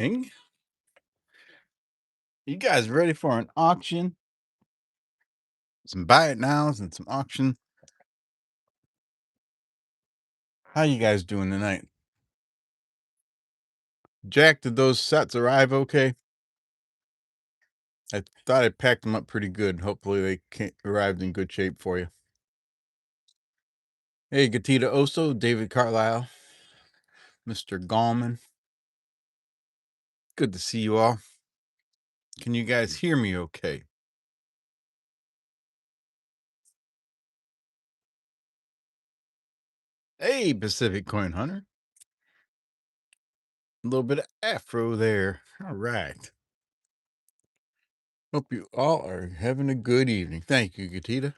Ing? You guys ready for an auction? Some buy it nows and some auction. How you guys doing tonight? Jack, did those sets arrive okay? I thought I packed them up pretty good. Hopefully arrived in good shape for you. Hey, Gatita Oso, David Carlisle, Mr. Gallman. Good to see you all. Can you guys hear me okay? Hey, Pacific Coin Hunter. A little bit of afro there. All right. Hope you all are having a good evening. Thank you, Gatita.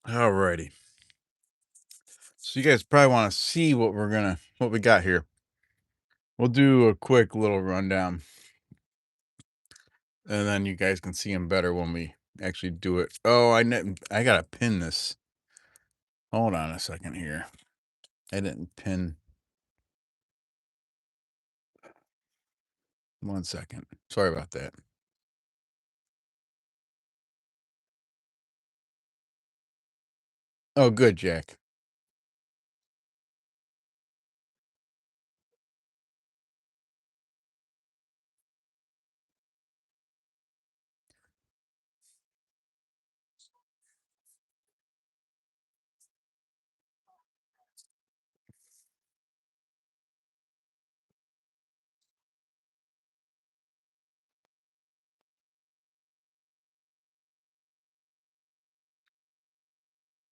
All righty. So you guys probably want to see what we got here. We'll do a quick little rundown, and then you guys can see them better when we actually do it. Oh, I gotta pin this. Hold on a second here. I didn't pin. 1 second. Sorry about that. Oh, good, Jack.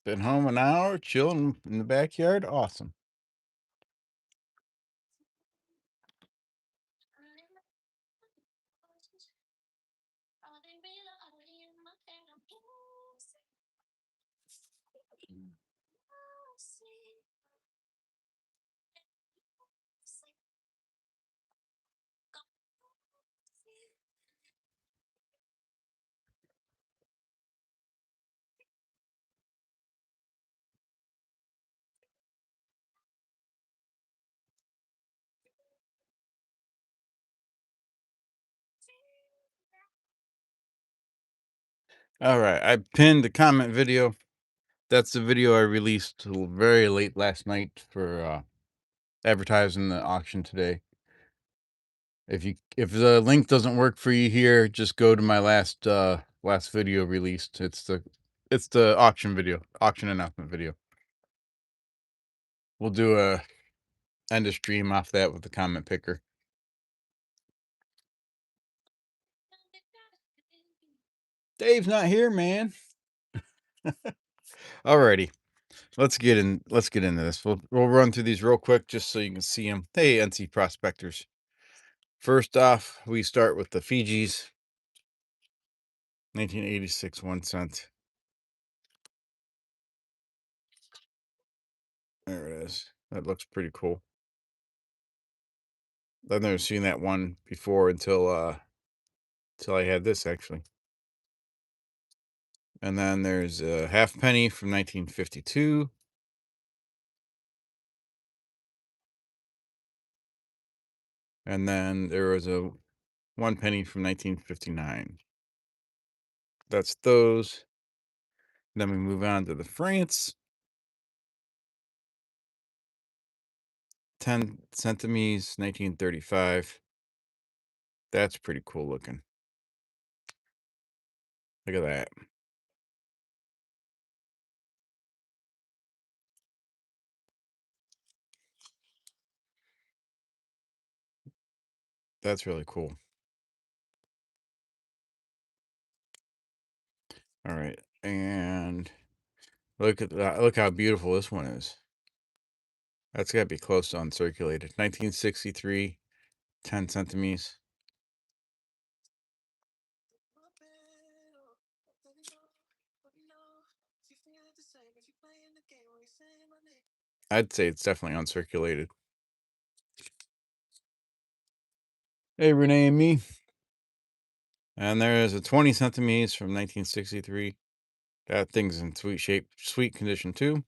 Been home an hour, chilling in the backyard. Awesome. All right, I pinned the comment video. That's the video I released very late last night for advertising the auction today. If the link doesn't work for you here, just go to my last video released. It's the auction announcement video. We'll do a end of stream off that with the comment picker. Dave's not here, man. Alrighty. Let's get into this. We'll run through these real quick just so you can see them. Hey, NC prospectors. First off, we start with the Fijis. 1986 1 cent. There it is. That looks pretty cool. I've never seen that one before until I had this actually. And then there's a half penny from 1952. And then there was a 1 penny from 1959. That's those. Then we move on to the France. 10 centimes, 1935. That's pretty cool looking. Look at that. That's really cool. All right. And look at that. Look how beautiful this one is. That's got to be close to uncirculated. 1963, 10 centimeters. I'd say it's definitely uncirculated. Hey, Renee and me. And there's a 20 centimeters from 1963. That thing's in sweet shape, sweet condition too.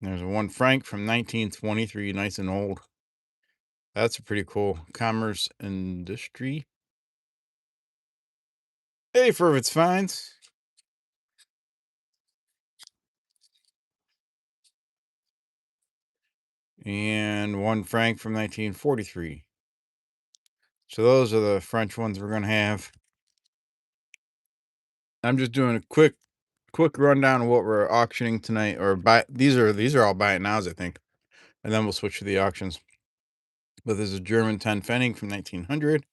There's a 1 franc from 1923, nice and old. That's a pretty cool commerce industry. Hey, for its finds. And 1 franc from 1943. So those are the French ones we're gonna have. I'm just doing a quick rundown of what we're auctioning tonight, or buy. These are all buy it nows, I think, and then we'll switch to the auctions. But there's a German 10 Pfennig from 1900.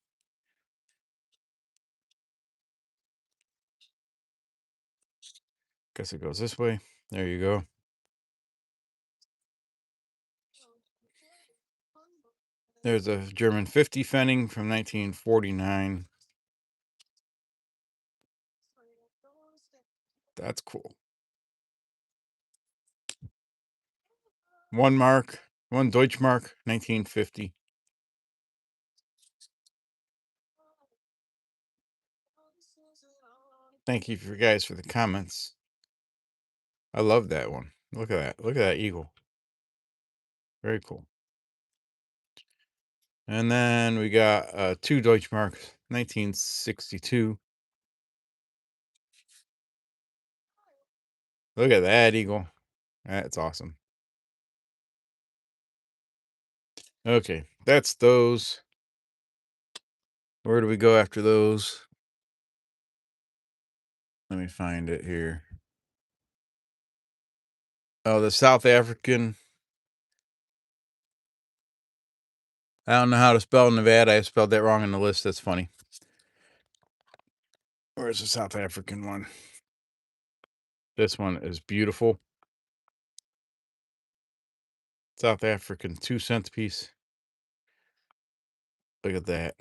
Guess it goes this way. There you go. There's a German 50 Pfennig from 1949. That's cool. 1 mark, 1 Deutschmark, 1950. Thank you guys for the comments. I love that one. Look at that. Look at that eagle. Very cool. And then we got 2 Deutschmarks, 1962. Look at that eagle. That's awesome. Okay, that's those. Where do we go after those? Let me find it here. Oh, the South African. I don't know how to spell Nevada. I spelled that wrong in the list. That's funny. Where's the South African one? This one is beautiful. South African 2 cent piece. Look at that.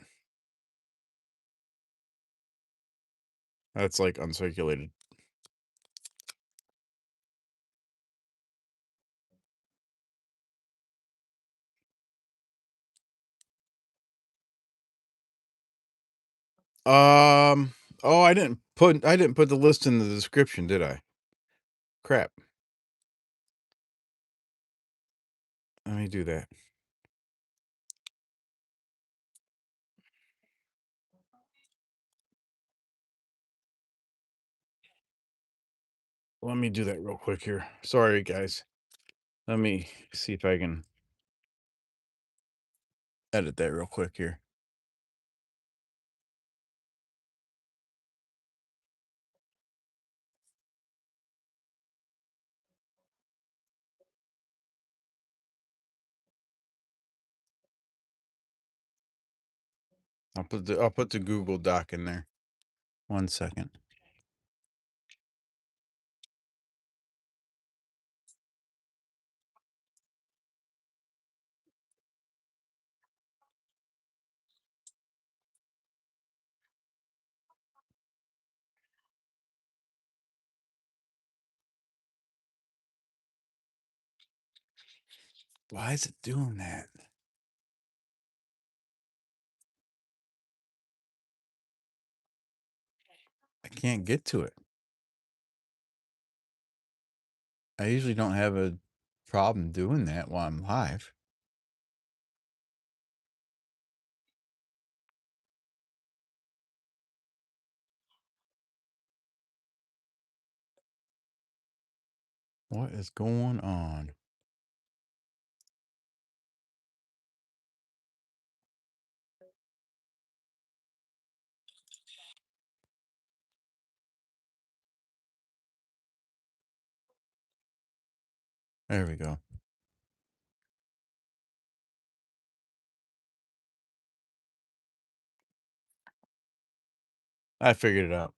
That's like uncirculated. Oh, I didn't put the list in the description, did I? Crap. Let me do that. Let me do that real quick here. Sorry, guys. Let me see if I can edit that real quick here. I'll put the Google Doc in there. 1 second. Why is it doing that? I can't get to it. I usually don't have a problem doing that while I'm live. What is going on? There we go. I figured it out.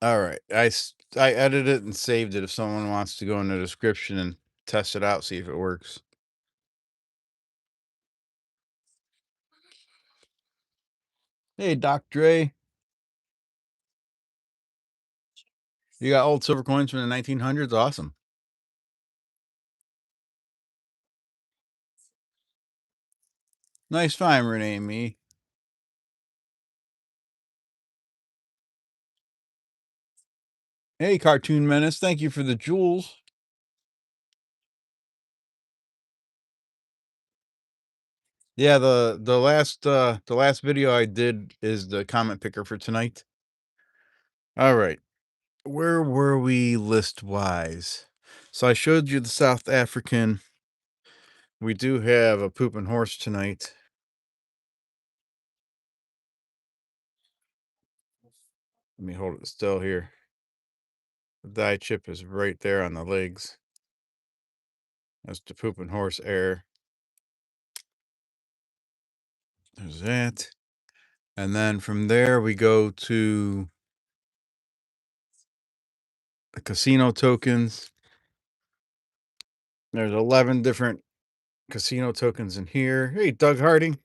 All right. I edited it and saved it if someone wants to go in the description and test it out, see if it works. Hey, Doc Dre. You got old silver coins from the 1900s? Awesome. Nice find, Renee and me. Hey, Cartoon Menace. Thank you for the jewels. Yeah, the last video I did is the comment picker for tonight. All right. Where were we list wise? So I showed you the South African. We do have a pooping horse tonight. Let me hold it still here. The dye chip is right there on the legs. That's the pooping horse air. There's that. And then from there we go to the casino tokens. There's 11 different casino tokens in here. Hey, Doug Harding.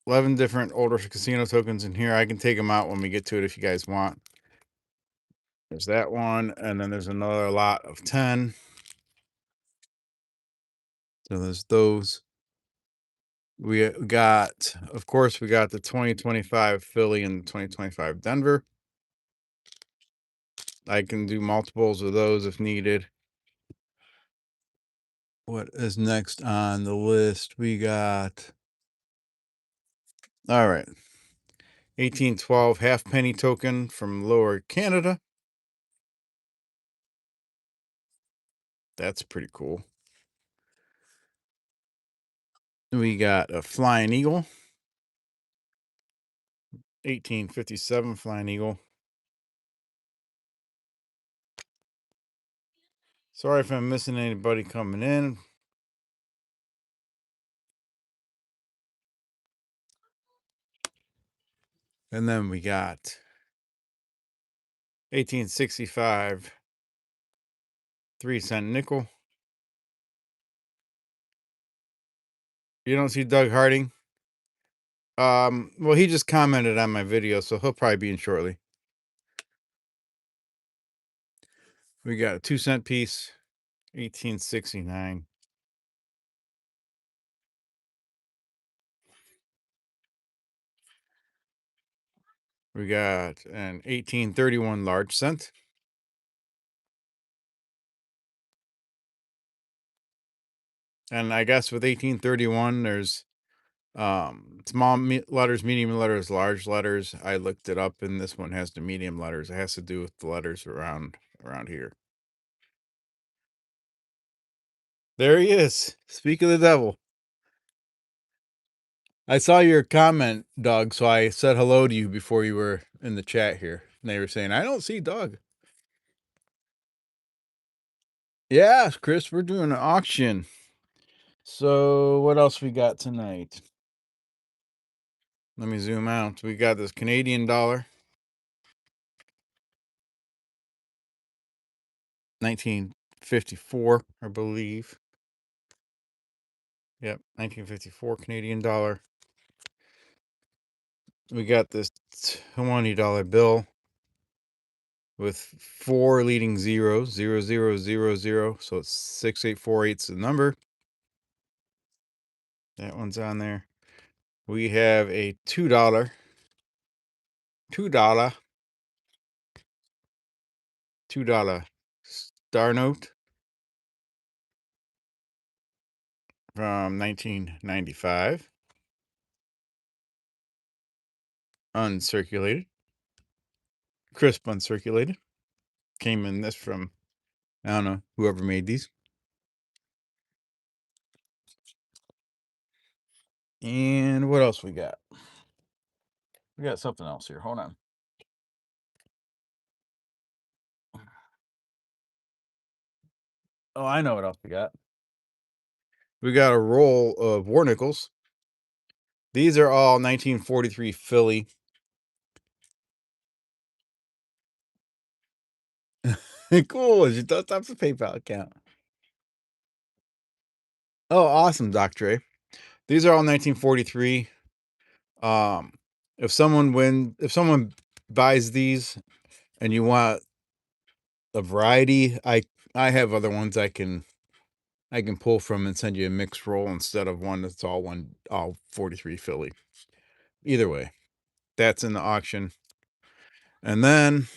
11 different older casino tokens in here. I can take them out when we get to it if you guys want. There's that one, and then there's another lot of 10. So there's those. We got, of course, we got the 2025 Philly and 2025 Denver. I can do multiples of those if needed. What is next on the list? We got, all right, 1812 half penny token from Lower Canada. That's pretty cool. We got a Flying Eagle. 1857 Flying Eagle. Sorry if I'm missing anybody coming in. And then we got 1865 3-cent nickel. You don't see Doug Harding? Well, he just commented on my video, so he'll probably be in shortly. We got a 2-cent piece, 1869. We got an 1831 large cent. And I guess with 1831, there's small letters, medium letters, large letters. I looked it up, and this one has the medium letters. It has to do with the letters around here. There he is. Speak of the devil. I saw your comment, Doug, so I said hello to you before you were in the chat here. And they were saying, I don't see Doug. Yeah, Chris, we're doing an auction. So what else we got tonight? Let me zoom out. We got this Canadian dollar. 1954, I believe. Yep, 1954 Canadian dollar. We got this $20 bill with 4 leading zeros, 0000. So it's 6848's the number. That one's on there. We have a $2, $2 star note from 1995, uncirculated, crisp uncirculated. Came in this from, I don't know, whoever made these. And what else we got? We got something else here. Hold on. Oh, I know what else we got. We got a roll of war nickels. These are all 1943 Philly. Cool. You thought that's a PayPal account. Oh, awesome, Doc Dre. These are all 1943. Um, if someone buys these and you want a variety, I have other ones I can pull from and send you a mixed roll instead of one that's all 43 Philly. Either way, that's in the auction. And then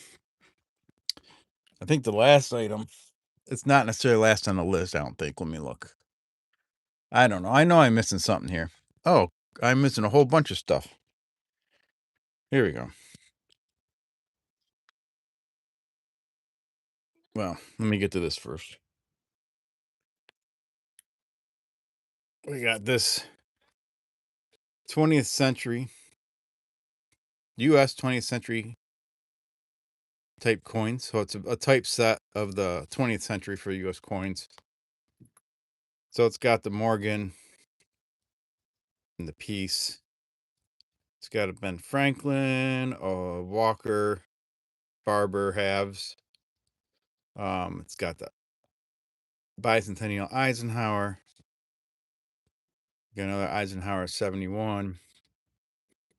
I think the last item, it's not necessarily last on the list, I don't think. Let me look. I don't know. I know I'm missing something here. Oh, I'm missing a whole bunch of stuff. Here we go. Well, let me get to this first. We got this 20th century, US 20th century type coins. So it's a type set of the 20th century for US coins. So it's got the Morgan and the piece. It's got a Ben Franklin, a Walker, Barber halves. It's got the bicentennial Eisenhower. Got another Eisenhower 71.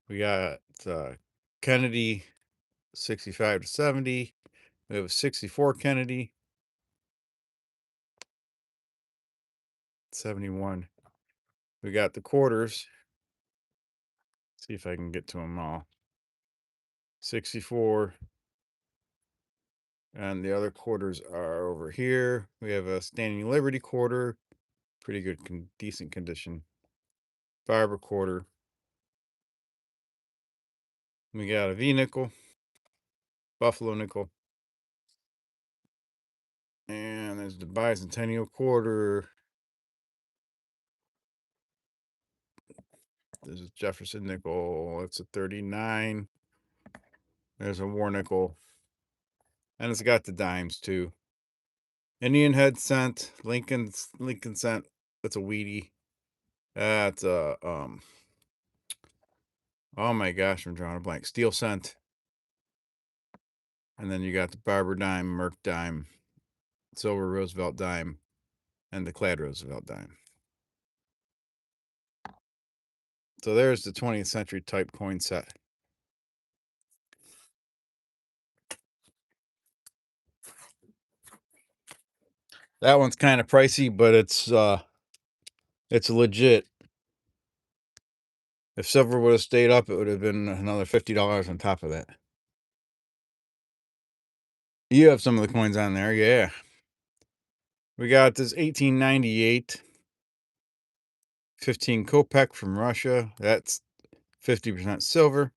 We got Kennedy 65 to 70. We have a 64 Kennedy 71. We got the quarters. See if I can get to them all. 64. And the other quarters are over here. We have a Standing Liberty quarter. Pretty good, decent condition. Barber quarter. We got a V nickel. Buffalo nickel. And there's the bicentennial quarter. There's a Jefferson nickel. It's a 39. There's a war nickel. And it's got the dimes too. Indian head cent. Lincoln cent. That's a Wheatie. That's a oh my gosh, I'm drawing a blank. Steel cent. And then you got the Barber dime, Merc dime, Silver Roosevelt dime, and the Clad Roosevelt dime. So there's the 20th century type coin set. That one's kind of pricey, but it's legit. If silver would have stayed up, it would have been another $50 on top of that. You have some of the coins on there, yeah. We got this 1898 15 Kopek from Russia. That's 50% silver.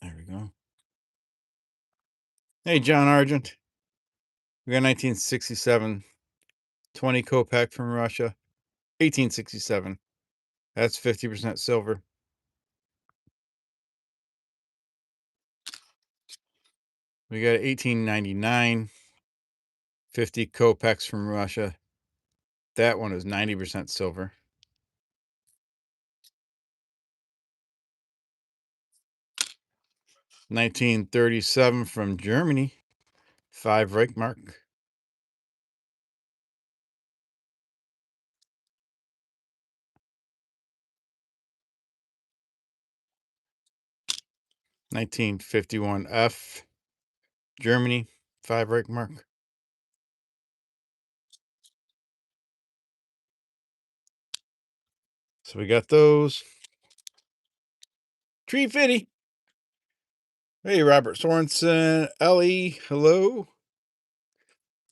There we go. Hey, John Argent. We got 1967 20 Kopek from Russia. 1867. That's 50% silver. We got 1899 50 Kopecks from Russia. That one is 90% silver. 1937 from Germany. 5 Reichmark. 1951 F. Germany. 5 Reichmark. So we got those. Tree Fitty. Hey, Robert Sorensen. Ellie. Hello.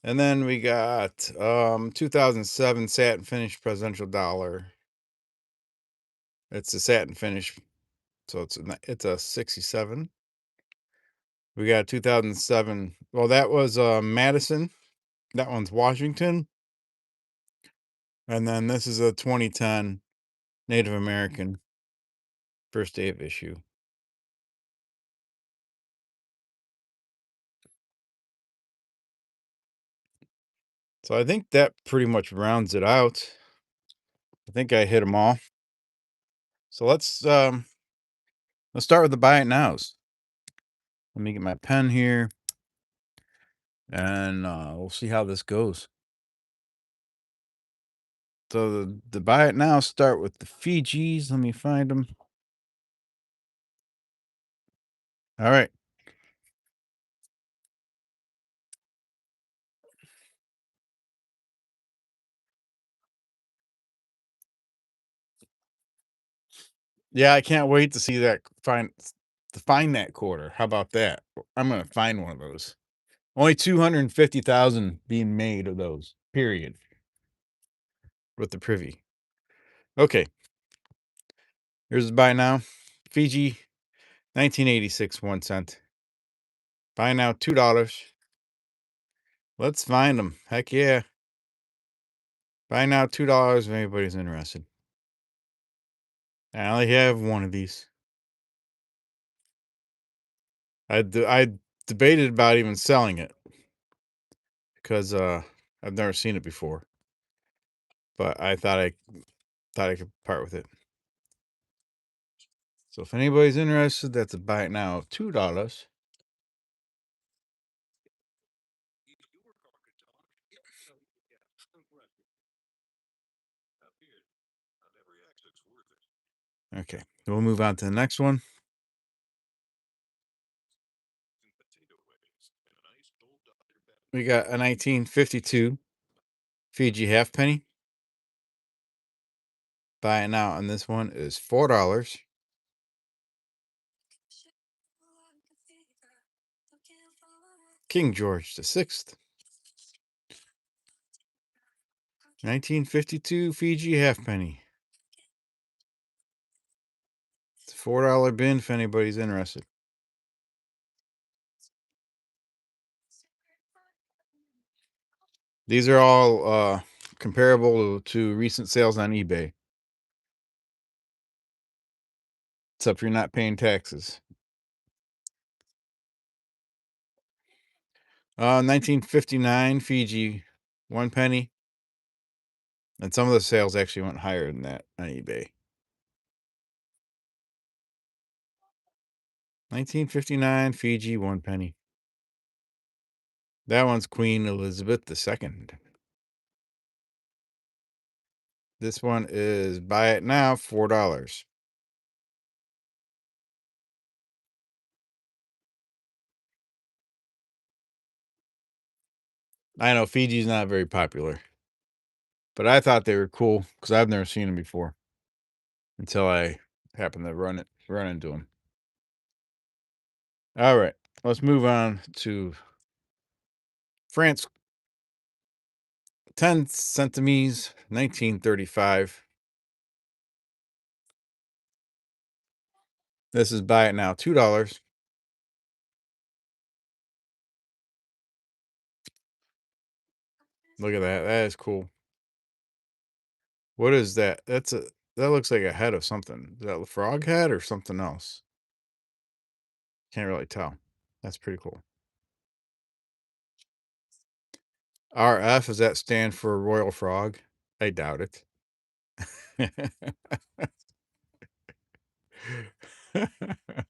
And then we got 2007 satin finish presidential dollar. It's a satin finish, so it's a 67. We got 2007. Well, that was Madison. That one's Washington. And then this is a 2010 Native American first day of issue. So I think that pretty much rounds it out. I think I hit them all. So let's start with the buy it nows. Let me get my pen here, and we'll see how this goes. So the buy it now start with the Fijis. Let me find them. All right. Yeah, I can't wait to see that find that quarter. How about that? I'm gonna find one of those. Only 250,000 being made of those. Period. With the privy. Okay, here's the buy now. Fiji, 1986, 1 cent. Buy now, $2. Let's find them. Heck yeah. Buy now, $2 if anybody's interested. I only have one of these. I debated about even selling it because I've never seen it before, but I thought I could part with it. So if anybody's interested, that's a buy it now of $2. Okay, we'll move on to the next one. We got a 1952 Fiji halfpenny. Buy it now, and this one is $4. King George VI, 1952 Fiji halfpenny. It's a $4 bin if anybody's interested. These are all comparable to recent sales on eBay, except you're not paying taxes. 1959 Fiji 1 penny, and some of the sales actually went higher than that on eBay. 1959 Fiji 1 penny. That one's Queen Elizabeth II. This one is buy it now, $4. I know Fiji's not very popular, but I thought they were cool because I've never seen them before until I happened to run into them. All right, let's move on to France. 10 centimes, 1935. This is buy it now, $2. Look at that. That is cool. What is that? That looks like a head of something. Is that a frog head or something else? Can't really tell. That's pretty cool. RF, does that stand for Royal Frog? I doubt it.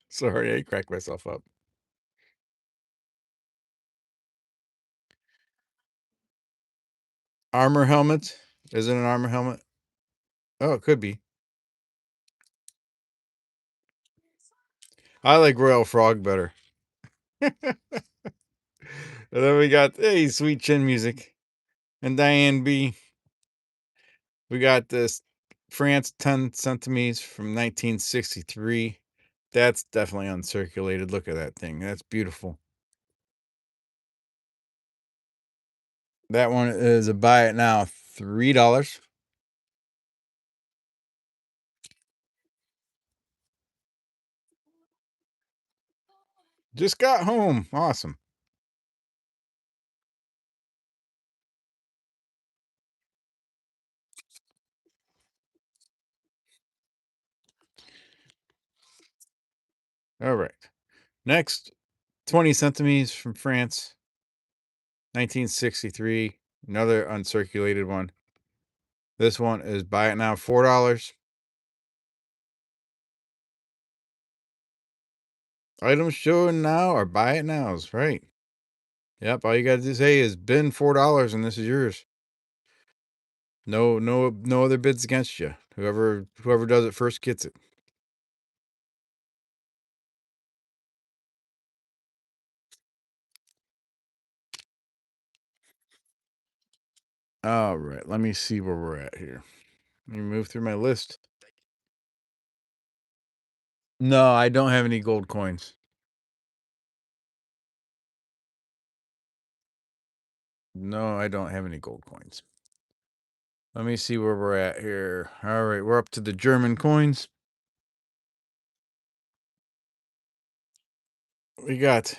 Sorry, I cracked myself up. Armor helmet? Is it an armor helmet? Oh, it could be. I like Royal Frog better. And then we got Sweet Chin Music and Diane B. We got this France 10 centimeters from 1963. That's definitely uncirculated. Look at that thing. That's beautiful. That one is a buy it now, $3. Just got home. Awesome. All right. Next, 20 centimeters from France, 1963. Another uncirculated one. This one is buy it now, $4. Items shown now or buy it nows, right? Yep. All you got to say is bin $4 and this is yours. No other bids against you. Whoever does it first gets it. All right, let me see where we're at here. Let me move through my list. No, I don't have any gold coins. No, I don't have any gold coins. Let me see where we're at here. All right, we're up to the German coins. We got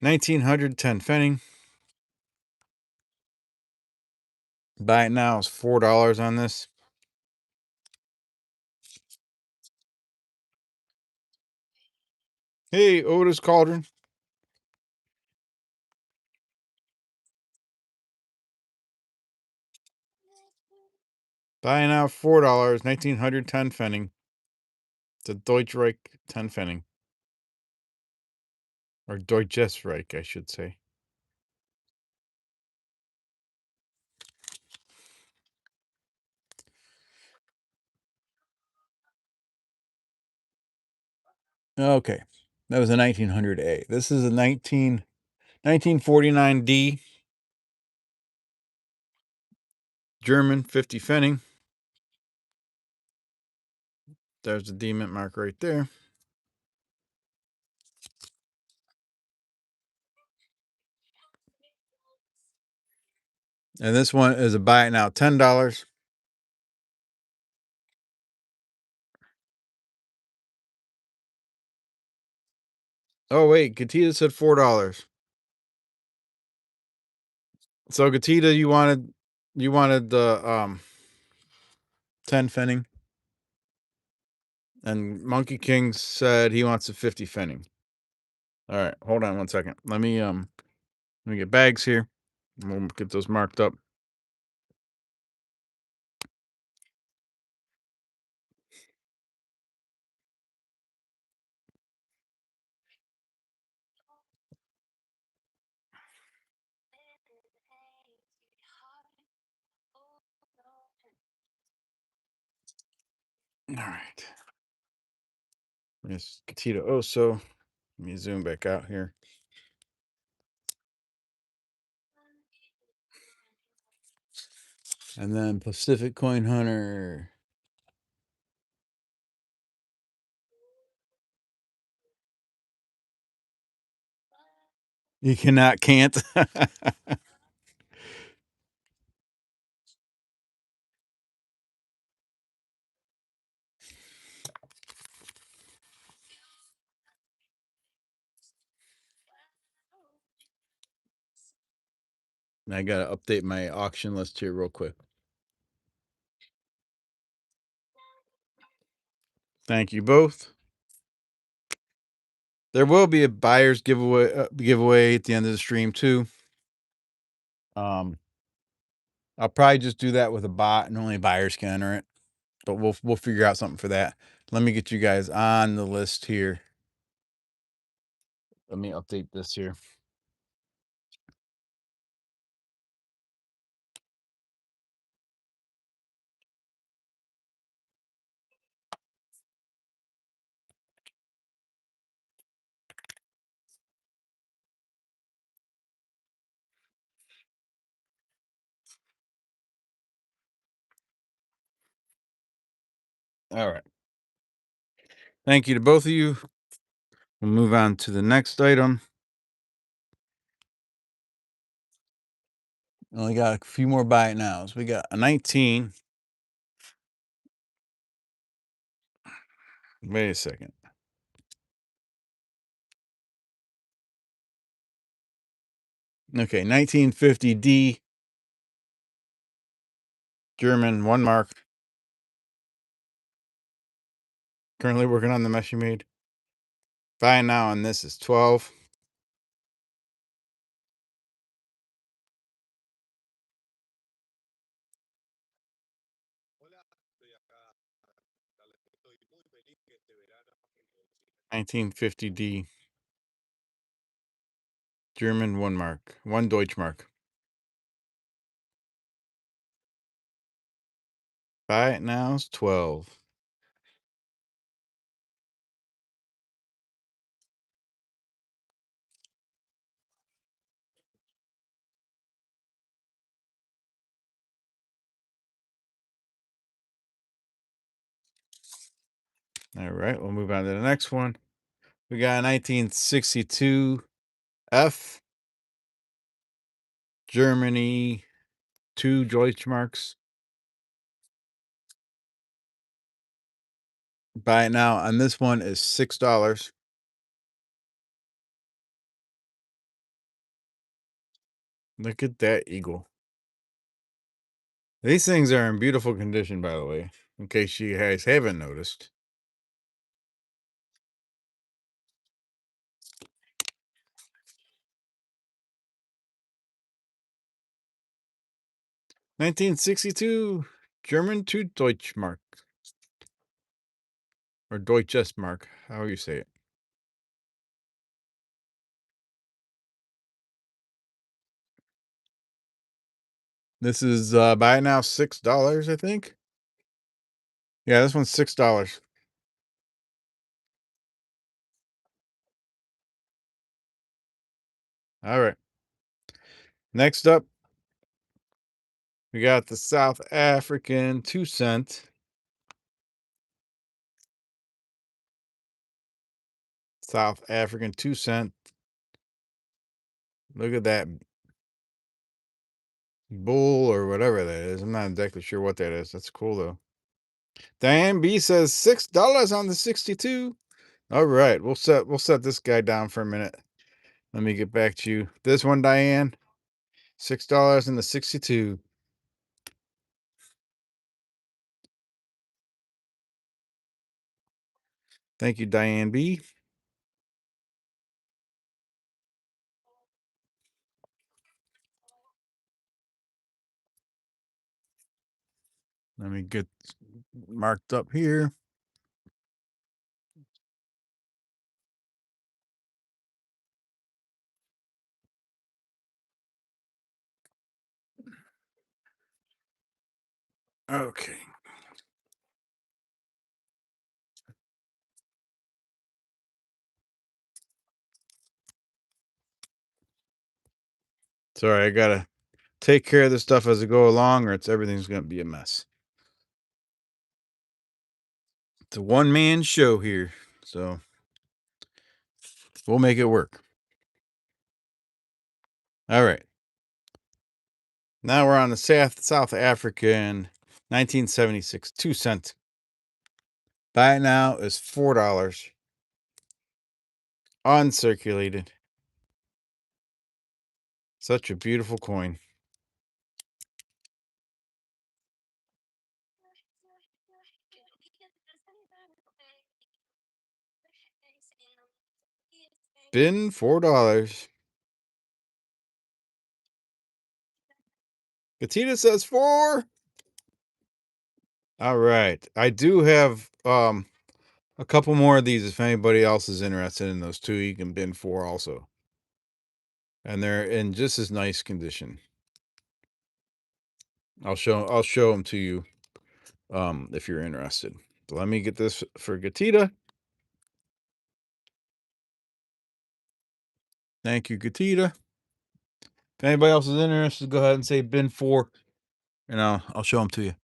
1910 Pfennig. Buy it now is $4 on this. Hey, Otis Cauldron. Buy now $4. 1910 Pfennig. It's a Deutschreich 10 Pfennig. Or Deutsches Reich, I should say. Okay. That was a 1900A. This is a 1949D. German 50 Pfennig. There's the D mint mark right there. And this one is a buy it now, $10. Oh wait, Gatita said $4. So Gatita, you wanted the 10 Pfennig, and Monkey King said he wants a 50 Pfennig. All right, hold on one second. Let me get bags here. We'll get those marked up. All right. Miss Gatita Oso. Let me zoom back out here. And then Pacific Coin Hunter. You can't. I got to update my auction list here real quick. Thank you both. There will be a buyer's giveaway at the end of the stream too. I'll probably just do that with a bot, and only buyers can enter it. But we'll figure out something for that. Let me get you guys on the list here. Let me update this here. All right. Thank you to both of you. We'll move on to the next item. Only got a few more buy it nows. We got a 19. Wait a second. Okay, 1950D German 1 mark. Currently working on the mesh you made. Buy now on this is 12. $1950D German 1 mark. 1 Deutschmark. Buy it now is 12. All right, we'll move on to the next one. We got 1962 F Germany 2 Deutschmarks. Buy it now, and this one is $6. Look at that eagle. These things are in beautiful condition, by the way, in case you guys haven't noticed. $1962 German 2 Deutschmark. Or Deutsches Mark, how you say it. This is buy it now $6, I think. Yeah, this one's $6. All right. Next up, we got the South African 2 cent. South African 2 cent. Look at that bull or whatever that is. I'm not exactly sure what that is. That's cool though. Diane B says $6 on the 62. All right, we'll set this guy down for a minute. Let me get back to you. This one, Diane, $6 in the 62. Thank you, Diane B. Let me get marked up here. Okay. Sorry, I gotta take care of this stuff as I go along, or everything's gonna be a mess. It's a one-man show here, so we'll make it work. All right. Now we're on the South African 1976 2 cent. Buy it now is $4. Uncirculated. Such a beautiful coin. Been $4. Katina says 4. All right. I do have a couple more of these. If anybody else is interested in those two, you can bin 4 also. And they're in just as nice condition. I'll show them to you if you're interested. So let me get this for Gatita. Thank you, Gatita. If anybody else is interested, go ahead and say bin 4, and I'll show them to you.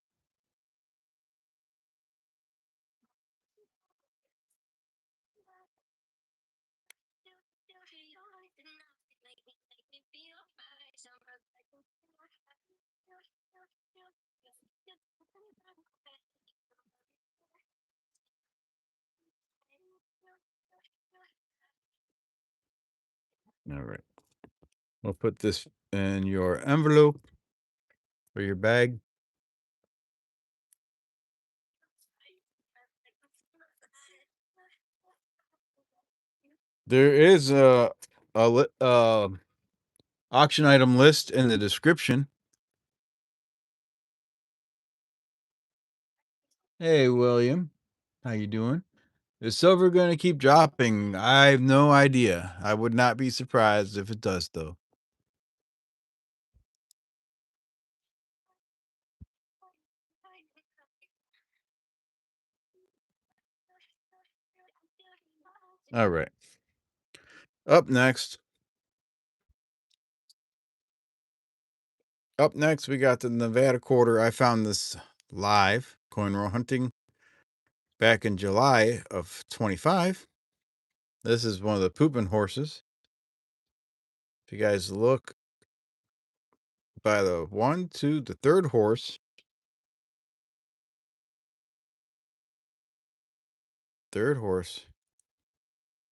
All right. We'll put this in your envelope or your bag. There is a auction item list in the description. Hey, William. How you doing? Is silver going to keep dropping? I have no idea. I would not be surprised if it does, though. All right. Up next. Up next, we got the Nevada quarter. I found this live coin roll hunting back in July of 25. This is one of the pooping horses. If you guys look by the the third horse,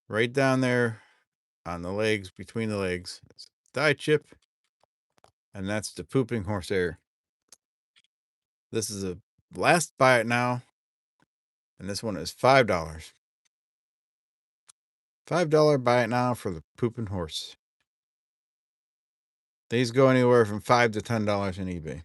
right down there on the legs, between the legs, it's die chip, and that's the pooping horse air. This is a last buy it now, and this one is $5. $5 buy it now for the pooping horse. These go anywhere from $5 to $10 in eBay.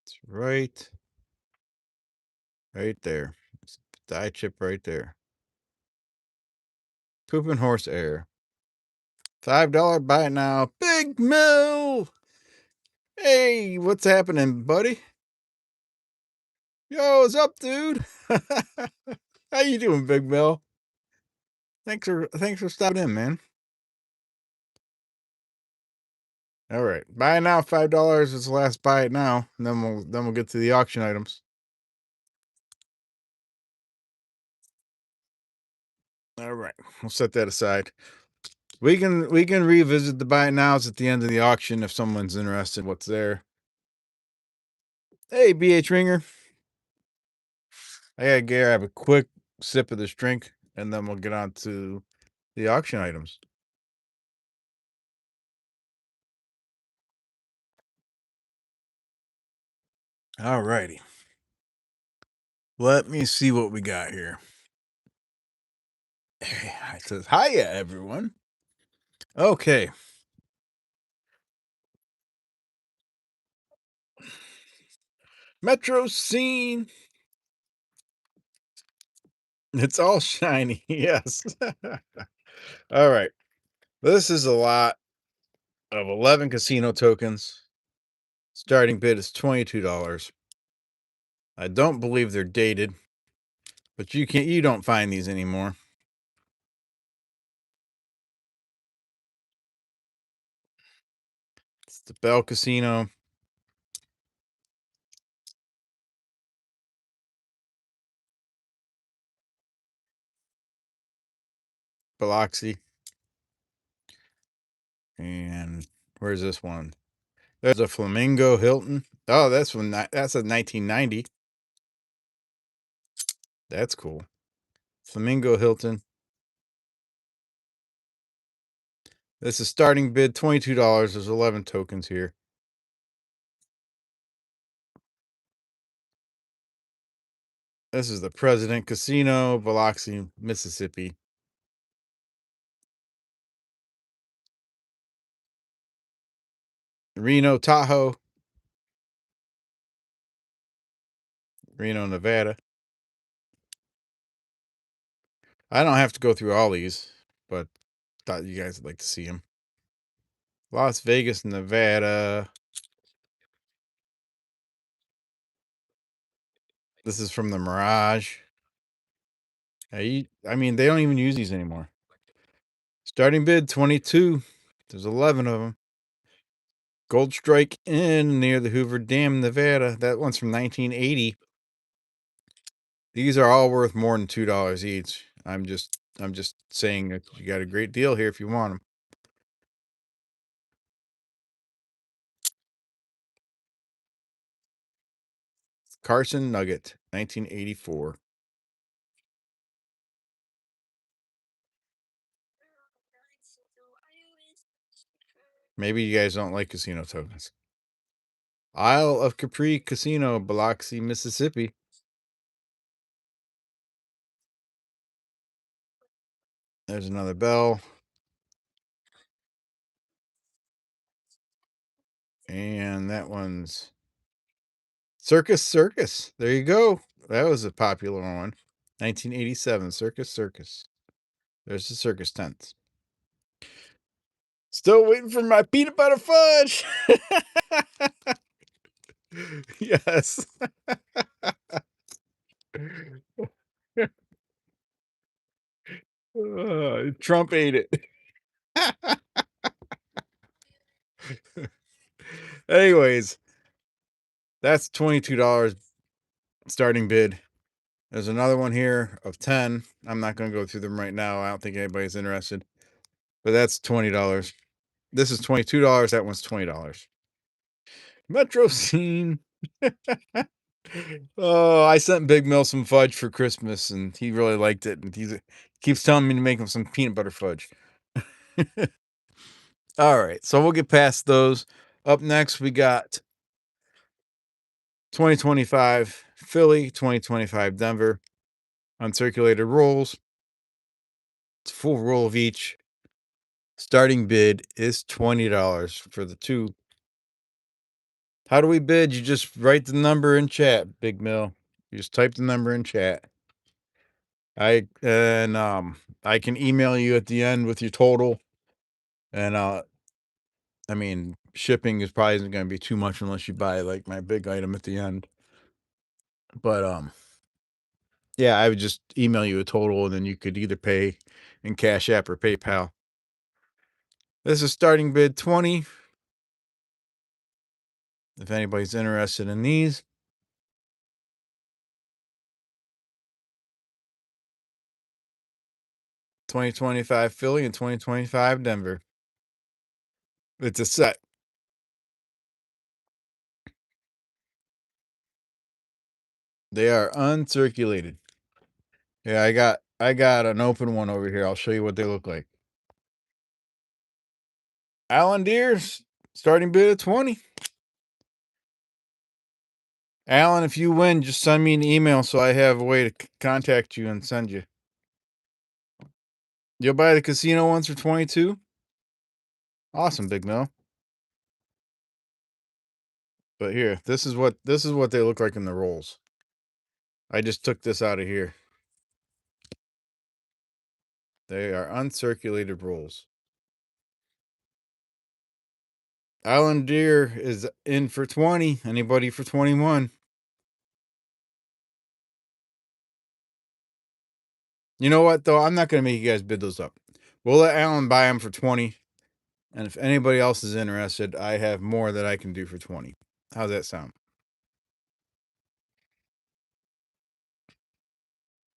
It's right there. It's die chip right there. Pooping horse air. $5 buy it now. Big Mill. Hey, what's happening, buddy? Yo, what's up, dude? How you doing, Big Mill? Thanks for stopping in, man. All right, buy it now. $5 is the last buy it now, and then we'll get to the auction items. All right, we'll set that aside. We can revisit the buy it nows at the end of the auction if someone's interested in what's there. Hey, BH Ringer. I gotta grab a quick sip of this drink, and then we'll get on to the auction items. All righty. Let me see what we got here. It says, hiya, everyone. Okay. Metro scene. It's all shiny. Yes. All right. This is a lot of 11 casino tokens. Starting bid is $22. I don't believe they're dated, but you don't find these anymore. It's the Bell Casino. Biloxi. And where's this one? There's a Flamingo Hilton. Oh, that's a 1990. That's cool. Flamingo Hilton. This is starting bid $22. There's 11 tokens here. This is the President Casino, Biloxi, Mississippi. Reno, Tahoe. Reno, Nevada. I don't have to go through all these, but thought you guys would like to see them. Las Vegas, Nevada. This is from the Mirage. I mean, they don't even use these anymore. Starting bid 22. There's 11 of them. Gold Strike Inn near the Hoover Dam, Nevada. That one's from 1980. These are all worth more than $2 each. I'm just saying that you got a great deal here if you want them. Carson Nugget, 1984. Maybe you guys don't like casino tokens. Isle of Capri Casino, Biloxi, Mississippi. There's another bell. And that one's Circus Circus. There you go. That was a popular one. 1987, Circus Circus. There's the circus tents. Still waiting for my peanut butter fudge. Yes. Trump ate it. Anyways, that's $22 starting bid. There's another one here of 10. I'm not going to go through them right now. I don't think anybody's interested. But that's $20. This is $22. That one's $20. Metro Scene. Oh, I sent Big Mill some fudge for Christmas, and he really liked it. And he keeps telling me to make him some peanut butter fudge. All right, so we'll get past those. Up next, we got 2025 Philly, 2025 Denver, uncirculated rolls. It's a full roll of each. Starting bid is $20 for the two. How do we bid? You just write the number in chat, Big Mill. You just type the number in chat. I can email you at the end with your total. And I mean, shipping is probably isn't going to be too much unless you buy like my big item at the end. But yeah, I would just email you a total, and then you could either pay in Cash App or PayPal. This is starting bid 20. If anybody's interested in these. 2025 Philly and 2025 Denver. It's a set. They are uncirculated. Yeah, I got an open one over here. I'll show you what they look like. Alan Deers, starting bid at 20. Alan, if you win, just send me an email so I have a way to contact you and send you. You'll buy the casino ones for 22? Awesome, Big Mill. But here, this is what they look like in the rolls. I just took this out of here. They are uncirculated rolls. Alan Deer is in for 20. Anybody for 21? You know what, though? I'm not going to make you guys bid those up. We'll let Alan buy them for 20. And if anybody else is interested, I have more that I can do for 20. How's that sound?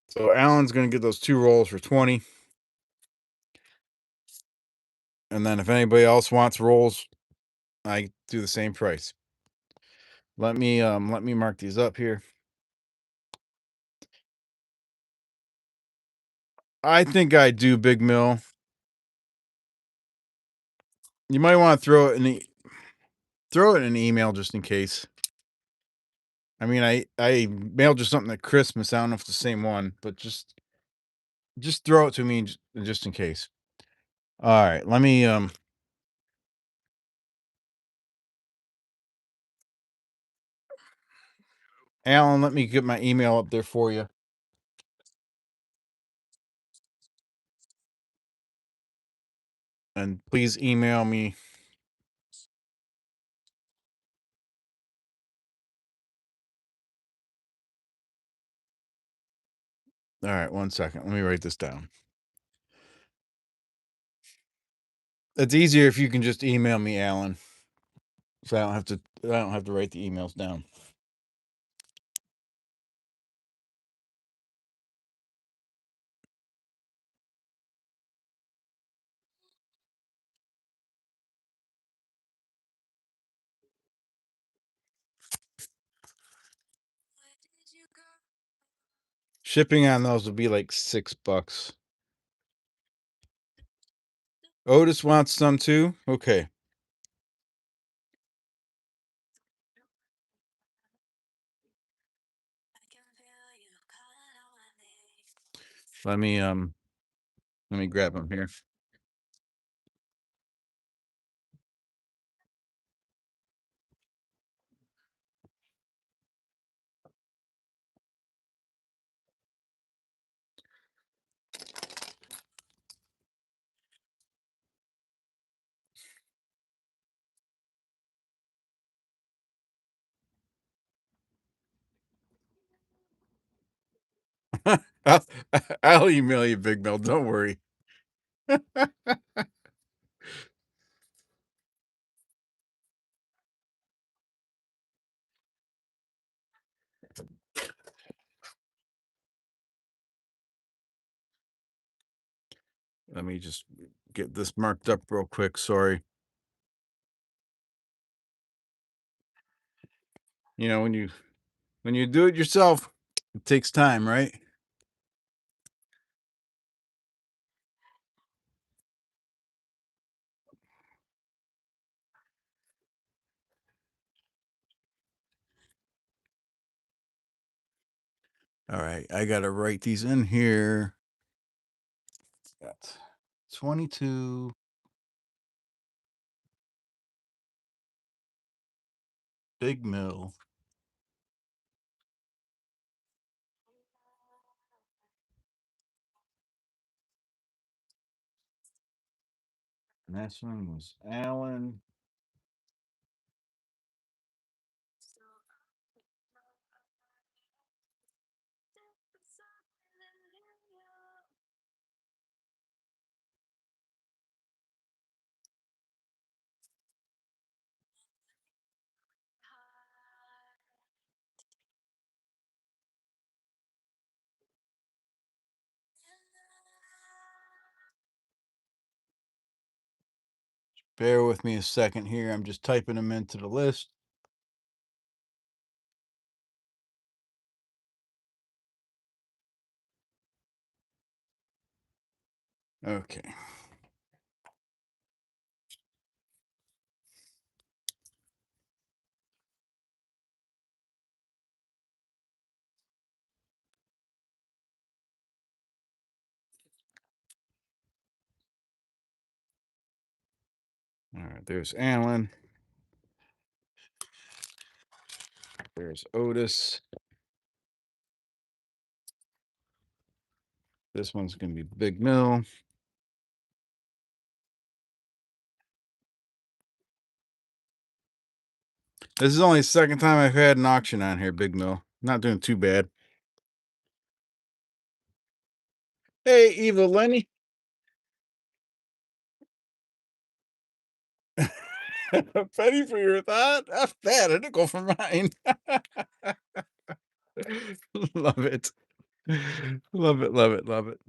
So Alan's going to get those two rolls for 20. And then if anybody else wants rolls, I do the same price. Let me mark these up here. I think I do, Big Mill. You might want to throw it in an email just in case. I mean, I mailed you something at Christmas. I don't know if it's the same one, but just throw it to me just in case. All right, let me Alan, let me get my email up there for you. And please email me. All right, 1 second. Let me write this down. It's easier if you can just email me, Alan. So I don't have to write the emails down. Shipping on those will be like $6. Otis wants some too. Okay. Let me grab them here. I'll, I'll email you, Big Mill. Don't worry. Let me just get this marked up real quick. Sorry. You know, when you do it yourself, it takes time, right? All right, I gotta write these in here. Got 22 Big Mill. And that one was Allen. Bear with me a second here. I'm just typing them into the list. Okay. All right, there's Allen. There's Otis. This one's going to be Big Mill. This is only the second time I've had an auction on here, Big Mill. Not doing too bad. Hey, Eva Lenny. A penny for your thought? That's bad. A nickel for mine. Love it. Love it. Love it. Love it.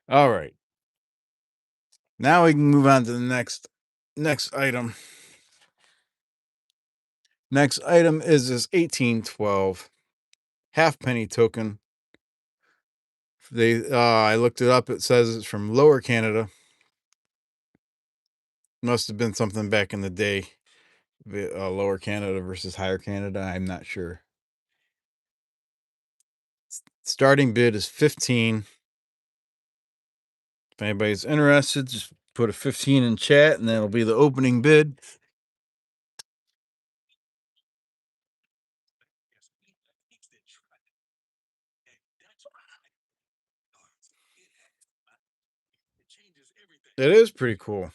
All right. Now we can move on to the next item. Next item is this 1812 halfpenny token. I looked it up. It says it's from Lower Canada. Must have been something back in the day. Lower Canada versus Higher Canada. I'm not sure. Starting bid is 15. If anybody's interested, just put a 15 in chat and that'll be the opening bid. It is pretty cool.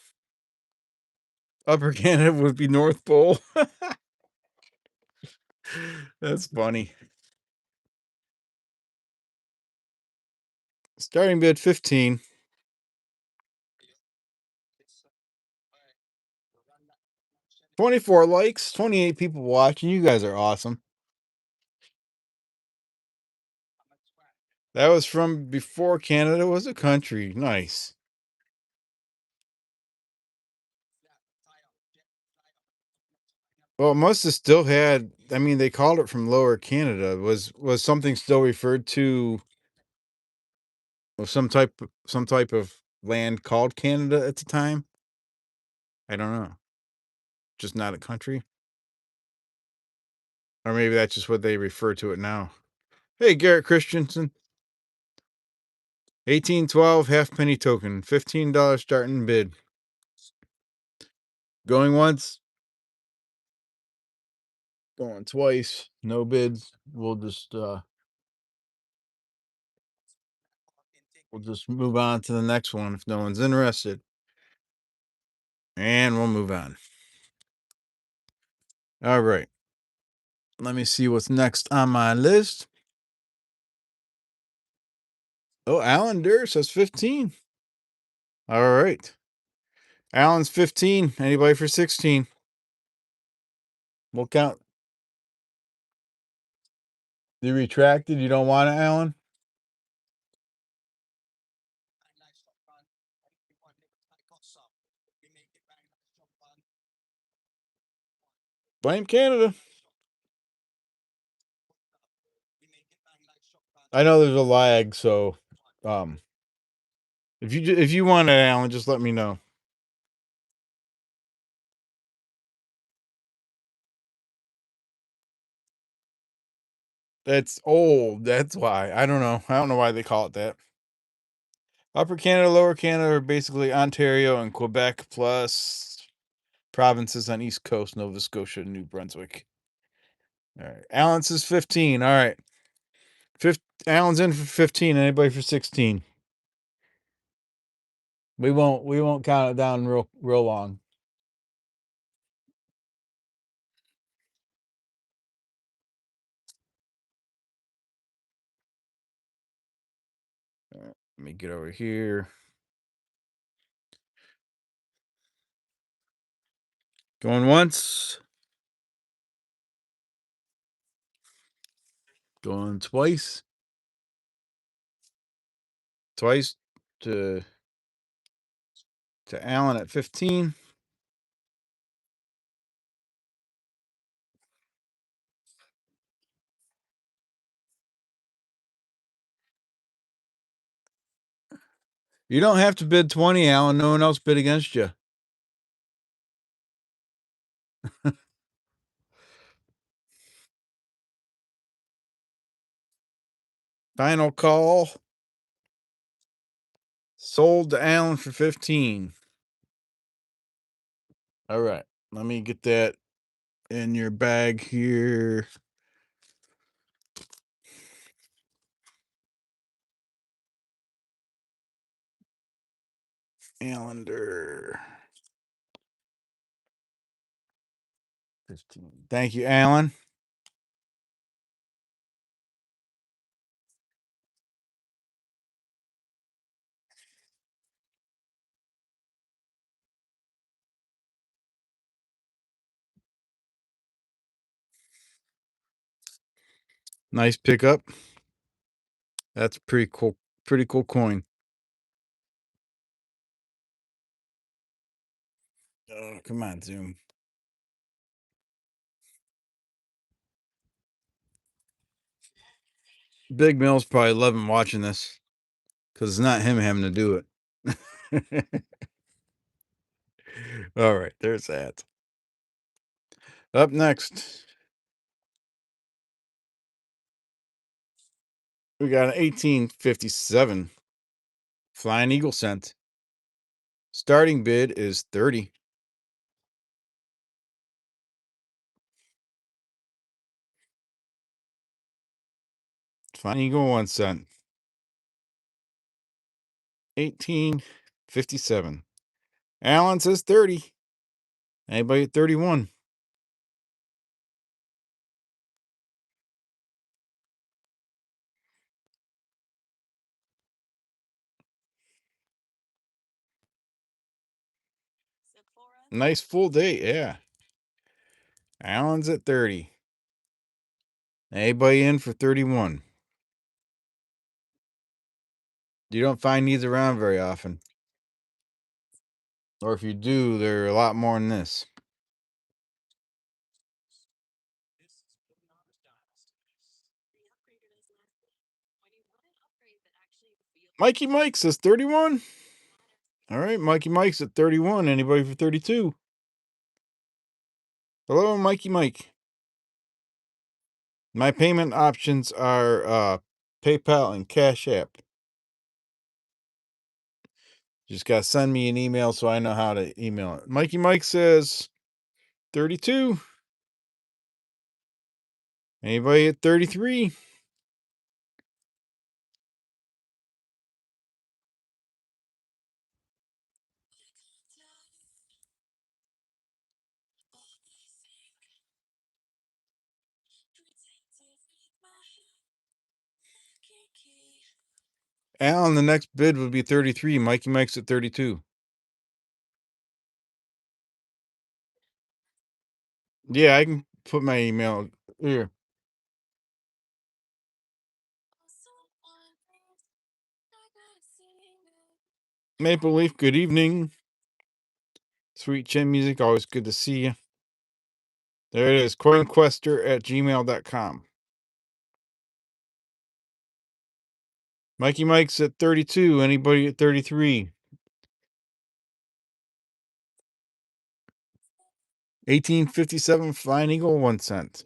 Upper Canada would be North Pole. That's funny. Starting bid 15. 24 likes, 28 people watching. You guys are awesome. That was from before Canada was a country. Nice. Well, it must have still had. I mean, they called it from Lower Canada. Was something still referred to of some type of land called Canada at the time? I don't know. Just not a country, or maybe that's just what they refer to it now. Hey, Garrett Christensen, 1812 halfpenny token, $15 starting bid. Going once, going twice, no bids. We'll just move on to the next one if no one's interested. And we'll move on. All right. Let me see what's next on my list. Oh, Alan Durr says 15. All right. Alan's 15. Anybody for 16? We'll count. You retracted? You don't want it, Alan? Blame Canada. I know there's a lag, so if you want it, Alan, just let me know. That's old. That's why. I don't know. I don't know why they call it that. Upper Canada, Lower Canada are basically Ontario and Quebec plus provinces on East Coast, Nova Scotia, and New Brunswick. All right. Alan's is 15. All right. Alan's in for 15. Anybody for 16? We won't count it down real long. All right, let me get over here. Going once. Going twice. Twice to Alan at 15. You don't have to bid 20, Alan. No one else bid against you. Final call. Sold to Alan for 15. All right. Let me get that in your bag here. Allender. 15. Thank you, Alan. Nice pickup. That's pretty cool. Pretty cool coin. Oh, come on, Zoom. Big Mill's probably loving watching this because it's not him having to do it. All right, there's that. Up next, we got an 1857 Flying Eagle cent. Starting bid is 30. Flying Eagle 1 cent. 1857. Alan says 30. Anybody at 31? Nice full day, yeah. Alan's at 30. Anybody in for 31? You don't find these around very often. Or if you do, they're a lot more than this. Mikey Mike says 31. All right, Mikey Mike's at 31. Anybody for 32? Hello, Mikey Mike. My payment options are PayPal and Cash App. Just got to send me an email so I know how to email it. Mikey Mike says 32. Anybody at 33? Alan, the next bid would be 33. Mikey Mike's at 32. Yeah, I can put my email here. Maple Leaf, good evening. Sweet Chin Music, always good to see you. There it is, coinquester@gmail.com. Mikey Mike's at 32. Anybody at 33? 1857 Flying Eagle, 1 cent.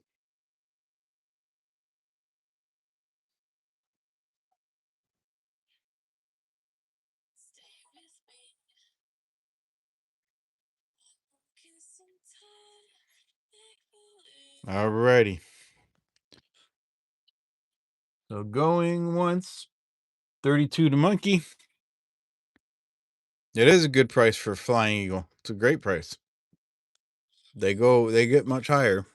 Alrighty. So going once. 32 to Monkey. It is a good price for Flying Eagle. It's a great price. They get much higher.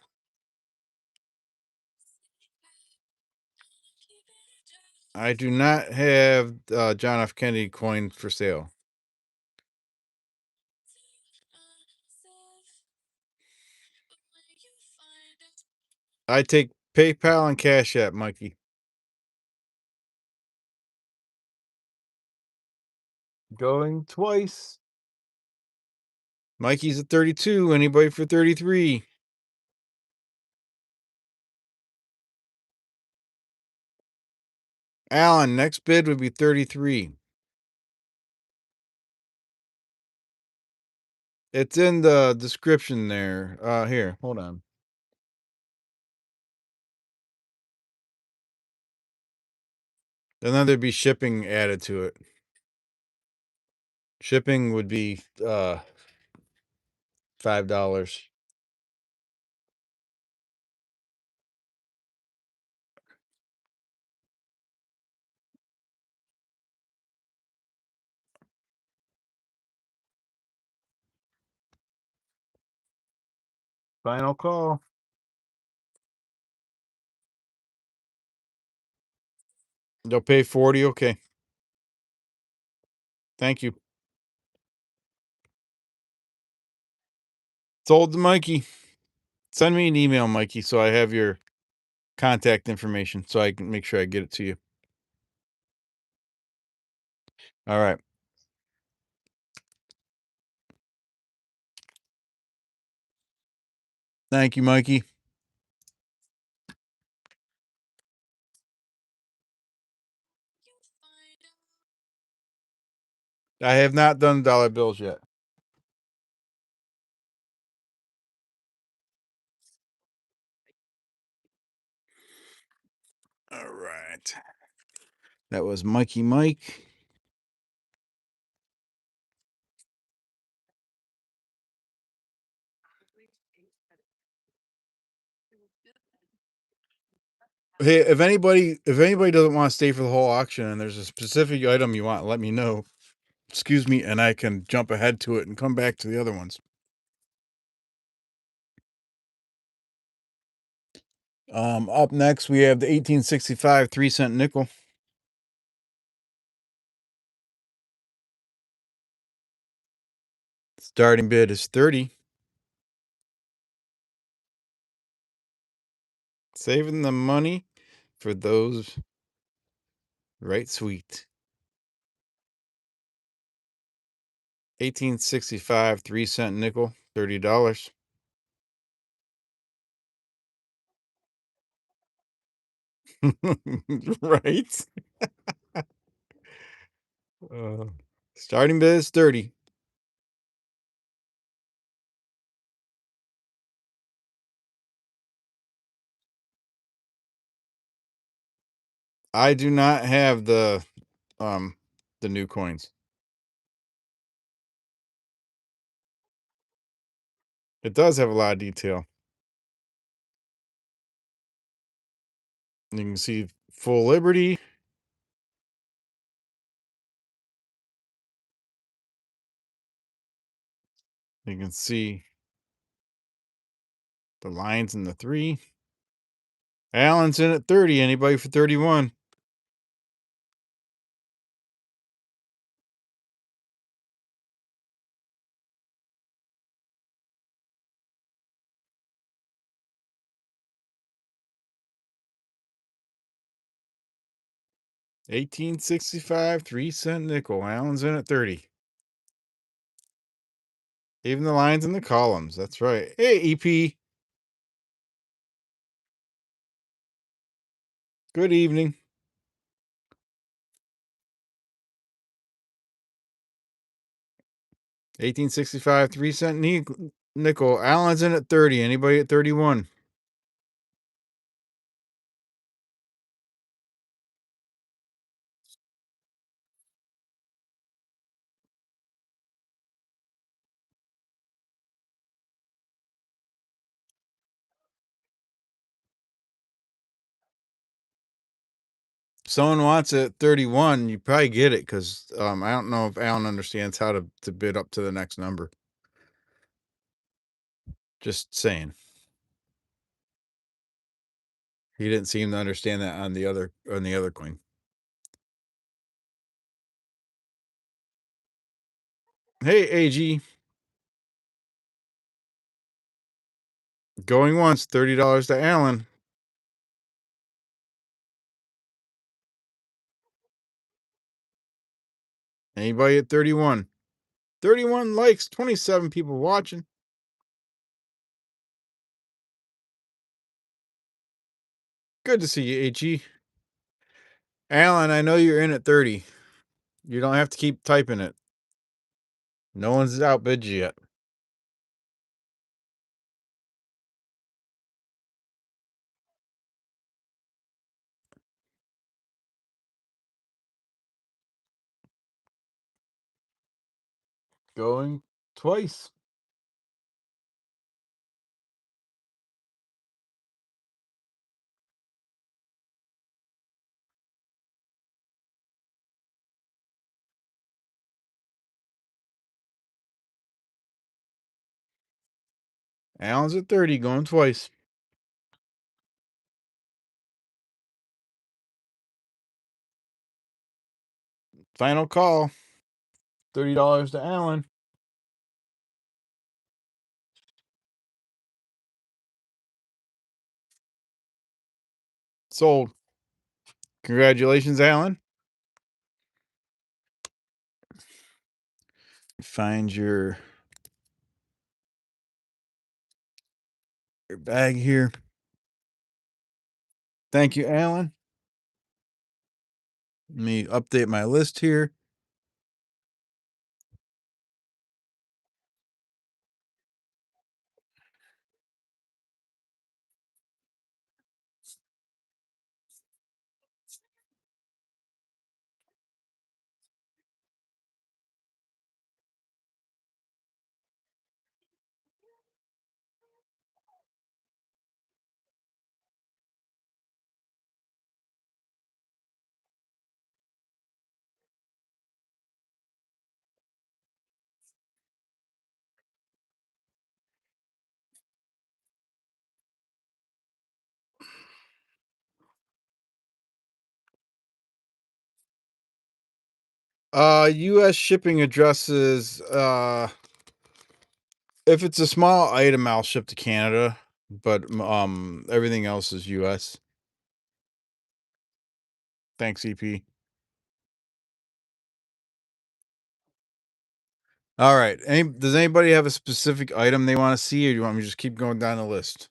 I do not have John F. Kennedy coin for sale. I take PayPal and Cash App, Mikey. Going twice. Mikey's at 32. Anybody for 33? Alan, next bid would be 33. It's in the description there. Here, hold on. And then there'd be shipping added to it. Shipping would be $5. Final call. They'll pay 40. Okay. Thank you. Sold to Mikey. Send me an email, Mikey, so I have your contact information so I can make sure I get it to you. All right. Thank you, Mikey. I have not done dollar bills yet. All right. That was Mikey Mike. Hey, if anybody doesn't want to stay for the whole auction and there's a specific item you want, let me know. Excuse me, and I can jump ahead to it and come back to the other ones. Up next we have the 1865 3-cent nickel. Starting bid is 30. Saving the money for those right sweet. 1865 3-cent nickel, $30. Right? Uh, Starting bid is 30. I do not have the new coins. It does have a lot of detail. You can see full Liberty. You can see the lines in the 3. Allen's in at 30. Anybody for 31? 1865, 3-cent nickel. Allen's in at 30. Even the lines in the columns. That's right. Hey, EP. Good evening. 1865, 3-cent nickel. Allen's in at 30. Anybody at 31? Someone wants it at 31. You probably get it because I don't know if Allen understands how to bid up to the next number. Just saying. He didn't seem to understand that on the other coin. Hey, AG. Going once, $30 to Allen. Anybody at 31? 31 likes, 27 people watching. Good to see you, AG. Allen, I know you're in at 30. You don't have to keep typing it. No one's outbid you yet. Going twice. Allen's at 30, going twice. Final call. $30 to Allen. Sold. Congratulations, Allen. Find your bag here. Thank you, Allen. Let me update my list here. US shipping addresses, if it's a small item, I'll ship to Canada, but everything else is US. Thanks, EP. All right. Does anybody have a specific item they want to see, or do you want me to just keep going down the list?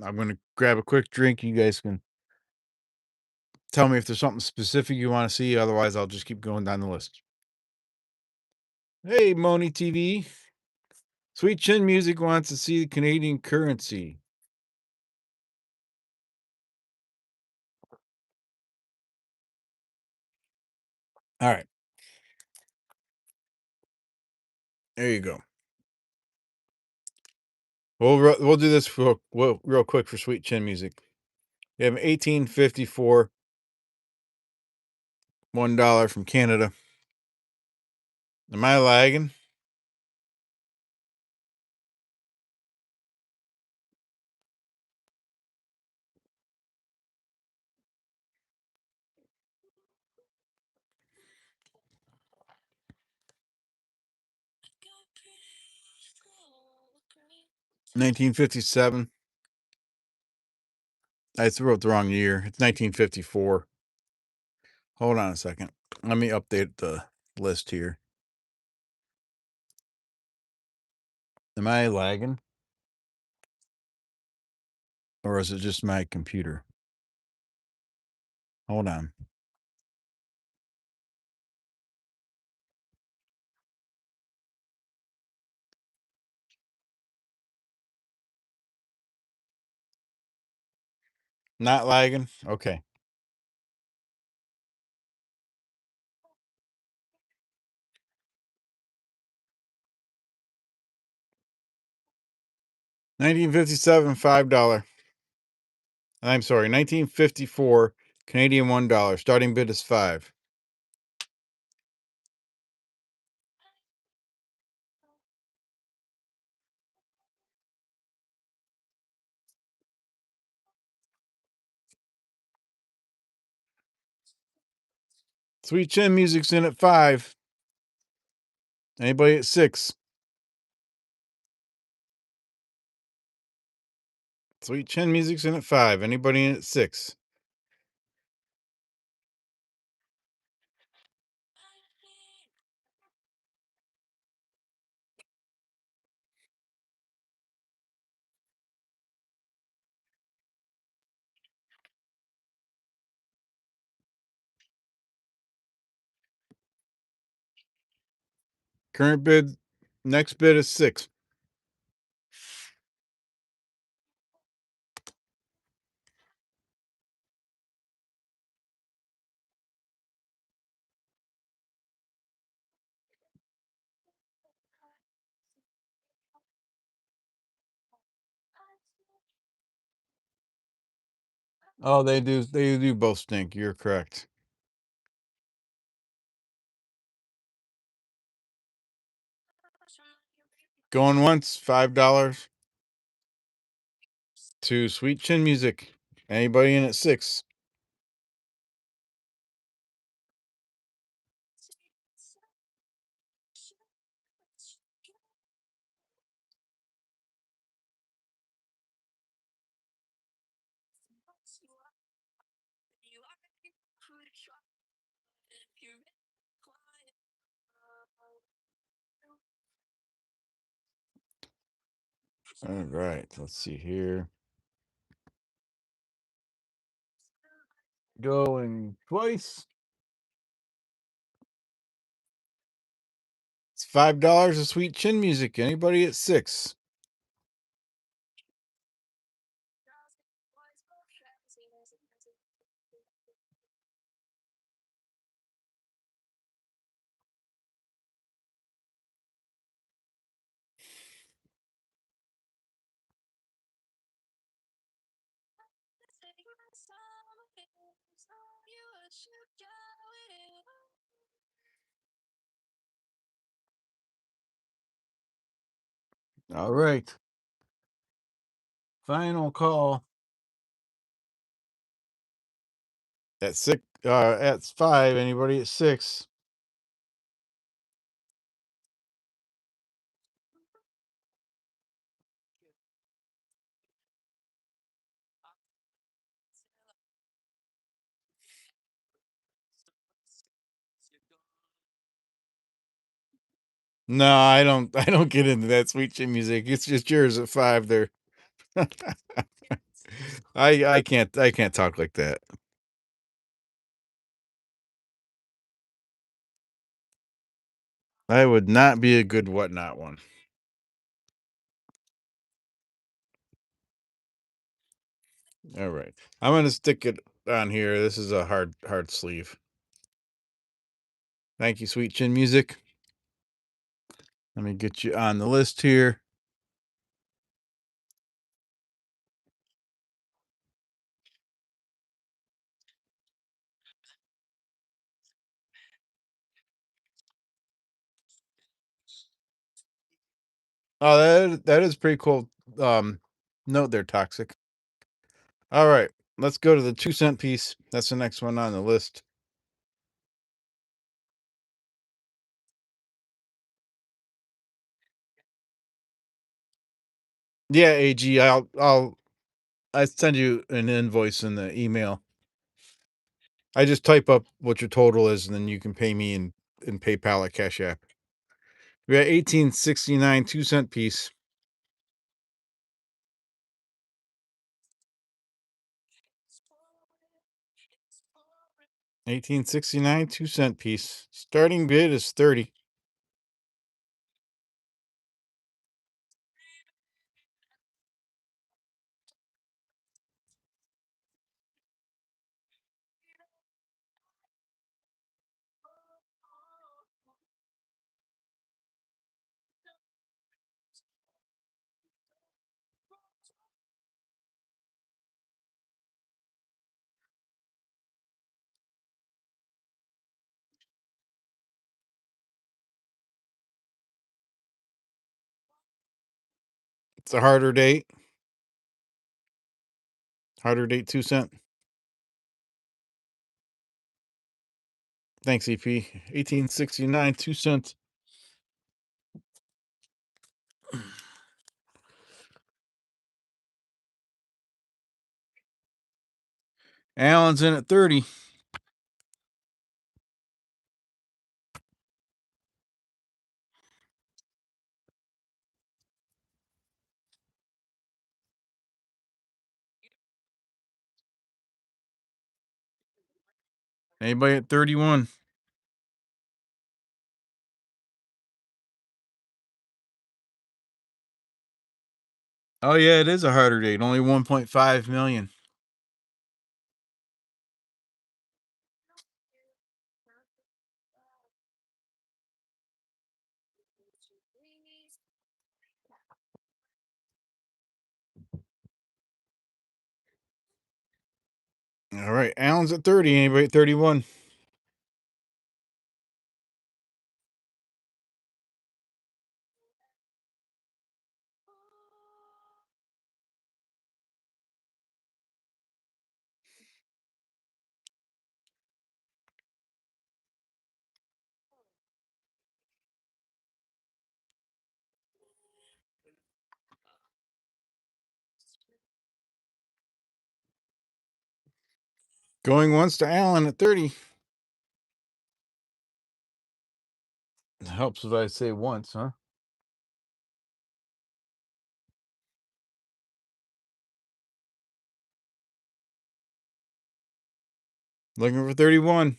I'm gonna grab a quick drink. You guys can tell me if there's something specific you want to see. Otherwise, I'll just keep going down the list. Hey, Moni TV. Sweet Chin Music wants to see the Canadian currency. All right. There you go. We'll do this real quick for Sweet Chin Music. We have 1854, $1 from Canada. Am I lagging? 1957. I wrote the wrong year. It's 1954. Hold on a second. Let me update the list here. Am I lagging? Or is it just my computer? Hold on. Not lagging? Okay. $1957, $5. I'm sorry, 1954 Canadian $1. Starting bid is 5. Sweet Chin Music's in at 5. Anybody at 6? Sweet Chin Music's in at 5. Anybody in at 6? Current bid, next bid is 6. Oh, they do both stink. You're correct. Going once, $5 to Sweet Chin Music. Anybody in at 6? All right, let's see here. Going twice. It's $5 of Sweet Chin Music. Anybody at 6? All right. Final call. At 6, at 5. Anybody at 6? No, I don't. I don't get into that Sweet Chin Music. It's just yours at 5 there. I can't talk like that. I would not be a good whatnot one. All right. I'm gonna stick it on here. This is a hard sleeve. Thank you, Sweet Chin Music. Let me get you on the list here. Oh, that is pretty cool. Note they're toxic. All right, let's go to the 2-cent piece. That's the next one on the list. Yeah, AG. I'll I send you an invoice in the email. I just type up what your total is, and then you can pay me in PayPal or Cash App. We got 1869 2-cent piece. 1869 2-cent piece. Starting bid is 30. It's a harder date. Harder date 2-cent. Thanks, EP. 1869 2-cent. Allen's in at 30. Anybody at 31? Oh yeah, it is a harder date. Only 1.5 million. All right, Allen's at 30. Anybody at 31? Going once to Allen at 30. Helps if I say once, huh? Looking for 31.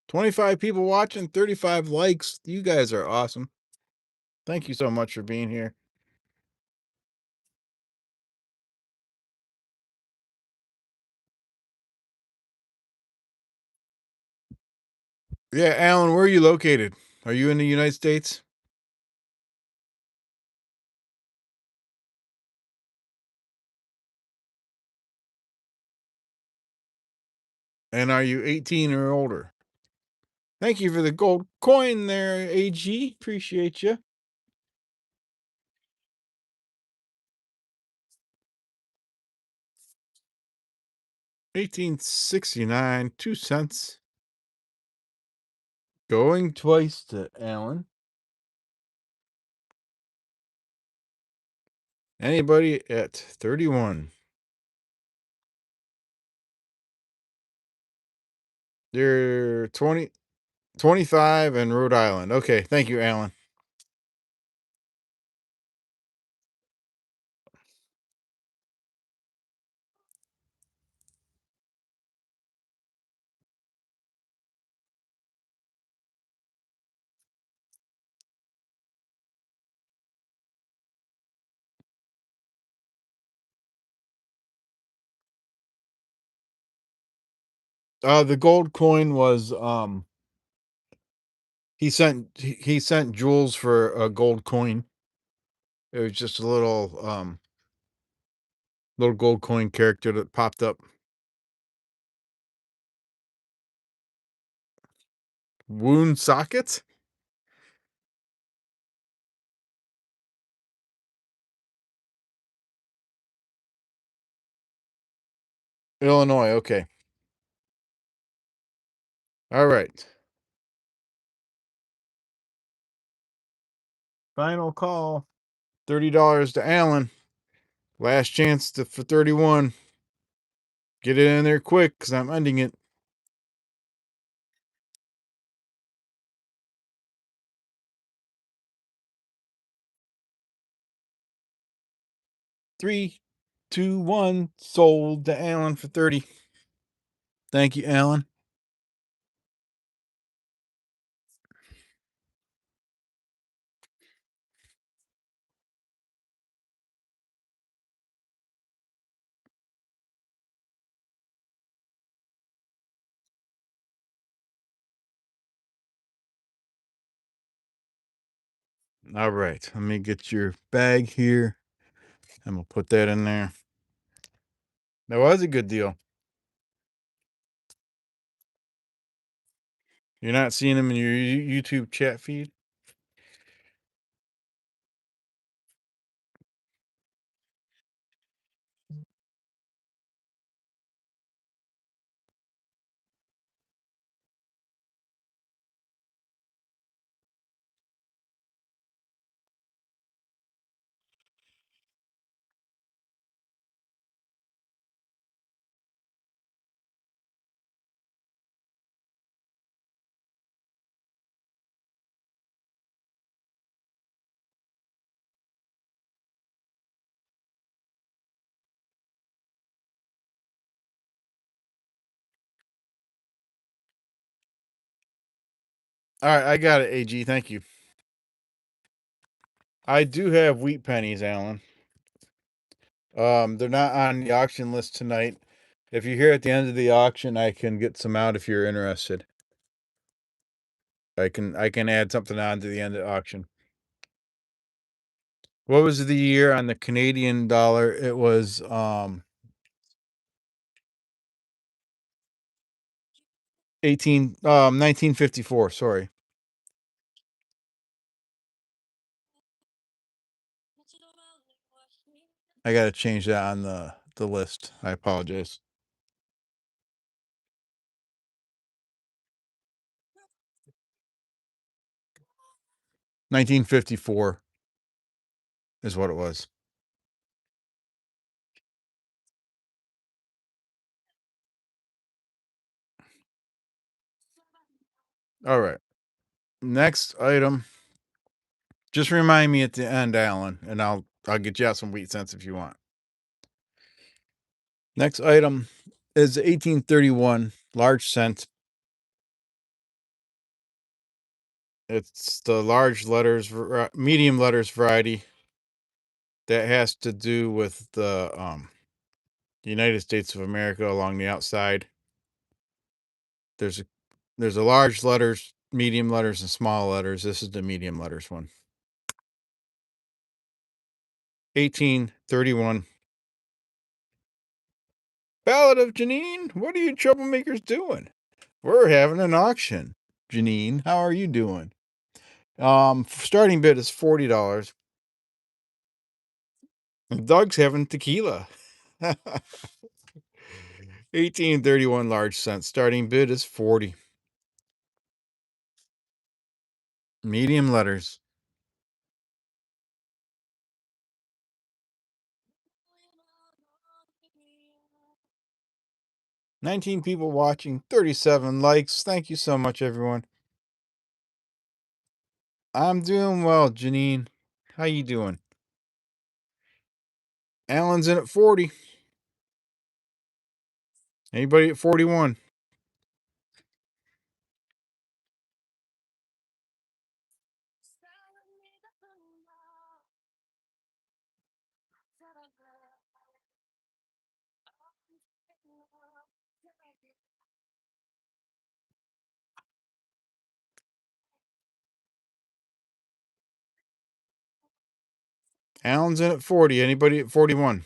25 people watching, 35 likes. You guys are awesome. Thank you so much for being here. Yeah, Alan, where are you located? Are you in the United States? And are you 18 or older? Thank you for the gold coin there, AG. Appreciate you. 1869, 2 cents. Going twice to Alan. Anybody at 31? They're 20, 25 and Rhode Island. Okay, thank you, Alan. The gold coin was he sent Jules for a gold coin. It was just a little gold coin character that popped up. Wound sockets? Illinois, okay. All right. Final call. $30 to Allen. Last chance for 31. Get it in there quick because I'm ending it. Three, two, one. Sold to Alan for 30. Thank you, Alan. All right. Let me get your bag here. And we'll put that in there. That was a good deal. You're not seeing them in your YouTube chat feed? All right, I got it, AG. Thank you. I do have wheat pennies, Alan. They're not on the auction list tonight. If you're here at the end of the auction, I can get some out if you're interested. I can add something on to the end of the auction. What was the year on the Canadian dollar? It was 1954, sorry. I got to change that on the list. I apologize. 1954 is what it was. All right. Next item. Just remind me at the end, Alan, and I'll get you out some wheat cents if you want. Next item is 1831 large cent. It's the large letters, medium letters variety that has to do with the United States of America along the outside. There's a there's a large letters, medium letters, and small letters. This is the medium letters one. 1831. Ballad of Janine. What are you troublemakers doing? We're having an auction. Janine, how are you doing? Starting bid is $40. Doug's having tequila. 1831 large cent. Starting bid is 40. Medium letters. 19 people watching, 37 likes. Thank you so much, everyone. I'm doing well, Janine. How you doing? Alan's in at 40. Anybody at 41? Alan's in at 40. Anybody at 41?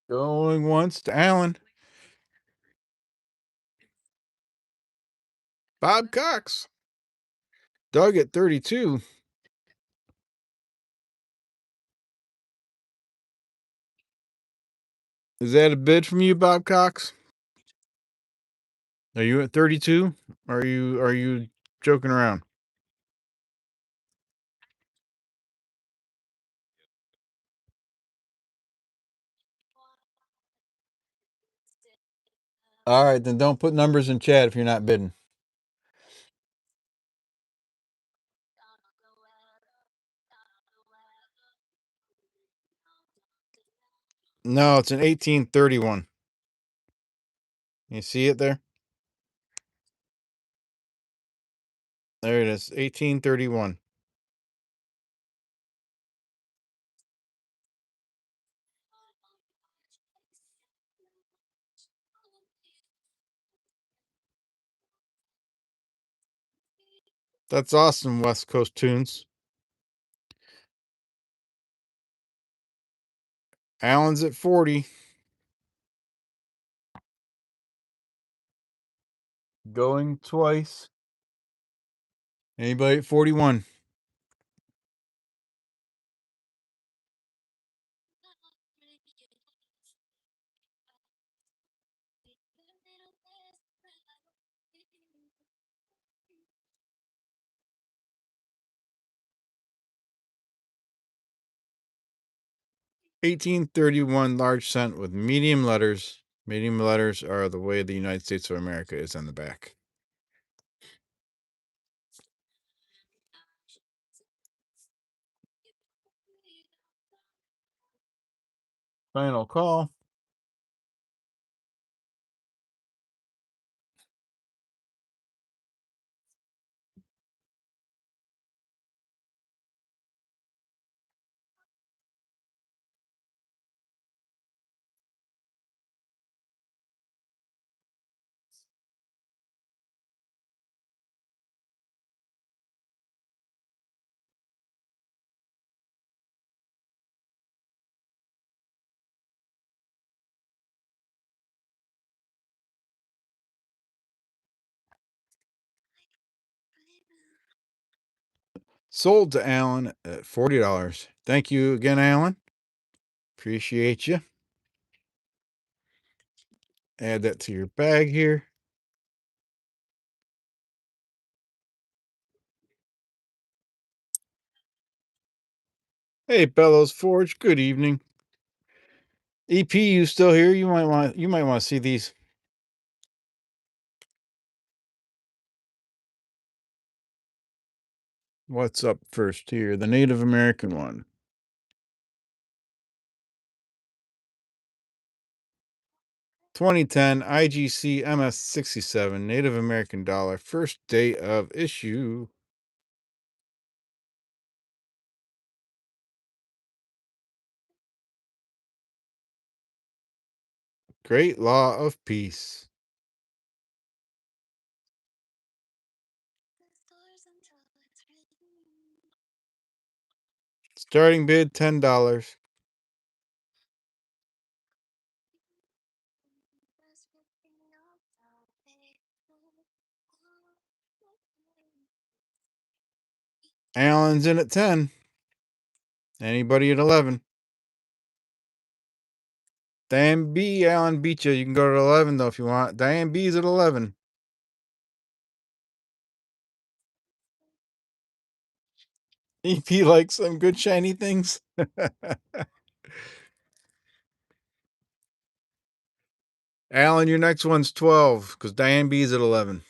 Going once to Allen. Bob Cox. Doug at 32. Is that a bid from you, Bob Cox? Are you at 32? Are you joking around? All right, then don't put numbers in chat if you're not bidding. No, it's an 1831. You see it there? There it is. 1831. That's awesome, West Coast tunes. Allen's at 40. Going twice. Anybody at 41? $18.31 large cent with medium letters. Medium letters are the way the United States of America is on the back. Final call. Sold to Allen at $40. Thank you again, Allen. Appreciate you. Add that to your bag here. Hey, Bellows Forge. Good evening. EP, you still here? You might want to see these. What's up first here? The Native American one. $20.10 IGC MS67 Native American dollar. First day of issue. Great Law of Peace. Starting bid $10. Allen's in at 10. Anybody at 11? Diane B. Allen beat you. You can go to 11 though if you want. Diane B's at 11. EP likes some good shiny things. Allen, your next one's 12 because Diane B's at 11.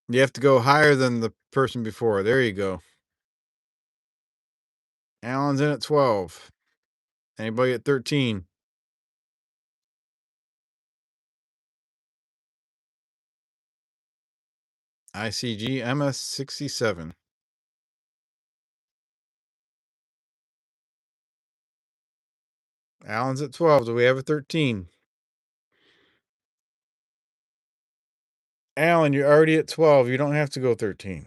You have to go higher than the person before. There you go. Allen's in at 12. Anybody at 13? ICG MS67. Allen's at 12. Do we have a 13? Alan, you're already at 12. You don't have to go 13.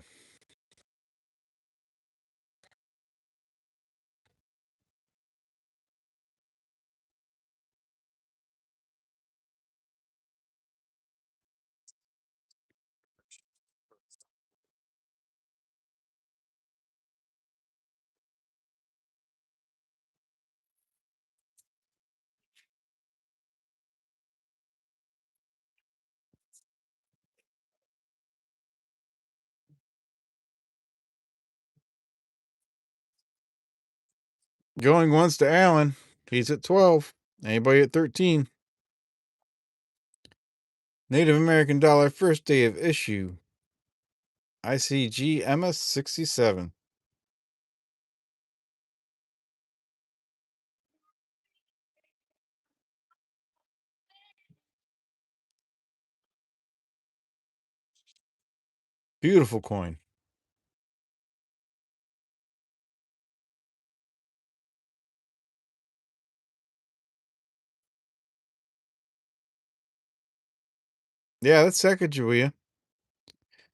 Going once to Alan. He's at 12. Anybody at 13? Native American dollar, first day of issue. ICG MS 67. Beautiful coin. Yeah, that's Sacagawea.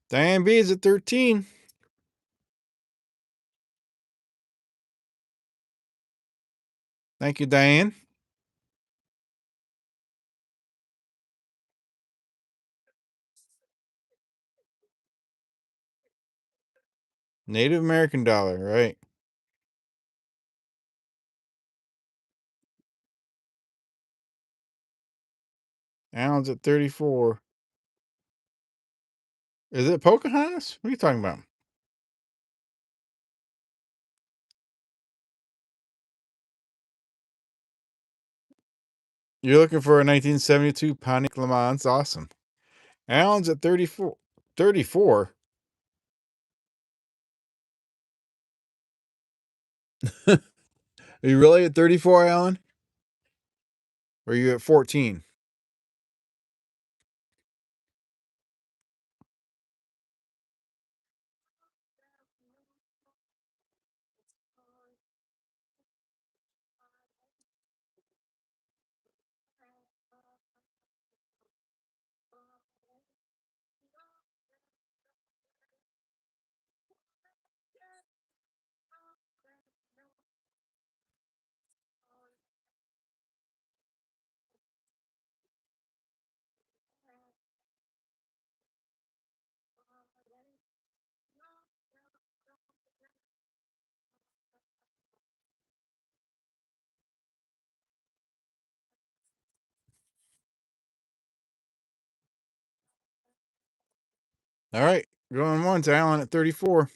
Diane B is at 13. Thank you, Diane. Native American dollar, right? Alan's at 34. Is it Pocahontas? What are you talking about? You're looking for a 1972 Pontiac Le Mans. Awesome. Alan's at 34. 34? Are you really at 34, Alan? Or are you at 14? All right. Going once, Alan at 34.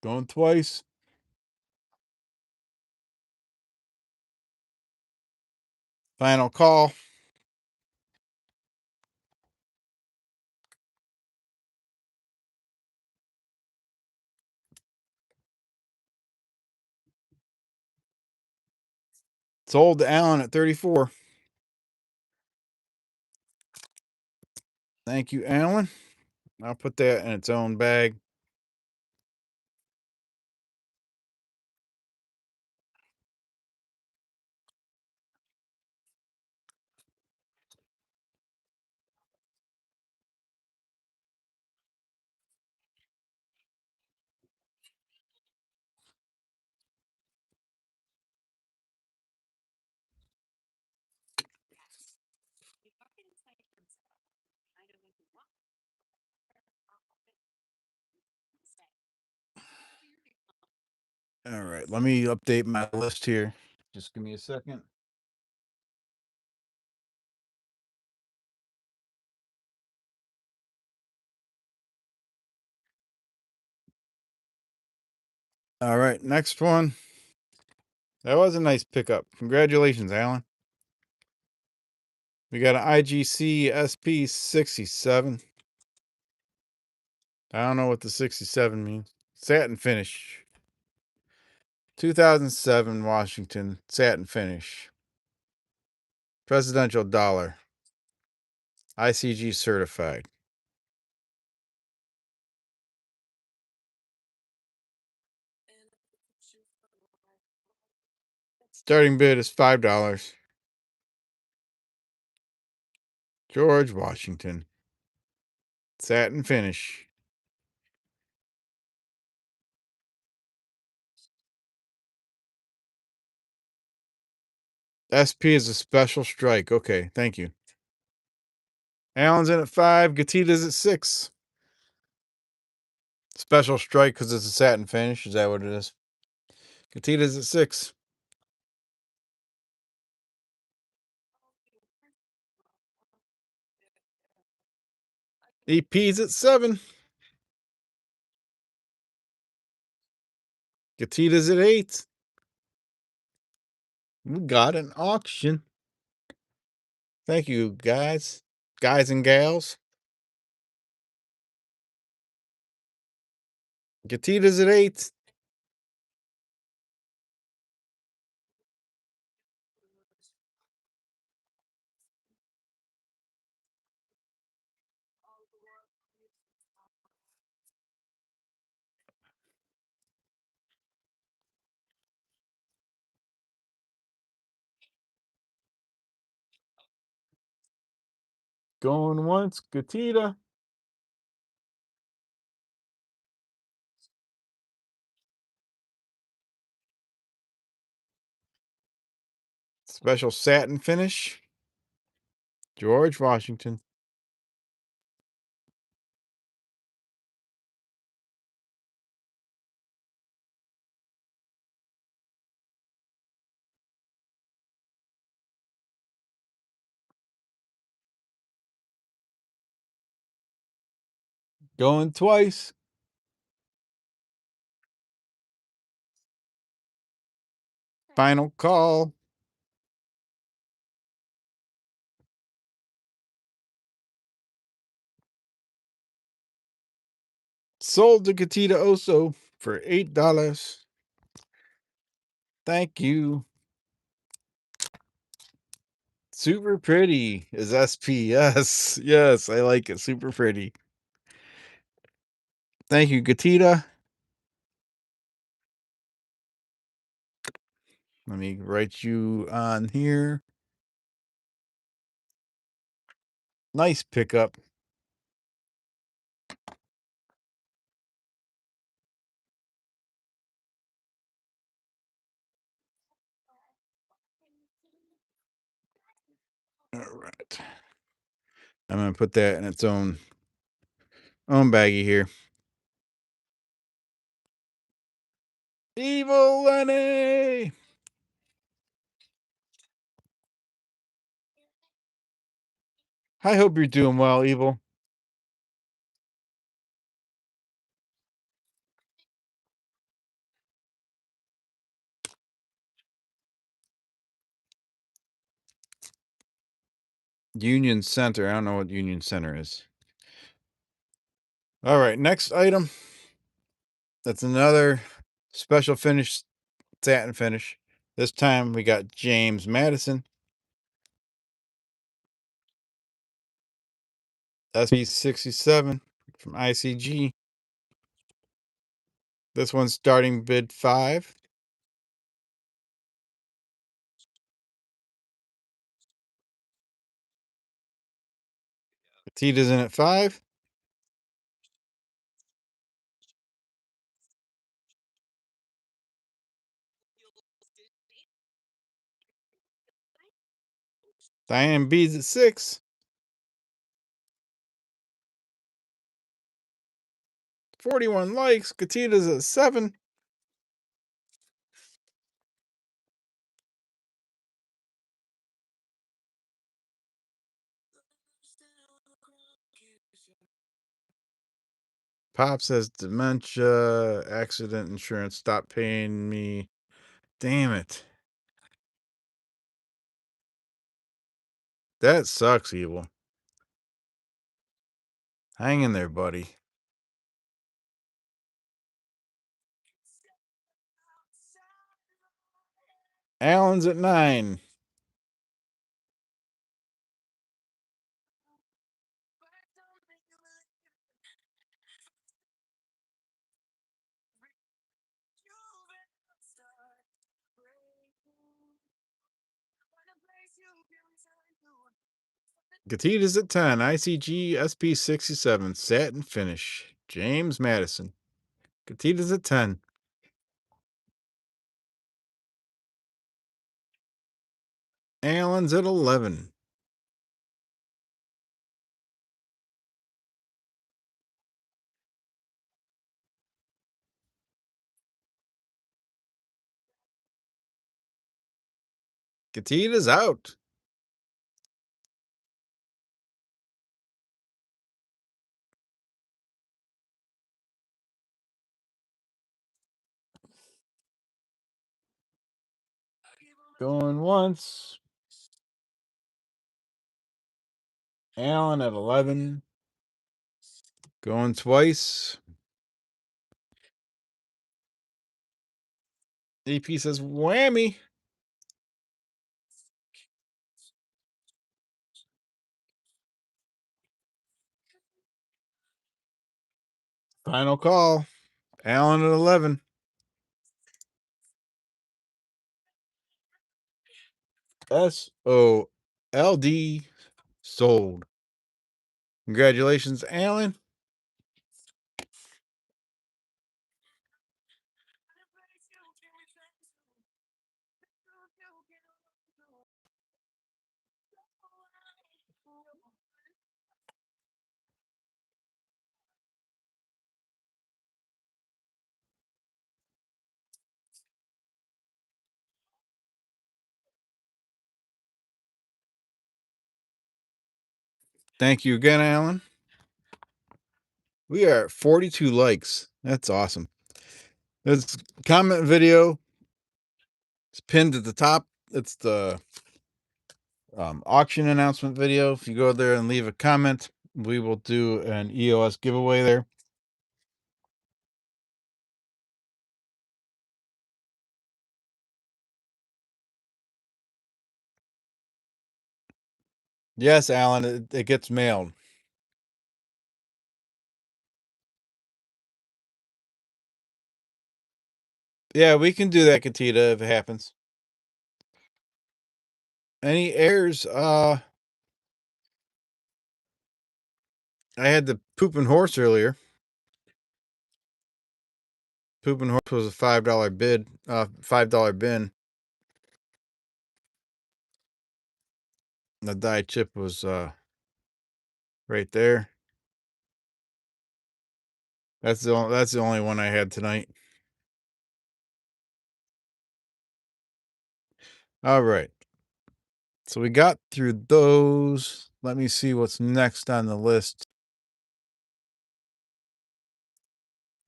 Going twice. Final call. Sold to Alan at 34. Thank you, Alan. I'll put that in its own bag. All right. Let me update my list here. Just give me a second. All right. Next one. That was a nice pickup. Congratulations, Alan. We got an IGC SP 67. I don't know what the 67 means. Satin finish. 2007 Washington satin finish. Presidential dollar. ICG certified. Starting bid is $5. George Washington. Satin finish. SP is a special strike. Okay, thank you. Allen's in at 5. Gatita's at 6. Special strike because it's a satin finish. Is that what it is? Gatita's at 6. EP's at 7. Gatita's at 8. We got an auction. Thank you, guys and gals. Gatita's at 8. Going once, Gatita. Special satin finish. George Washington. Going twice. Final call. Sold to Gatita Oso for $8. Thank you. Super pretty is SP. Yes, yes, I like it. Super pretty. Thank you, Gatita. Let me write you on here. Nice pickup. All right. I'm gonna put that in its own baggie here. Evil Lenny. I hope you're doing well, Evil. Union Center. I don't know what Union Center is. All right, next item. That's another special finish, satin finish. This time we got James Madison. SP67 from ICG. This one's starting bid 5. Petita's in at 5. Diane B's at 6. 41 likes. Gatita's at 7. Pop says dementia, accident insurance, stop paying me. Damn it. That sucks, Evil. Hang in there, buddy. Allen's at 9. Gatitas at 10. ICG SP67 satin finish. James Madison. Gatitas at 10. Allen's at 11. Gatitas out. Going once. Allen at 11. Going twice. EP says whammy. Final call. Allen at 11. SOLD sold. Congratulations, Allen. Thank you again, Alan. We are at 42 likes. That's awesome. This comment video is pinned at the top. It's the auction announcement video. If you go there and leave a comment, we will do an EOS giveaway there. Yes, Alan, it gets mailed. Yeah, we can do that, Katita, if it happens. Any errors? I had the pooping horse earlier. Pooping horse was a $5 bid, $5 bin. The die chip was right there. That's the only one I had tonight. All right. So we got through those. Let me see what's next on the list.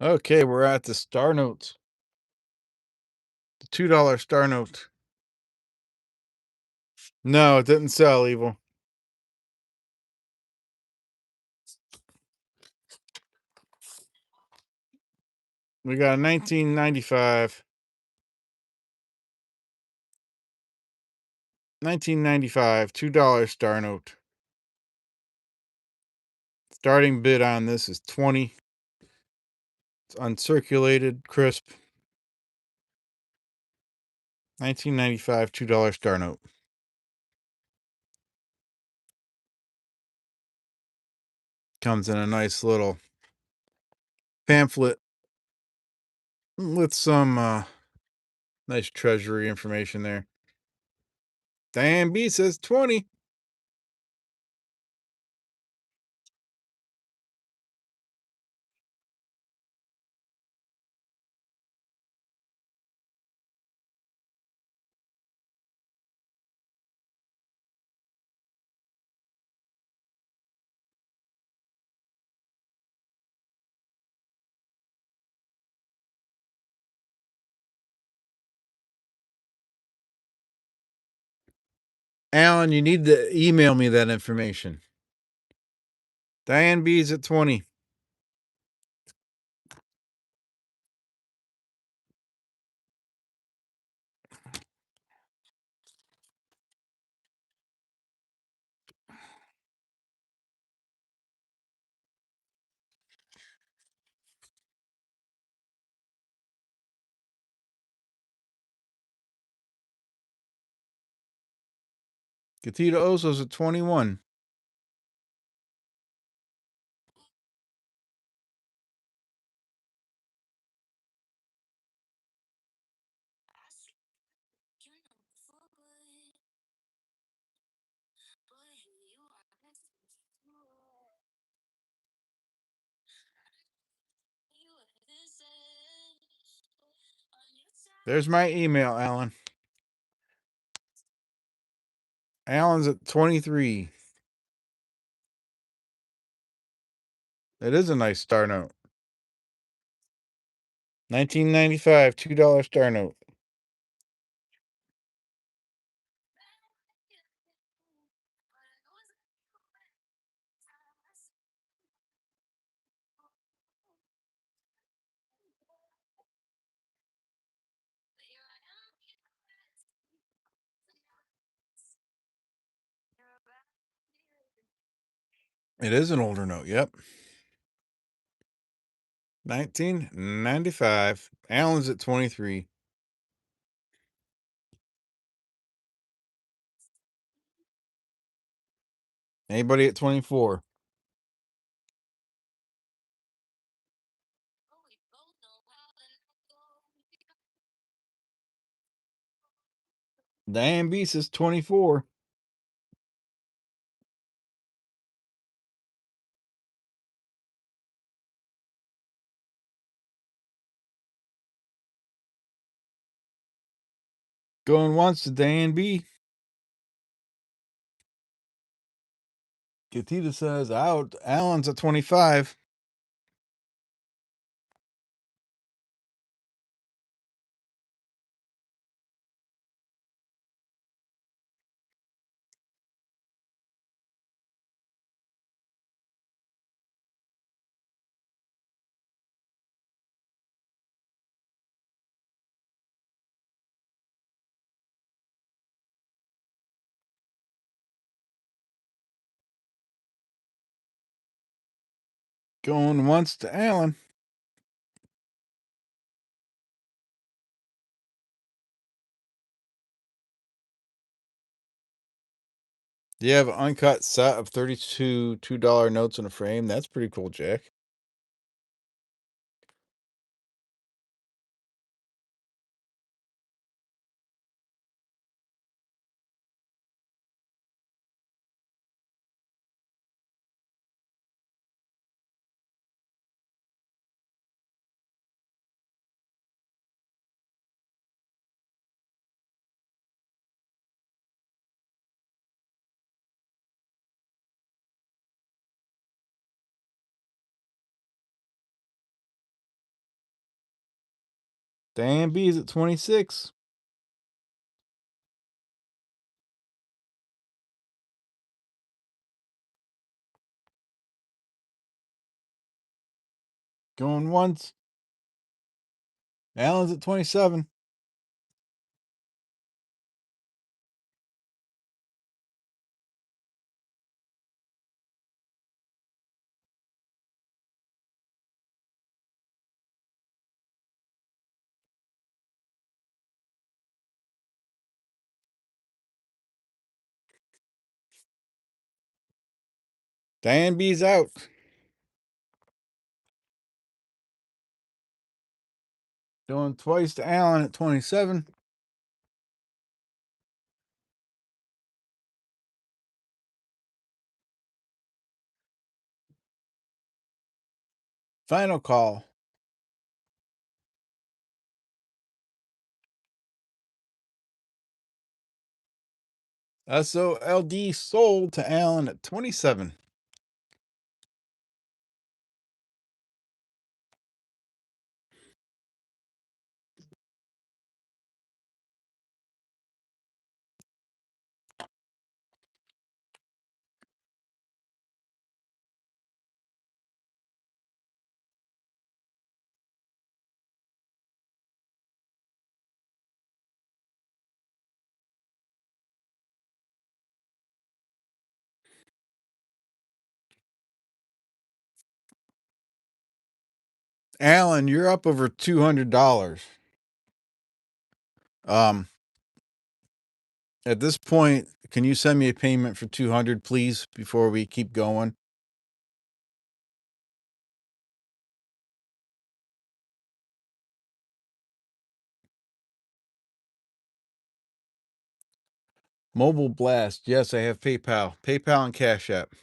Okay, we're at the star note. The $2 star note. No, it didn't sell, Evil. We got a 1995. 1995, $2 star note. Starting bid on this is 20. It's uncirculated, crisp. 1995, $2 star note. Comes in a nice little pamphlet with some nice treasury information there. Diane B says 20. Alan, you need to email me that information. Diane B's at 20. Katita Oso's at 21. There's my email, Alan. Alan's at 23. It is a nice star note. 1995, $2 star note. It is an older note. Yep. 1995. Alan's at 23. Anybody at 24? Diane B says 24. Going once to Diane B. Gatita says out. Alan's at 25. Going once to Alan. Do you have an uncut set of 32 $2 notes in a frame? That's pretty cool, Jack. Diane B is at 26. Going once. Alan's at 27. Diane B's out. Going twice to Alan at 27. Final call. SOLD sold to Alan at 27. Alan, you're up over $200. At this point, can you send me a payment for 200, please, before we keep going? Mobile Blast. Yes, I have PayPal. PayPal and Cash App.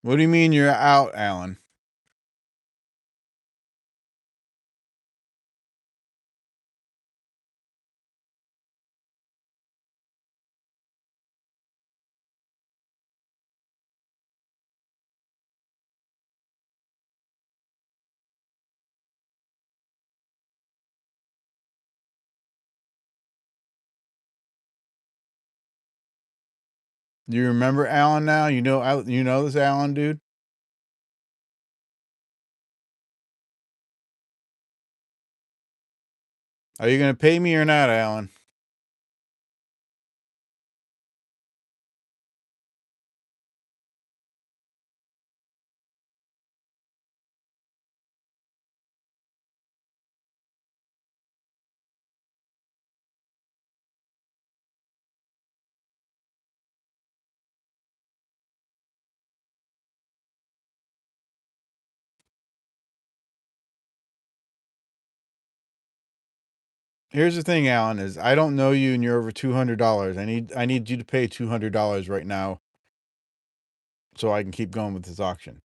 What do you mean you're out, Alan? Do you remember Alan now? You know this Alan dude? Are you gonna pay me or not, Alan? Here's the thing, Alan, is I don't know you and you're over $200. I need you to pay $200 right now so I can keep going with this auction.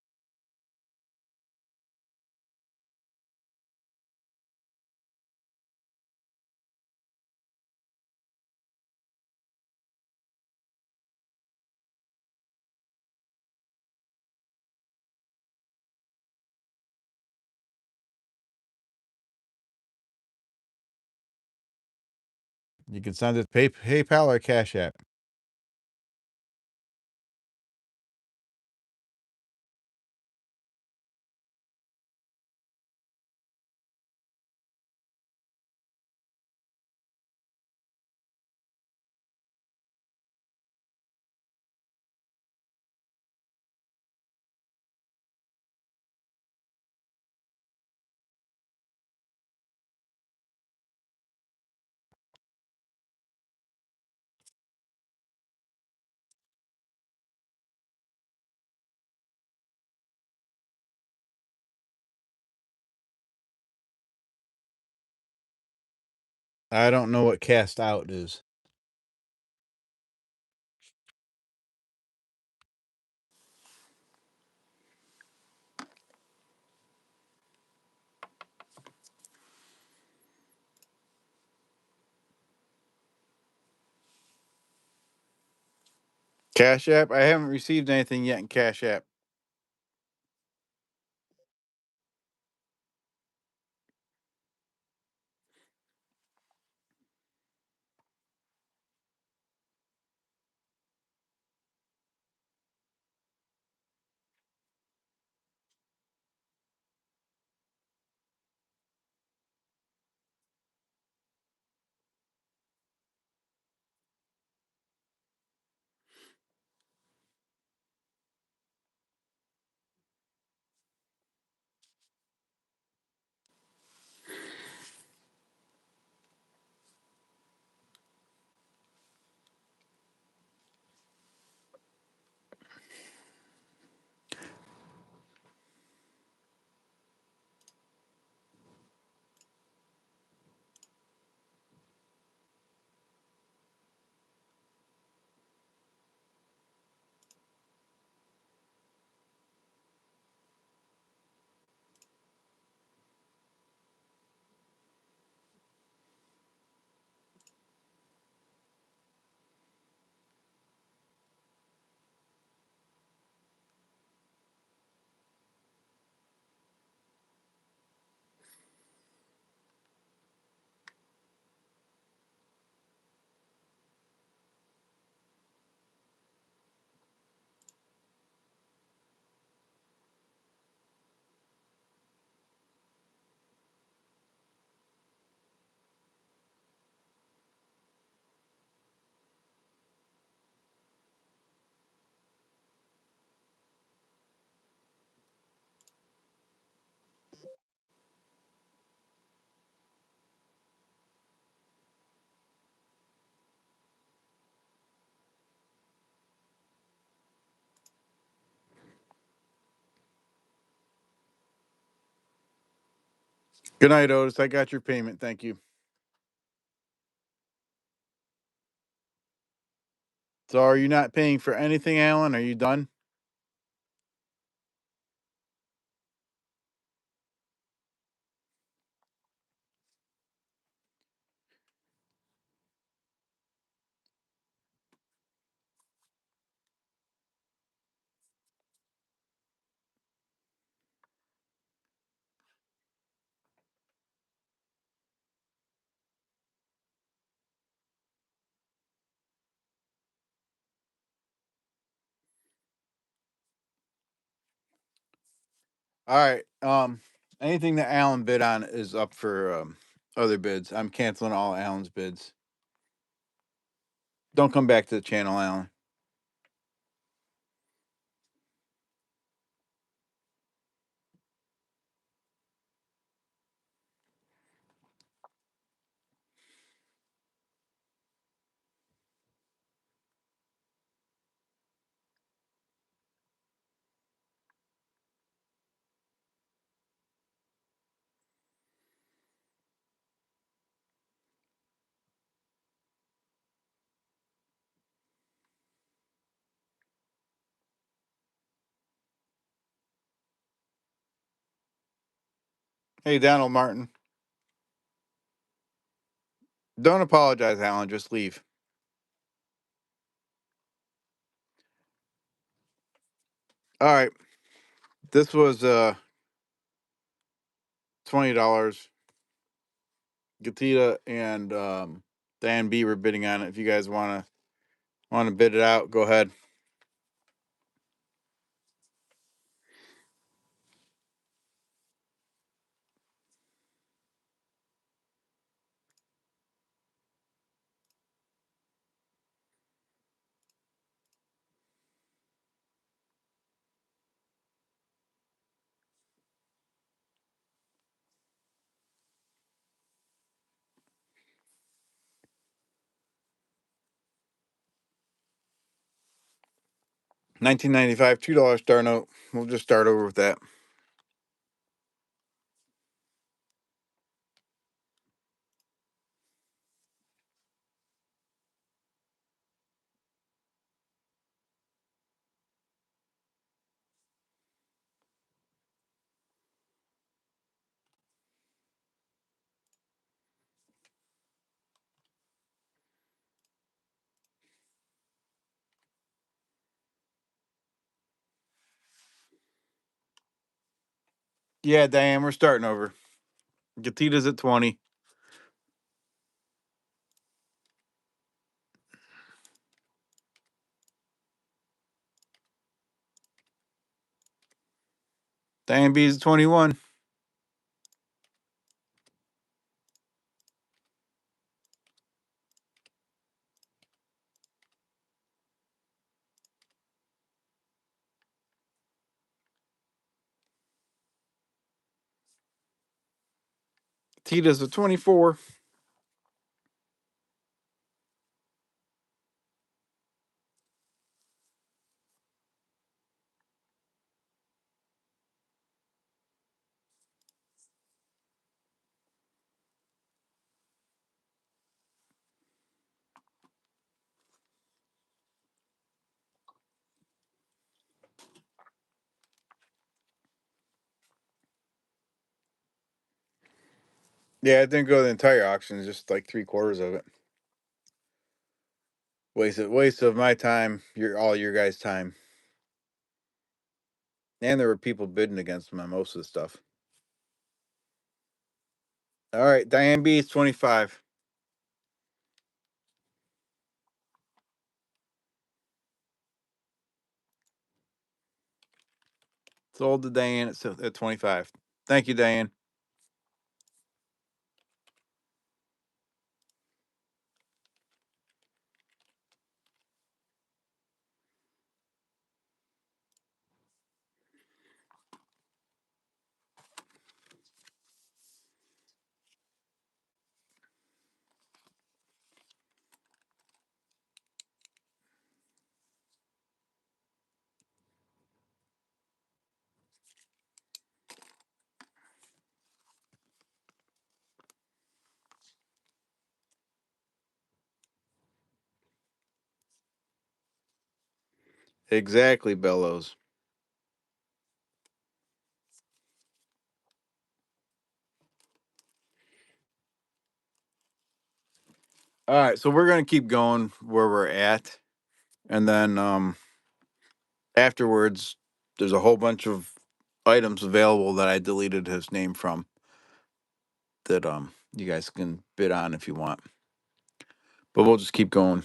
You can send it PayPal or Cash App. I don't know what cast out is. Cash App? I haven't received anything yet in Cash App. Good night, Otis. I got your payment. Thank you. So are you not paying for anything, Alan? Are you done? All right. Anything that Alan bid on is up for other bids. I'm canceling all Alan's bids. Don't come back to the channel, Alan. Hey, Donald Martin. Don't apologize, Alan. Just leave. All right. This was $20. Gatita and Dan B were bidding on it. If you guys wanna bid it out, go ahead. $19.95, $2 star note. We'll just start over with that. Yeah, Diane, we're starting over. Gatita's at 20. Diane B is 21. Tita's at 24. Yeah, it didn't go the entire auction, just like 3/4 of it. Waste of my time, all your guys' time. And there were people bidding against him on most of the stuff. All right, Diane B is 25. Sold to Diane at 25. Thank you, Diane. Exactly, Bellows. All right, so we're gonna keep going where we're at, and then afterwards, there's a whole bunch of items available that I deleted his name from that you guys can bid on if you want. But we'll just keep going.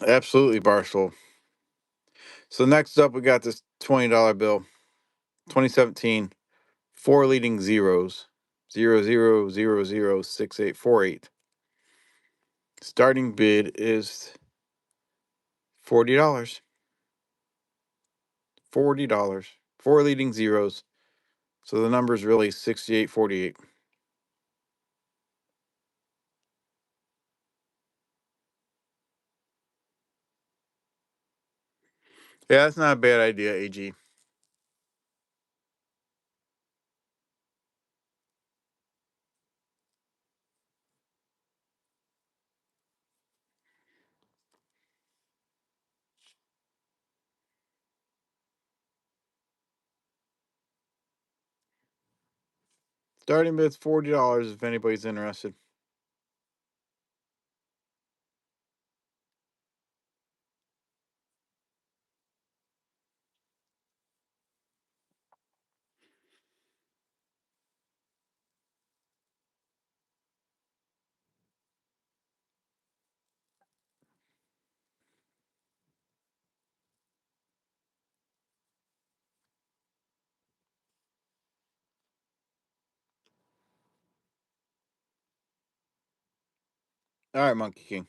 Absolutely, Barstool. So next up, we got this $20 bill, 2017, four leading zeros, 00006848. Starting bid is $40. $40. Four leading zeros. So the number is really 6848. Yeah, that's not a bad idea, AG. Starting bid's $40 if anybody's interested. All right, Monkey King.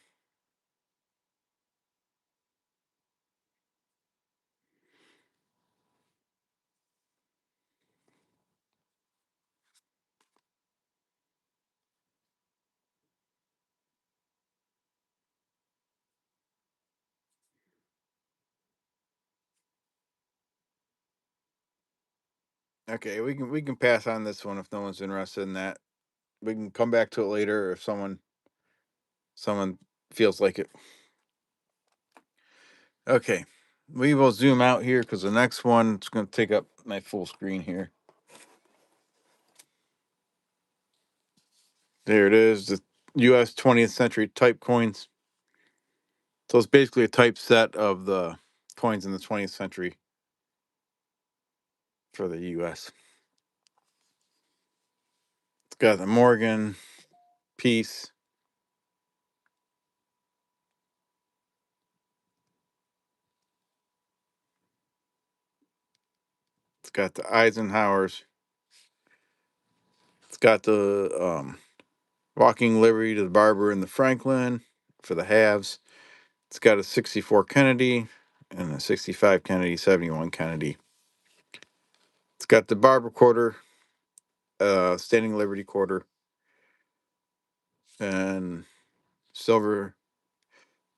Okay, we can pass on this one if no one's interested in that. We can come back to it later if someone feels like it. Okay, we will zoom out here because the next one is going to take up my full screen here. There it is, the U.S. 20th century type coins. So it's basically a type set of the coins in the 20th century for the U.S. It's got the Morgan, Peace. It's got the Eisenhowers. It's got the Walking Liberty to the Barber and the Franklin for the halves. It's got a 64 Kennedy and a 65 Kennedy, 71 Kennedy. It's got the Barber quarter, Standing Liberty quarter, and silver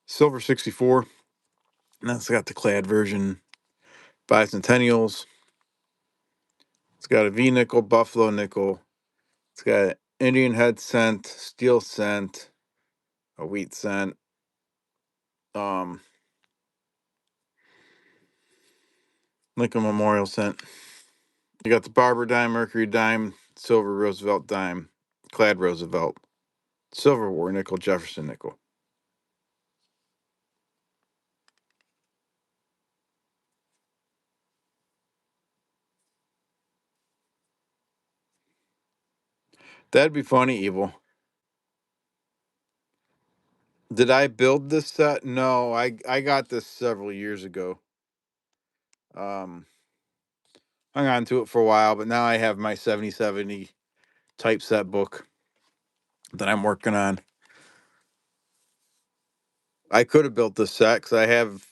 64. And that's got the clad version, bicentennials. It's got a V nickel, Buffalo nickel. It's got Indian head cent, steel cent, a wheat cent, um, Lincoln Memorial cent. You got the Barber dime, Mercury dime, silver Roosevelt dime, clad Roosevelt, silver war nickel, Jefferson nickel. That'd be funny, Evil. Did I build this set? No, I got this several years ago. Um, hung on to it for a while, but now I have my 7070 typeset book that I'm working on. I could have built this set because I have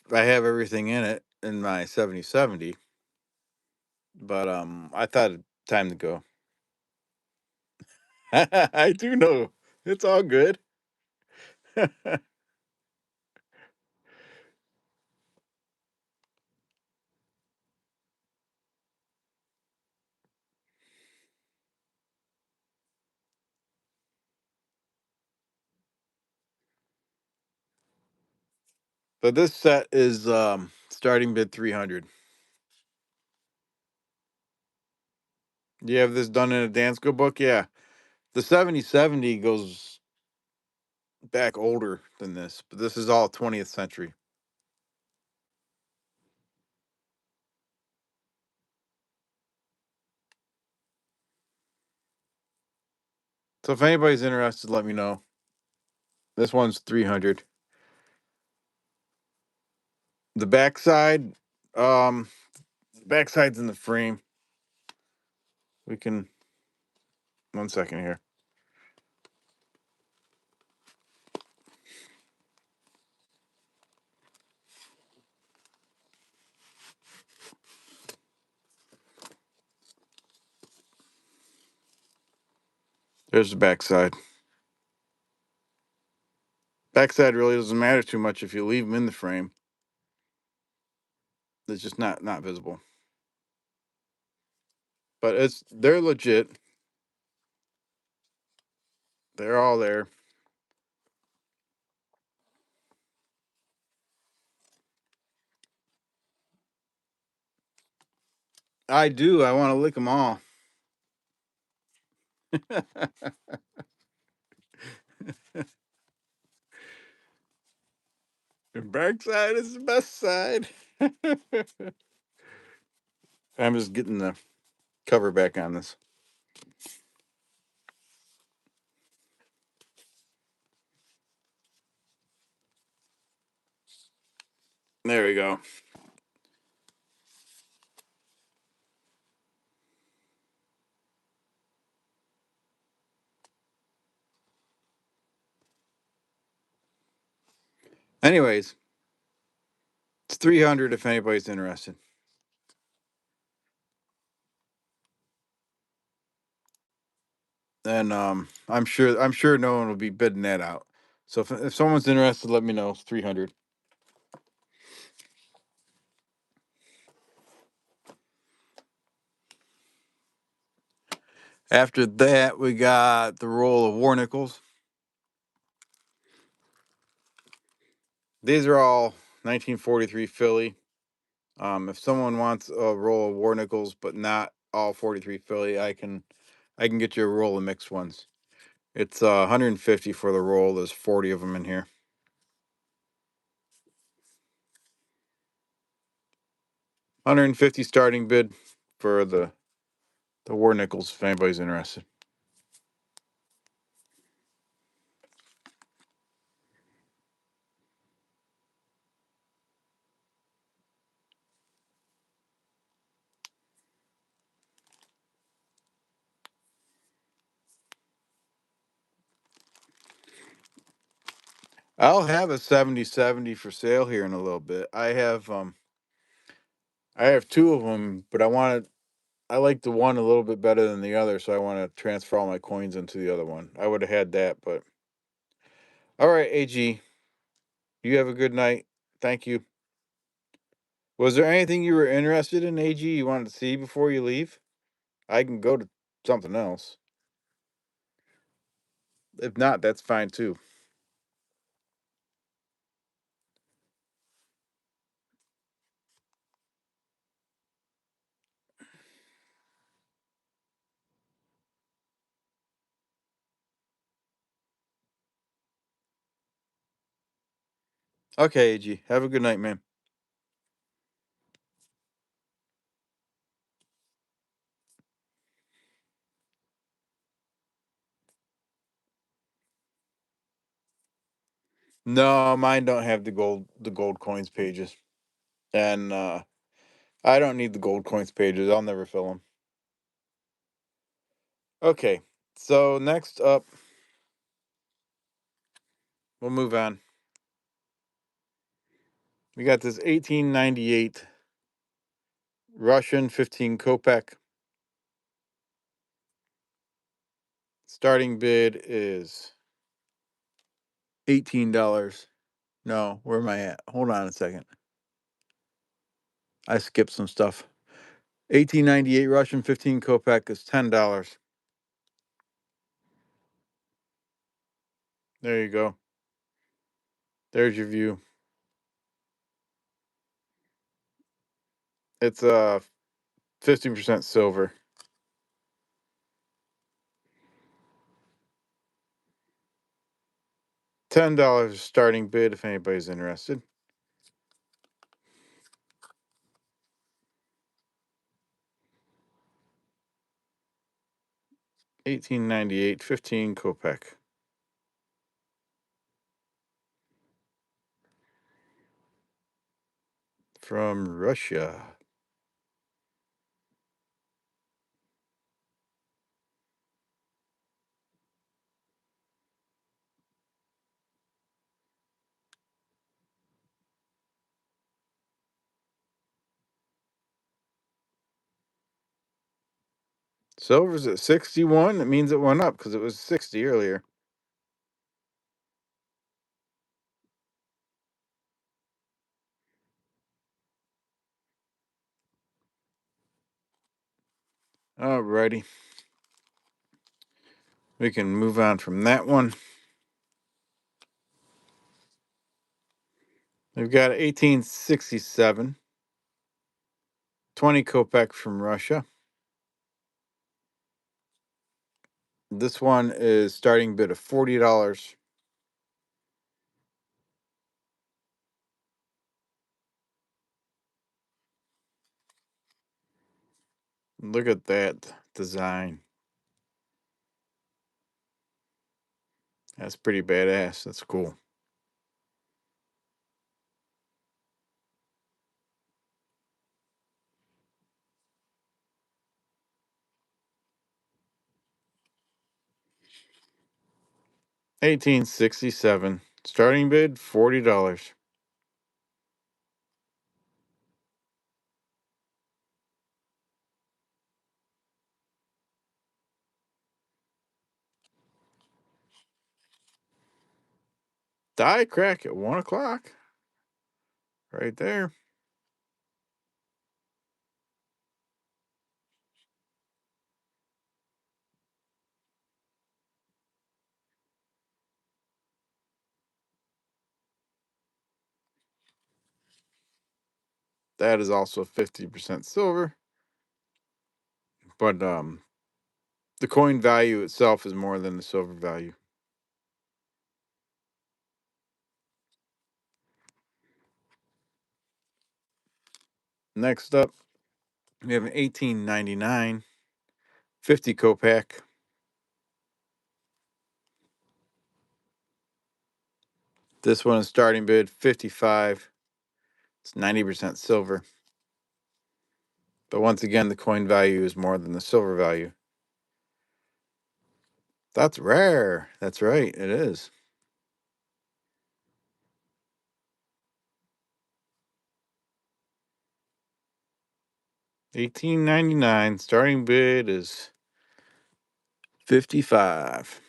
everything in it in my 7070, but I thought it time to go. I do know it's all good. But this set is starting bid 300. Do you have this done in a Dansko book? Yeah. The 7070 goes back older than this, but this is all 20th century. So if anybody's interested, let me know. This one's 300. The backside, um, backside's in the frame. We can 1 second here. There's the backside. Backside really doesn't matter too much if you leave them in the frame. It's just not visible. But they're legit. They're all there. I do. I want to lick them all. The backside is the best side. I'm just getting the cover back on this. There we go. Anyways, it's 300 if anybody's interested. And I'm sure no one will be bidding that out. So if someone's interested, let me know. It's 300. After that, we got the roll of war nickels. These are all 1943 Philly. If someone wants a roll of war nickels, but not all 43 Philly, I can get you a roll of mixed ones. It's 150 for the roll. There's 40 of them in here. 150 starting bid for the war nickels if anybody's interested. I'll have a 70/70 for sale here in a little bit. I have two of them, but I like the one a little bit better than the other, so I want to transfer all my coins into the other one. I would have had that, but all right, AG, you have a good night. Thank you. Was there anything you were interested in, AG, you wanted to see before you leave? I can go to something else. If not, that's fine too. Okay, AG, have a good night, man. No, mine don't have the gold coins pages, and I don't need the gold coins pages. I'll never fill them. Okay, so next up, we'll move on. We got this 1898 Russian 15 Kopeck. Starting bid is $18. No, where am I at? Hold on a second. I skipped some stuff. 1898 Russian 15 Kopeck is $10. There you go. There's your view. It's 50% silver. $10 starting bid if anybody's interested. 1898 15 Kopeck. from Russia. Silver's at 61. That means it went up because it was 60 earlier. Alrighty. We can move on from that one. We've got 1867, 20 kopeck from Russia. This one is starting bid of $40. Look at that design. That's pretty badass. That's cool. $1867. Starting bid $40. Die crack at 1 o'clock. Right there. That is also 50% silver. But the coin value itself is more than the silver value. Next up, we have an 1899 50 kopeck. This one is starting bid 55. It's 90% silver. But once again, the coin value is more than the silver value. That's rare. That's right. It is. $18.99. Starting bid is 55.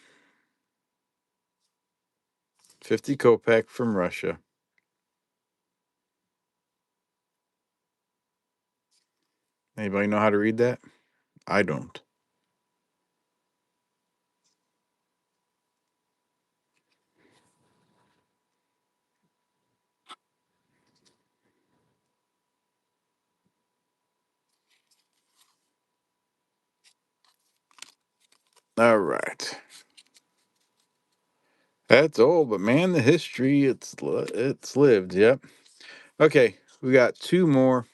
50 kopeck from Russia. Anybody know how to read that? I don't. All right. That's old, but man, the history it's lived. Yep. Okay, we got two more.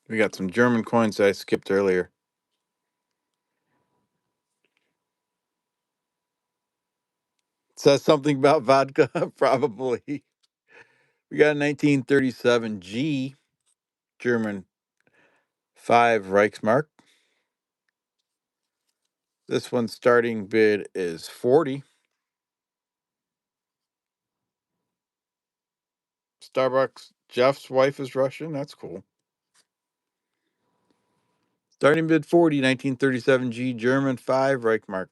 We got some German coins that I skipped earlier. Says something about vodka, probably. We got a 1937 G German 5 Reichsmark. This one's starting bid is 40. Starbucks. Jeff's wife is Russian. That's cool. Starting bid 40, 1937 G German 5 Reichsmark.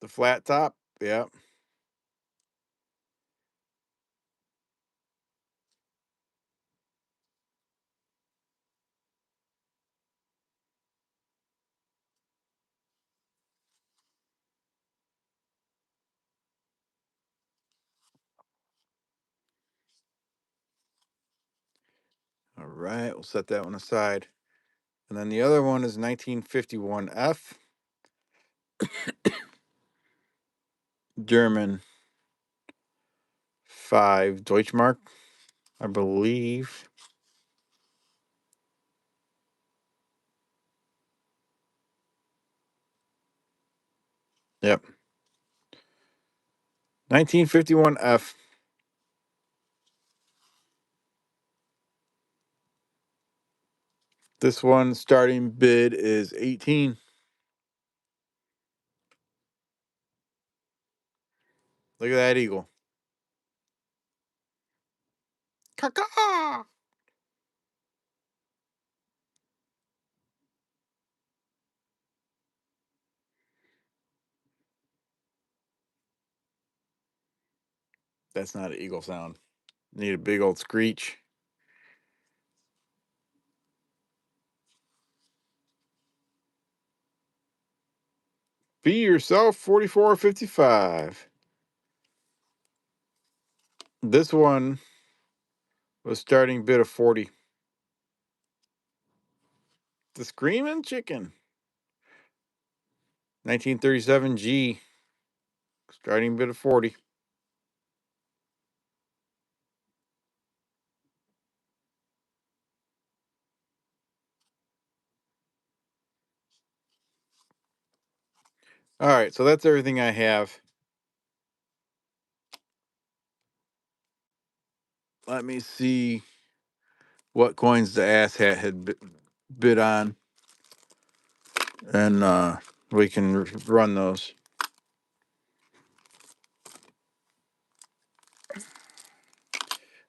The flat top. Yeah. All right. We'll set that one aside. And then the other one is 1951 F German 5 Deutschmark, I believe. Yep. 1951 F. This one starting bid is 18. Look at that eagle. Caw. That's not an eagle sound. Need a big old screech. Be yourself 44.55. This one was starting bid of 40. The Screaming Chicken. 1937 G. Starting bid of 40. All right, so that's everything I have. Let me see what coins the asshat had bid on, and we can run those.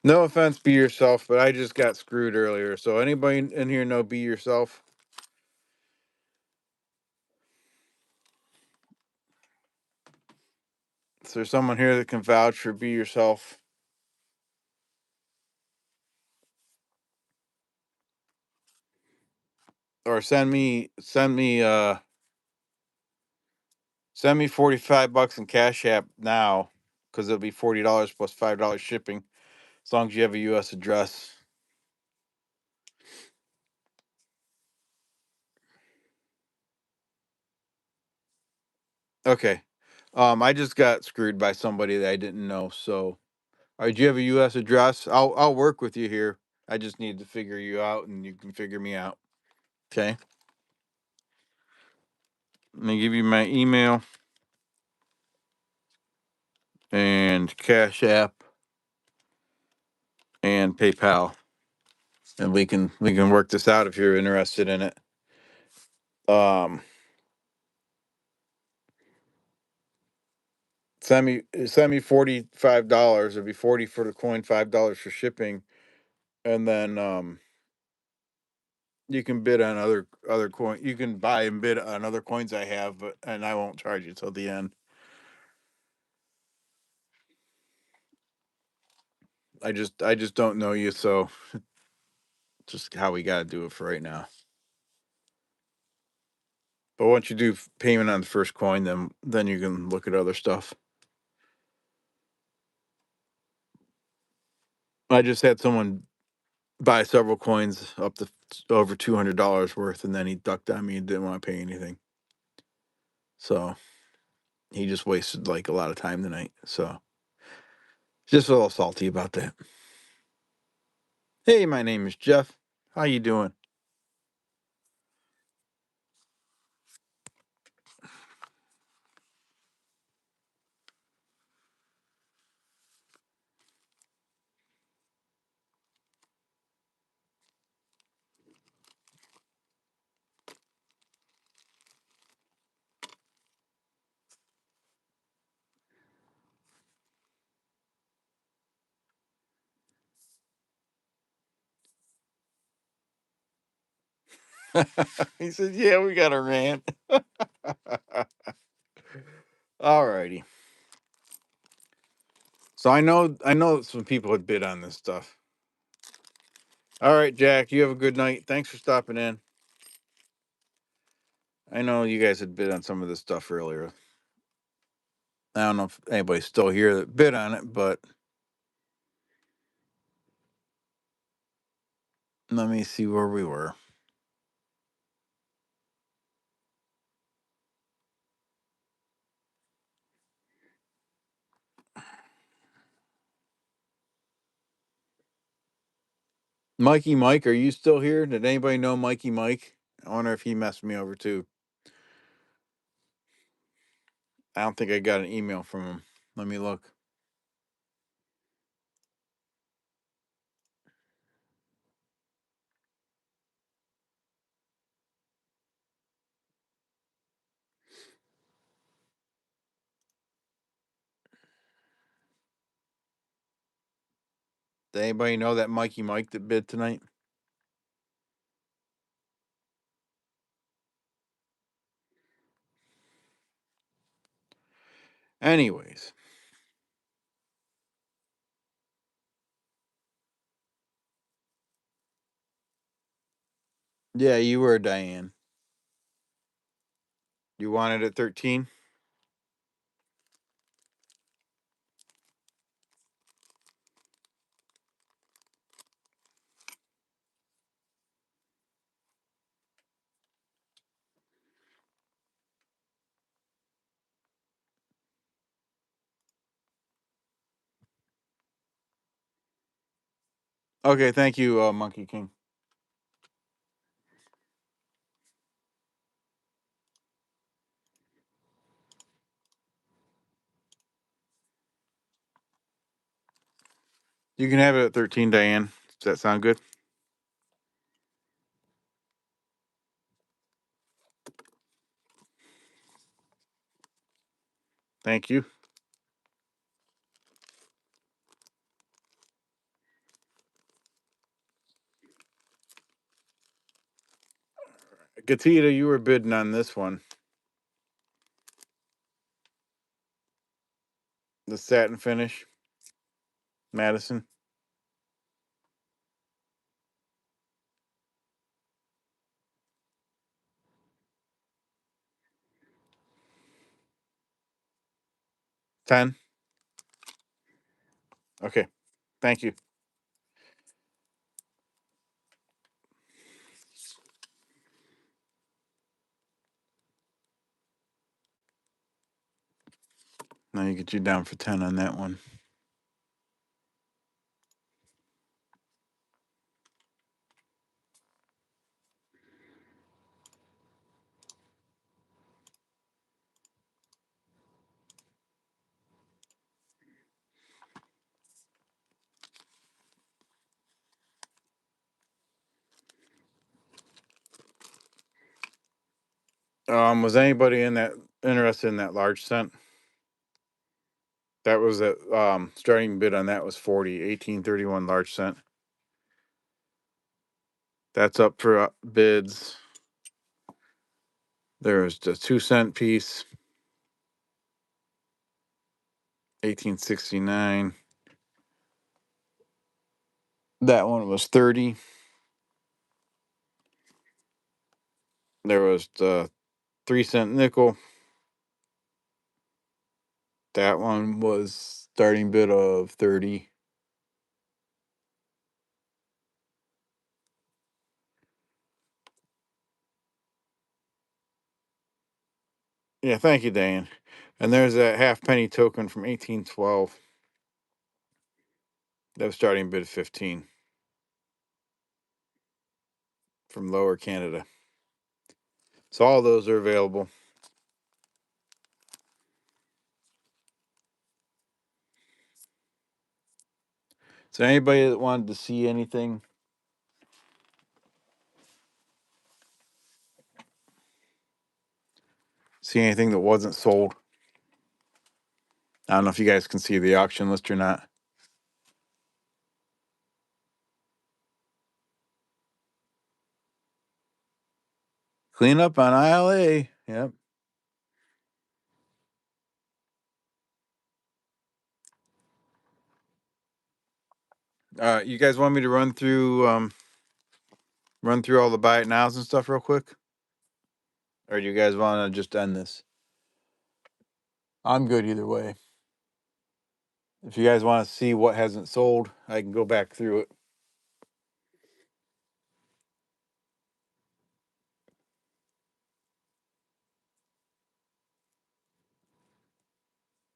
No offense, be yourself, but I just got screwed earlier. So anybody in here know be yourself? Is there someone here that can vouch for be yourself? Or send me 45 bucks in Cash App now, because it'll be $40 plus $5 shipping, as long as you have a US address. Okay. I just got screwed by somebody that I didn't know. So, all right, do you have a US address? I'll work with you here. I just need to figure you out and you can figure me out. Okay. Let me give you my email and Cash App and PayPal, and we can work this out if you're interested in it. Um, send me $45. It'll be 40 for the coin, $5 for shipping, and then you can bid on other coin. You can buy and bid on other coins I have, but and I won't charge you till the end. I just don't know you, so just how we gotta do it for right now. But once you do payment on the first coin, then you can look at other stuff. I just had someone buy several coins up to over $200 worth, and then he ducked on me and didn't want to pay anything. So he just wasted like a lot of time tonight. So just a little salty about that. Hey, my name is Jeff. How you doing? He said, "Yeah, we got a rant." All righty. So I know some people had bid on this stuff. All right, Jack. You have a good night. Thanks for stopping in. I know you guys had bid on some of this stuff earlier. I don't know if anybody's still here that bid on it, but let me see where we were. Mikey Mike, are you still here? Did anybody know Mikey Mike? I wonder if he messed me over too. I don't think I got an email from him. Let me look. Does anybody know that Mikey Mike that bid tonight? Anyways, yeah, you were Diane. You wanted at 13? Okay, thank you, Monkey King. You can have it at 13, Diane. Does that sound good? Thank you. Gatita, you were bidding on this one. The satin finish. Madison. 10. Okay. Thank you. Now you get you down for 10 on that one. Was anybody in that interested in that large cent? That was at starting bid on that was 40, 1831 large cent. That's up for bids. There's the 2 cent piece, 1869. That one was 30. There was the 3 cent nickel. That one was starting bid of 30. Yeah, thank you, Dan. And there's that half penny token from 1812. That was starting bid 15 from Lower Canada. So all those are available. So anybody that wanted to see anything, see anything that wasn't sold. I don't know if you guys can see the auction list or not. Clean up on aisle A. Yep. You guys want me to run through all the buy it nows and stuff real quick? Or do you guys want to just end this? I'm good either way. If you guys want to see what hasn't sold, I can go back through it.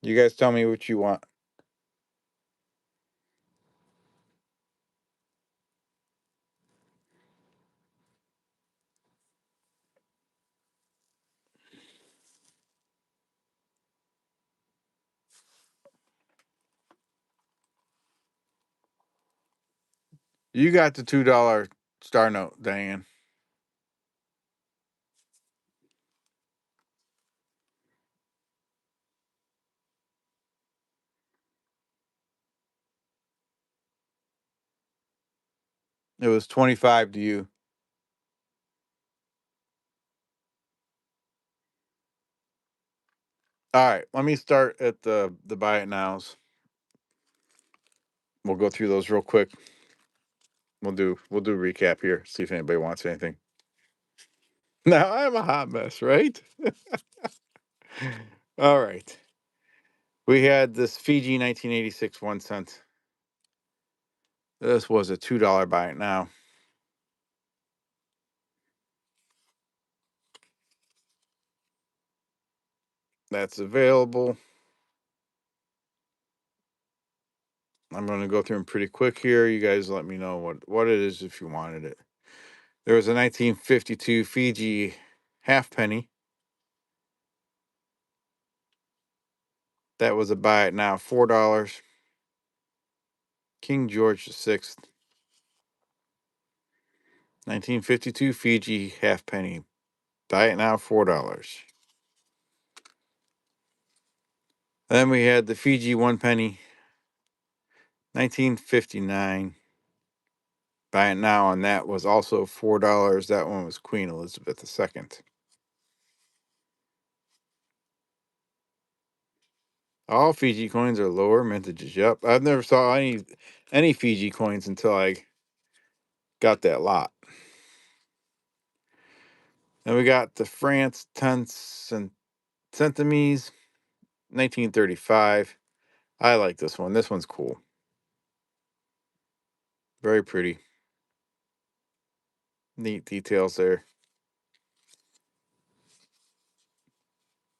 You guys tell me what you want. You got the $2 star note, Diane. It was 25 to you. All right, let me start at the buy it nows. We'll go through those real quick. We'll do a recap here. See if anybody wants anything. Now I'm a hot mess, right? All right. We had this Fiji 1986 1 cent. This was a $2 buy it now. That's available. I'm going to go through them pretty quick here. You guys let me know what it is if you wanted it. There was a 1952 Fiji halfpenny. That was a buy it now, $4. King George VI, 1952 Fiji halfpenny. Buy it now, $4. Then we had the Fiji 1 penny, 1959. Buy it now on that was also $4. That one was Queen Elizabeth II. All Fiji coins are lower mintages. Yep, I've never saw any Fiji coins until I got that lot. Then we got the France 10 centimes, 1935. I like this one. This one's cool. Very pretty. Neat details there.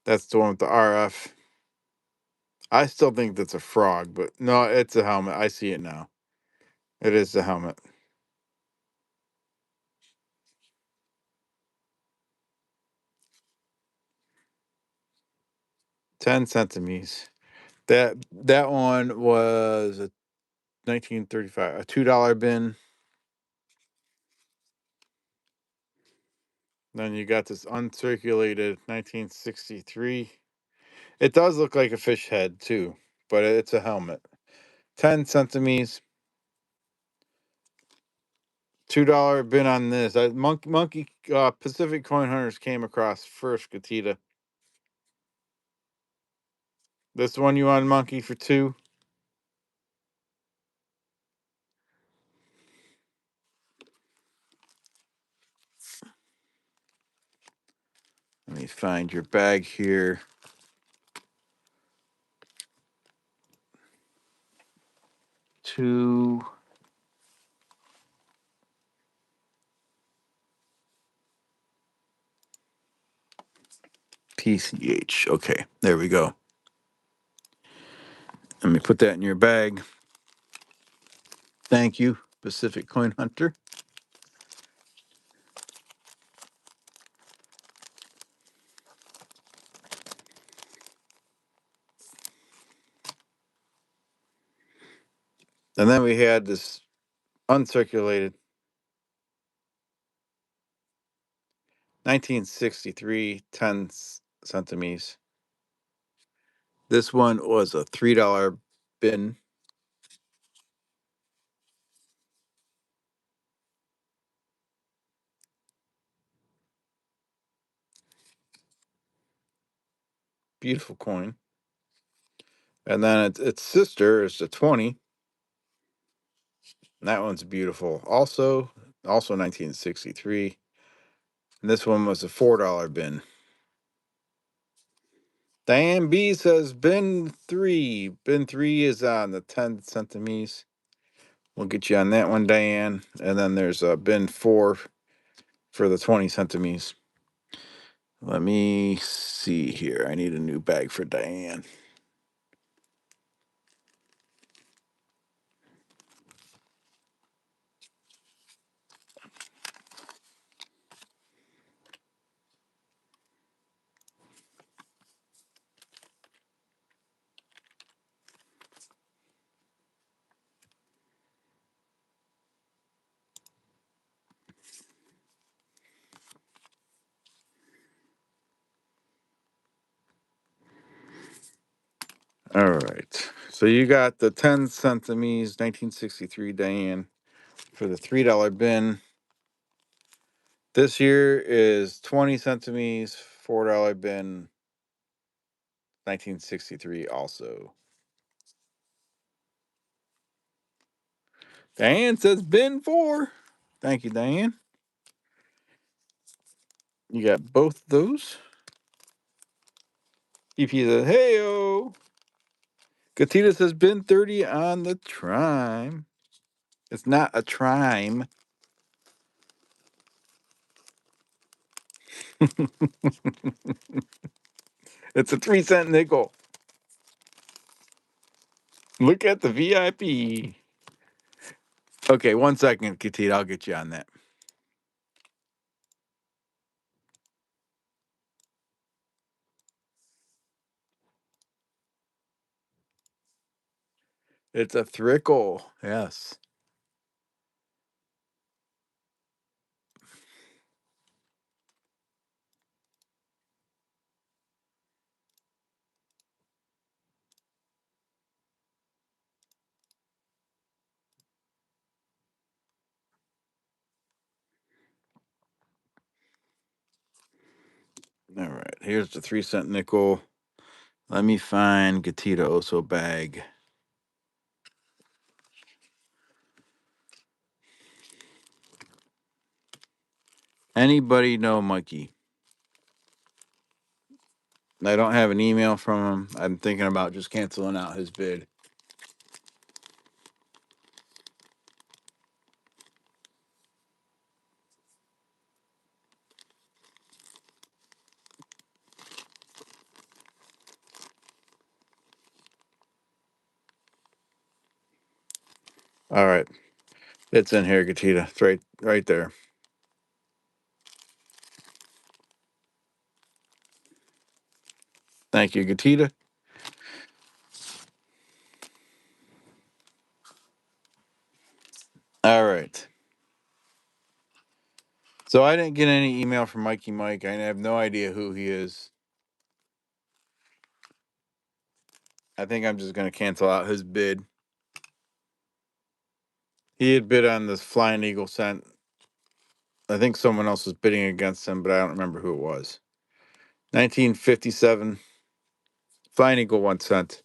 That's the one with the RF. I still think that's a frog, but no, it's a helmet. I see it now. It is the helmet. $10 centimes. That one was a 1935, a $2 bin. Then you got this uncirculated 1963. It does look like a fish head too, but it's a helmet. 10 centimeters. $2 bin on this. Monkey Pacific Coin Hunters came across first, Gatita. This one you on Monkey for 2. Let me find your bag here. Two. PCH. Okay, there we go. Let me put that in your bag. Thank you, Pacific Coin Hunter. And then we had this uncirculated 1963 10 centimeters. This one was a $3 bin. Beautiful coin. And then its sister is the 20. And that one's beautiful. Also 1963. And this one was a $4 bin. Diane B says bin 3. Bin 3 is on the 10 centimeters. We'll get you on that one, Diane. And then there's a bin 4 for the 20 centimeters. Let me see here. I need a new bag for Diane. All right. So you got the 10 centimes, 1963, Diane, for the $3 bin. This year is 20 centimes, $4 bin, 1963 also. Diane says bin 4. Thank you, Diane. You got both those. EP says, hey-o. Katita says bin 30 on the trime. It's not a trime. It's a 3-cent nickel. Look at the VIP. Okay, 1 second, Katita. I'll get you on that. It's a thrickle. Yes. All right. Here's the 3-cent nickel. Let me find Gatita Oso bag. Anybody know Mikey? I don't have an email from him. I'm thinking about just canceling out his bid. All right. It's in here, Gatita. It's right there. Thank you, Gatita. All right. So I didn't get any email from Mikey Mike. I have no idea who he is. I think I'm just going to cancel out his bid. He had bid on this Flying Eagle cent. I think someone else was bidding against him, but I don't remember who it was. 1957. Flying Eagle 1 cent.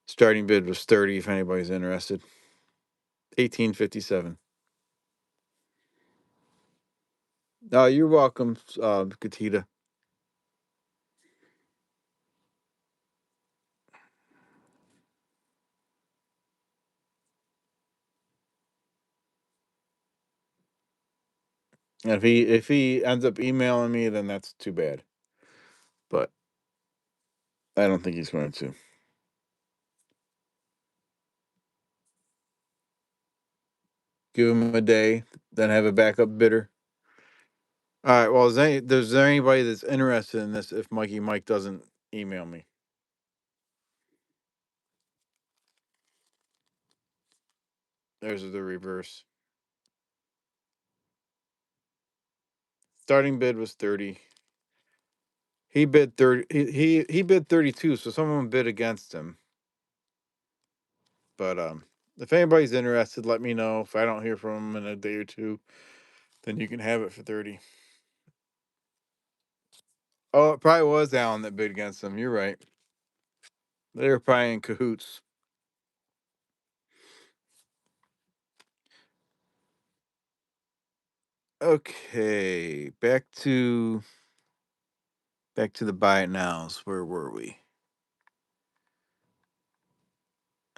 Starting bid was 30 if anybody's interested. 1857. Oh, you're welcome, Katita. If he ends up emailing me, then that's too bad. But I don't think he's going to. Give him a day, then have a backup bidder. All right. Well, is there anybody that's interested in this if Mikey Mike doesn't email me? There's the reverse. Starting bid was 30. He bid 30. He bid 32. So someone bid against him. But if anybody's interested, let me know. If I don't hear from him in a day or two, then you can have it for 30. Oh, it probably was Alan that bid against him. You're right. They were probably in cahoots. Okay, back to the buy it nows. Where were we?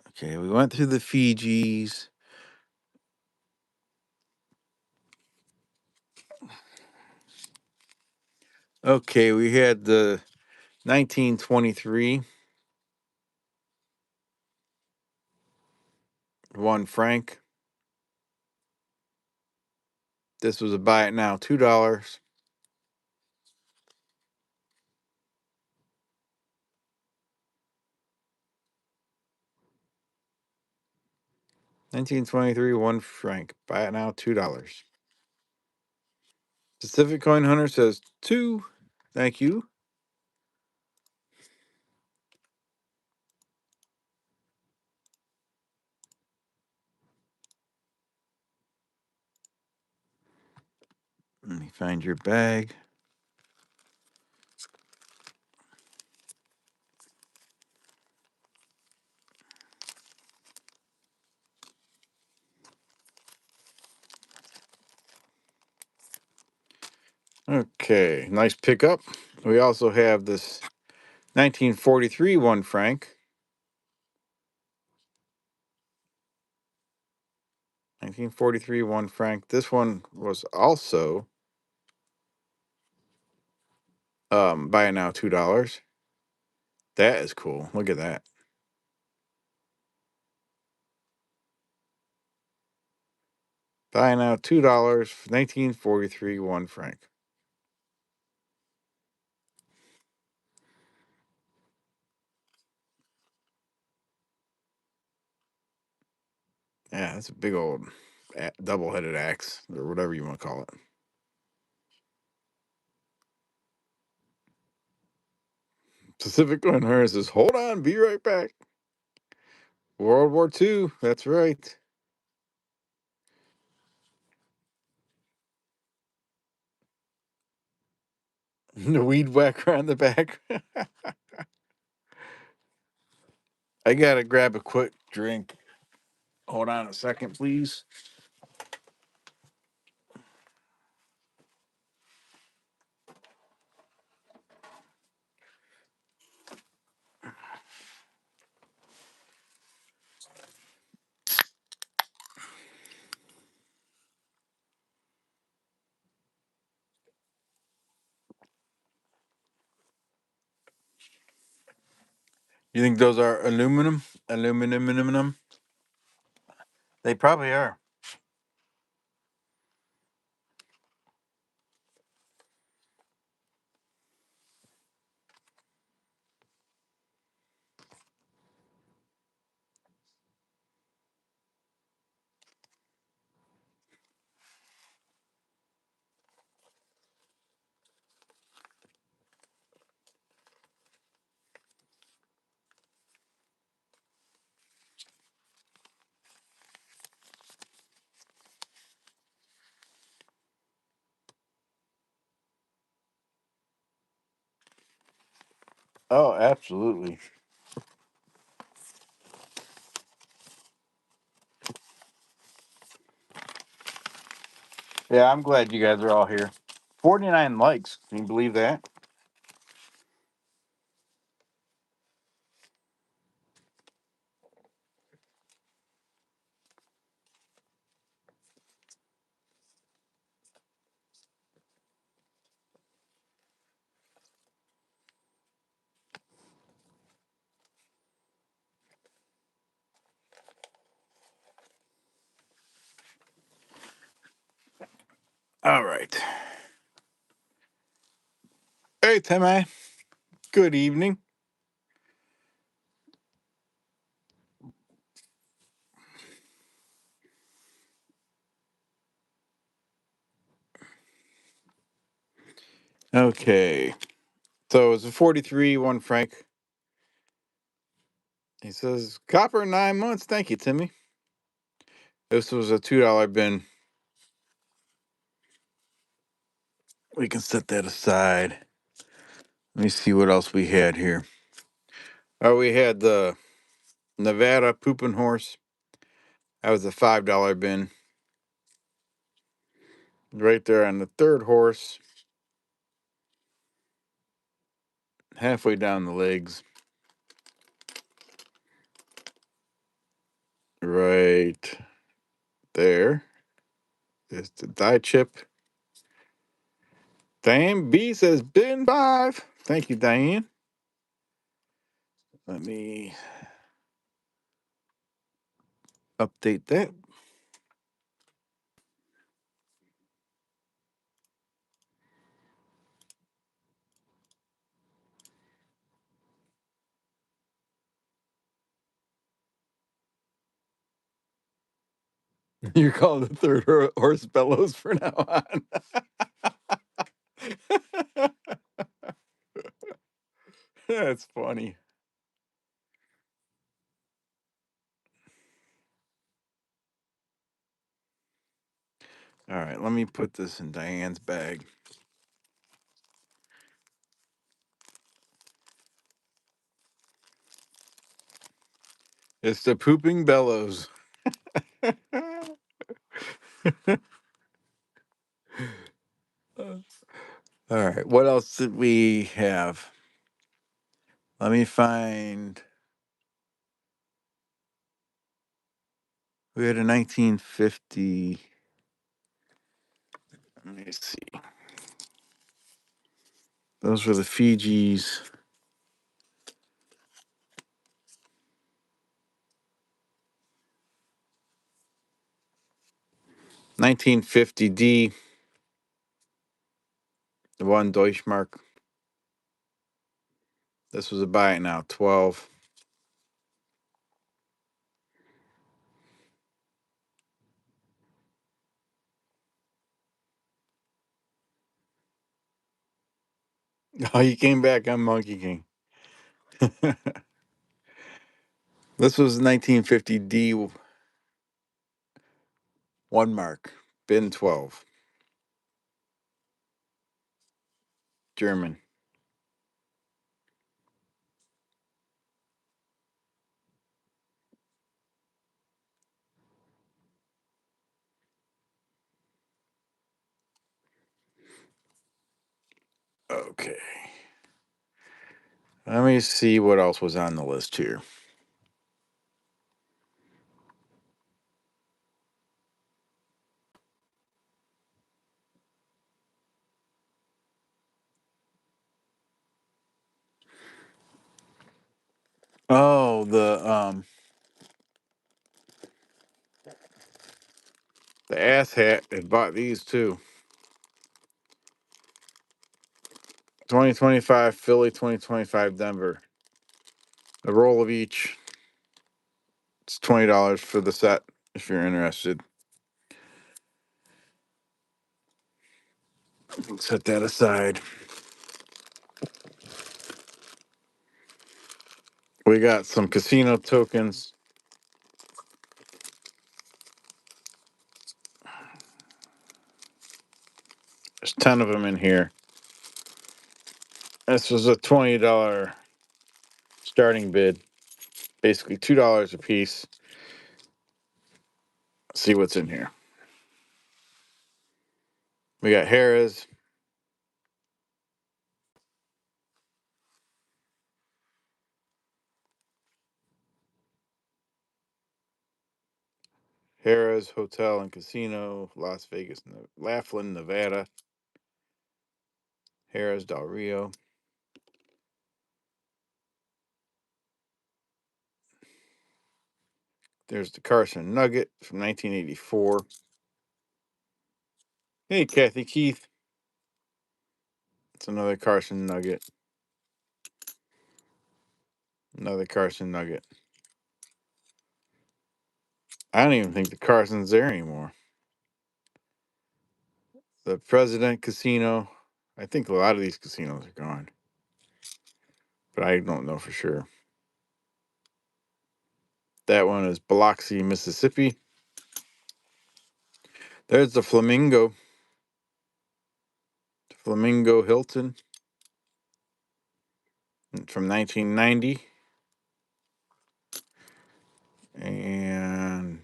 Okay, we went through the Fijis. Okay, we had the 1923 one franc. This was a buy it now, $2. 1923 one franc. Buy it now, $2. Pacific Coin Hunter says 2. Thank you. find your bag. Okay, nice pickup. We also have this 1943 1 franc. 1943 1 franc. This one was also buy it now $2. That is cool. Look at that. Buy now $2, 1943 1 franc. Yeah, that's a big old double-headed axe or whatever you want to call it. Pacific Coin Hunter says, "Hold on, be right back." World War II. That's right. The weed whacker on the back. I gotta grab a quick drink. Hold on a second, please. You think those are aluminum? Aluminum? They probably are. Oh, absolutely. Yeah, I'm glad you guys are all here. 49 likes. Can you believe that? All right. Hey, Timmy. Good evening. Okay. So it's a 43 1 franc. He says, copper 9 months. Thank you, Timmy. This was a $2 bin. We can set that aside. Let me see what else we had here. Oh, we had the Nevada Pooping Horse. That was a $5 bin. Right there on the third horse. Halfway down the legs. Right there is the die chip. Diane B says bin 5. Thank you, Diane. Let me update that. You call the third horse bellows for now on. That's funny. All right, let me put this in Diane's bag. It's the Pooping Bellows. All right. What else did we have? Let me find. We had a 1950. Let me see. Those were the Fijis. 1950D. The one Deutschmark. This was a buy it now. 12. Oh, you came back on Monkey King. This was 1950D. One mark. Bin 12. German. Okay. Let me see what else was on the list here. Oh, the ass hat had bought these too. 2025 Philly, 2025 Denver. A roll of each. It's $20 for the set if you're interested. Set that aside. We got some casino tokens. There's 10 of them in here. This was a $20 starting bid. Basically $2 a piece. See what's in here. We got Harrah's. Harrah's Hotel and Casino, Las Vegas, Laughlin, Nevada. Harrah's Del Rio. There's the Carson Nugget from 1984. Hey, Kathy Keith. It's another Carson Nugget. Another Carson Nugget. I don't even think the Carson's there anymore. The President Casino. I think a lot of these casinos are gone, but I don't know for sure. That one is Biloxi, Mississippi. There's the Flamingo. Flamingo Hilton from 1990. And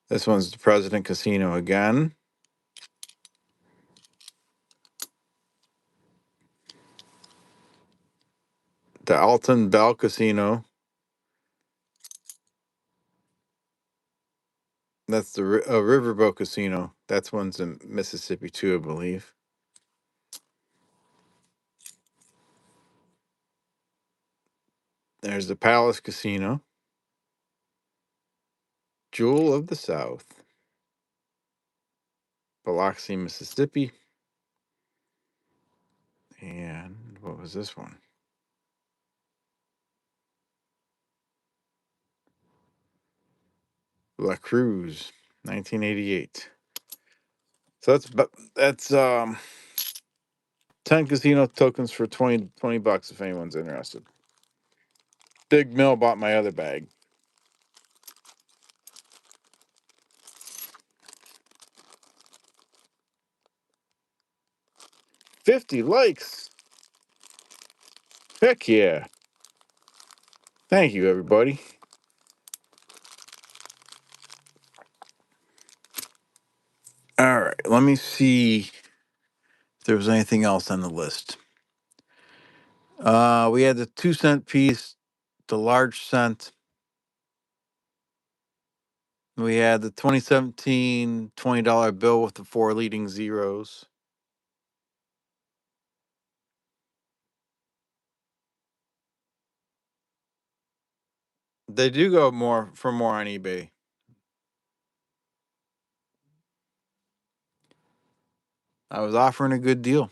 this one's the President Casino again. The Alton Bell Casino. That's the Riverboat Casino. That's one's in Mississippi too, I believe. There's the Palace Casino. Jewel of the South. Biloxi, Mississippi. And what was this one? La Cruz, 1988. So that's 10 casino tokens for 20 bucks if anyone's interested. Big Mill bought my other bag. 50 likes. Heck yeah. Thank you, everybody. All right, let me see if there was anything else on the list. We had the 2-cent piece, the large cent. We had the 2017 $20 bill with the 4 leading zeros. They do go more for more on eBay. I was offering a good deal.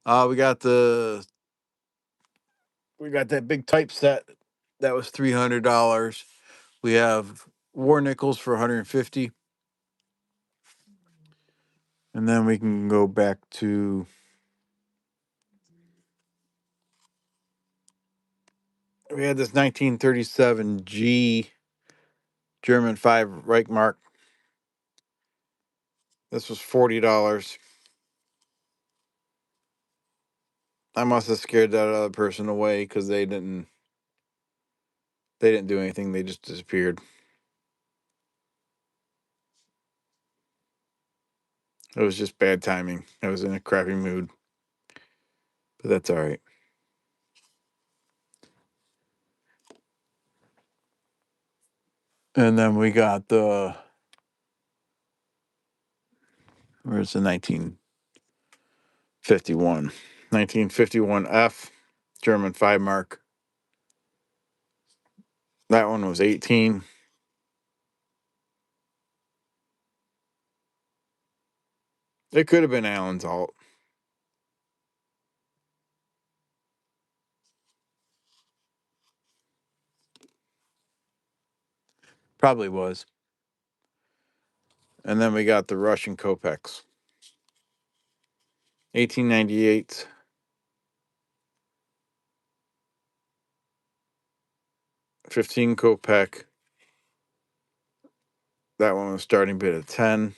We got that big typeset that was $300. We have war nickels for 150. And then we can go back to we had this 1937 G German 5 Reichmark. This was $40. I must have scared that other person away because they didn't do anything. They just disappeared. It was just bad timing. I was in a crappy mood, but that's all right. And then we got where's the 1951 F German 5 mark. That one was 18. It could have been Allen's alt. Probably was. And then we got the Russian Kopecks. 1898. 15 Kopek. That one was starting bid at 10.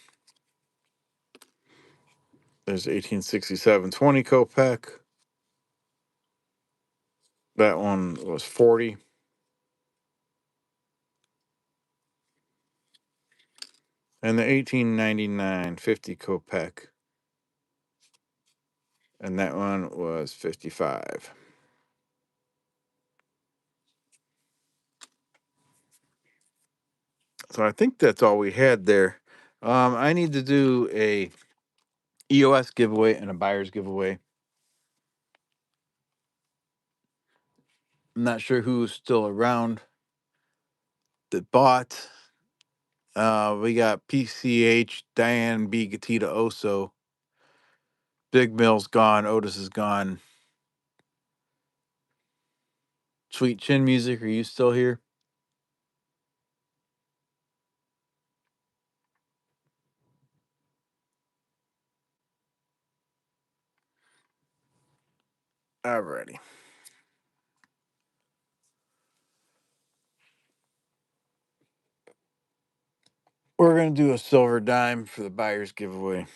There's 1867 20 Kopek. That one was 40. And the 1899 50 Kopek. And that one was 55. So I think that's all we had there. I need to do a EOS giveaway and a buyer's giveaway. I'm not sure who's still around that bought. We got PCH, Diane B. Gatita Oso. Big Mill's gone. Otis is gone. Sweet Chin Music, are you still here? Alrighty. We're going to do a silver dime for the buyer's giveaway.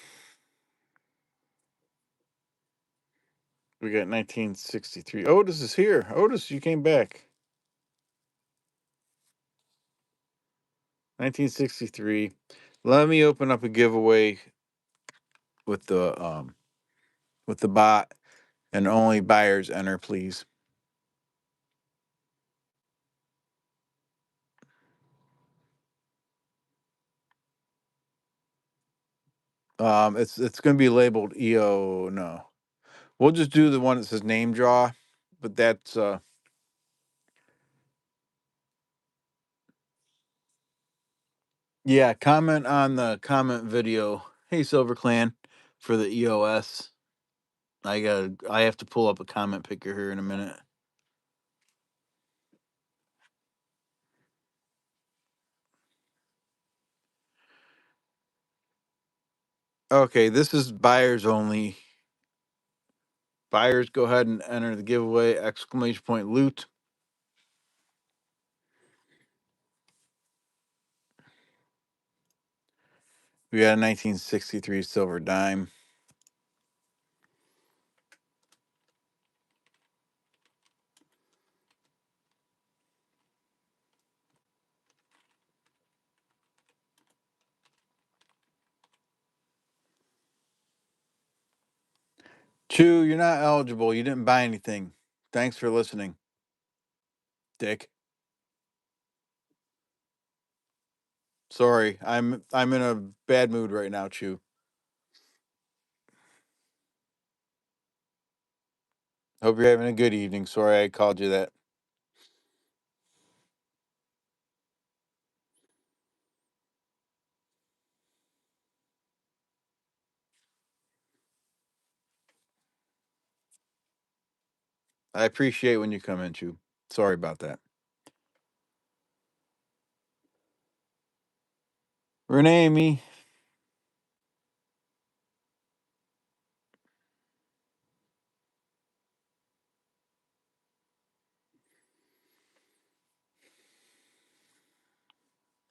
We got 1963. Otis is here. Otis, you came back. 1963. Let me open up a giveaway with the bot, and only buyers enter, please. It's going to be labeled EO. No, we'll just do the one that says name draw, but that's yeah. Comment on the comment video. Hey, Silver Clan, for the EOS. I have to pull up a comment picker here in a minute. Okay, this is buyers only. Buyers, go ahead and enter the giveaway! Exclamation point loot. We got a 1963 silver dime. Chew, you're not eligible. You didn't buy anything. Thanks for listening, Dick. Sorry, I'm in a bad mood right now, Chew. Hope you're having a good evening. Sorry I called you that. I appreciate when you come in, Chew. Sorry about that. Renee, me.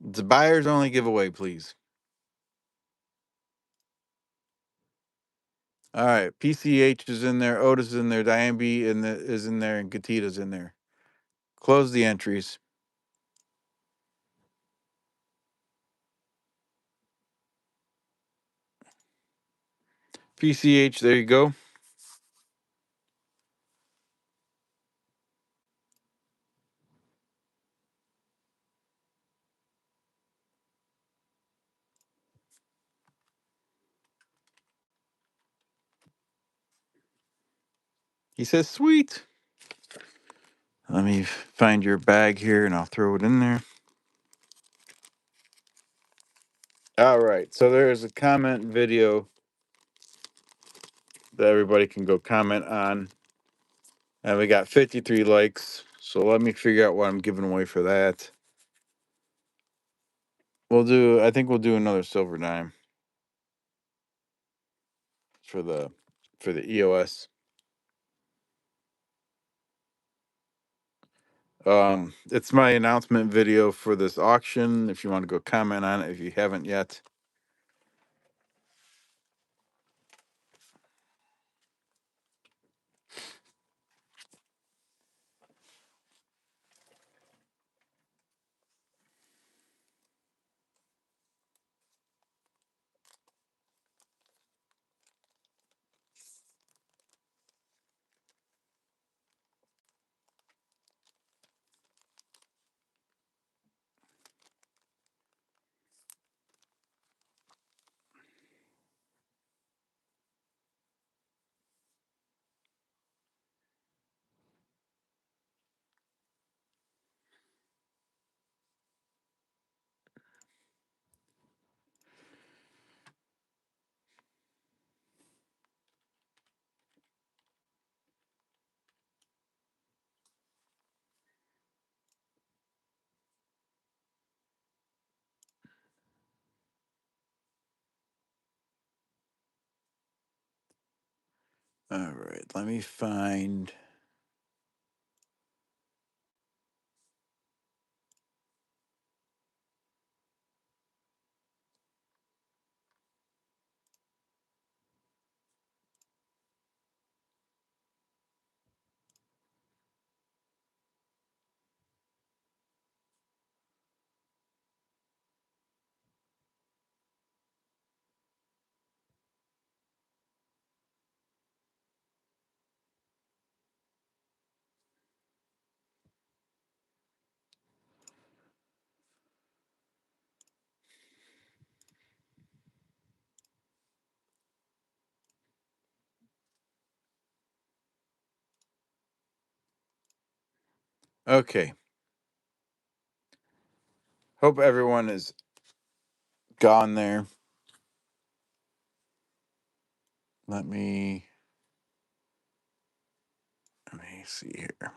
It's a buyer's only giveaway, please. All right, PCH is in there, Otis is in there, Diane B is in there, and Gatita's in there. Close the entries. PCH, there you go. He says, sweet. Let me find your bag here and I'll throw it in there. All right, so there's a comment video that everybody can go comment on. And we got 53 likes. So let me figure out what I'm giving away for that. I think we'll do another silver dime for the EOS. It's my announcement video for this auction. If you want to go comment on it, if you haven't yet. All right, let me find. Okay. Hope everyone is gone there. Let me see here.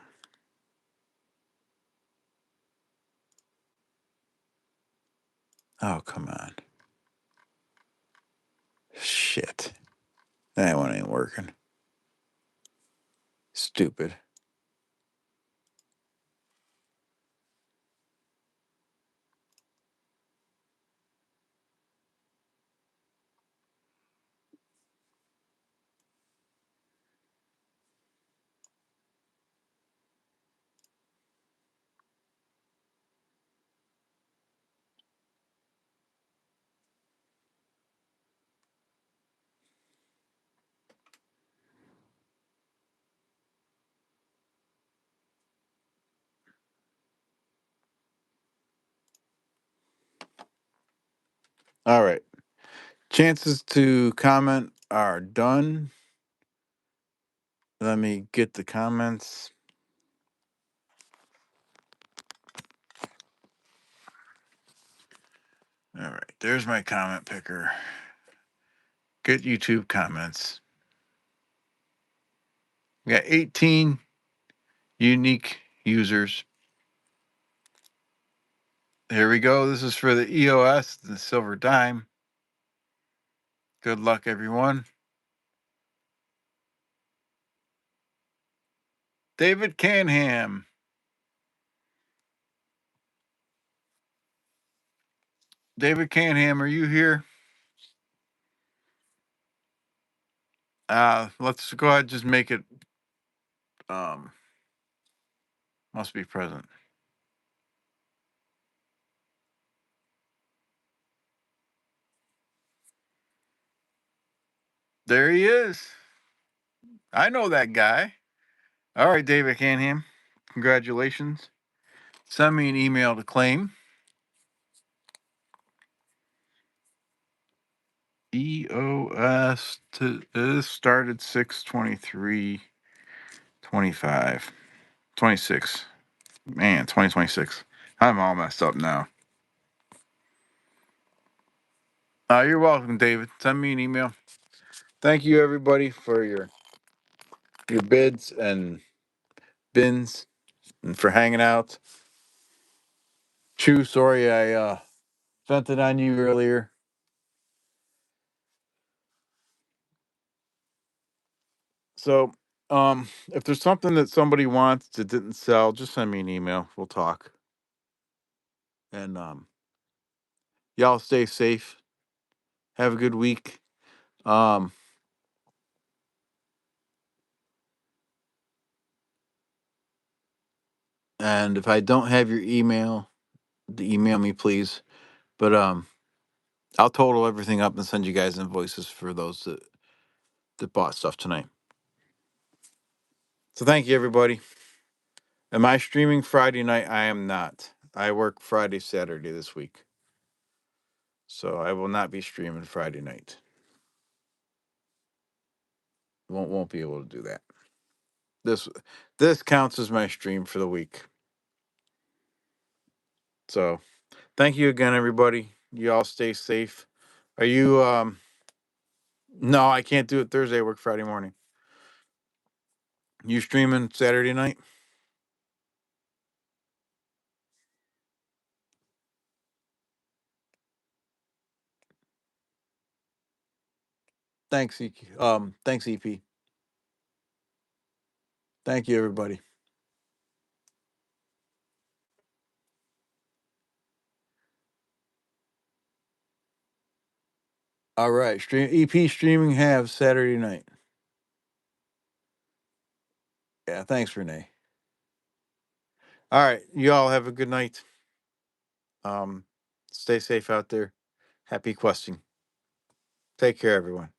Oh, come on. Shit. That one ain't working. Stupid. All right. Chances to comment are done. Let me get the comments. All right. There's my comment picker. Get YouTube comments. We got 18 unique users. Here we go. This is for the EOS, the Silver Dime. Good luck, everyone. David Canham. David Canham, are you here? Let's go ahead and just make it must be present. There he is. I know that guy. All right, David Canham. Congratulations. Send me an email to claim. EOS this started 6/23/25. 26. Man, 2026. I'm all messed up now. You're welcome, David. Send me an email. Thank you, everybody, for your bids and bins and for hanging out. Chew, sorry I vented on you earlier. So, if there's something that somebody wants that didn't sell, just send me an email. We'll talk. And y'all stay safe. Have a good week. Um, and if I don't have your email, email me please. But I'll total everything up and send you guys invoices for those that bought stuff tonight. So thank you, everybody. Am I streaming Friday night? I am not. I work Friday, Saturday this week. So I will not be streaming Friday night. Won't be able to do that. This counts as my stream for the week. So thank you again, everybody. You all stay safe. Are you no, I can't do it Thursday. I work Friday morning. You streaming Saturday night? Thanks, thanks, EP. Thank you, everybody. All right, EP streaming have Saturday night. Yeah, thanks, Renee. All right, you all have a good night. Stay safe out there. Happy questing. Take care, everyone.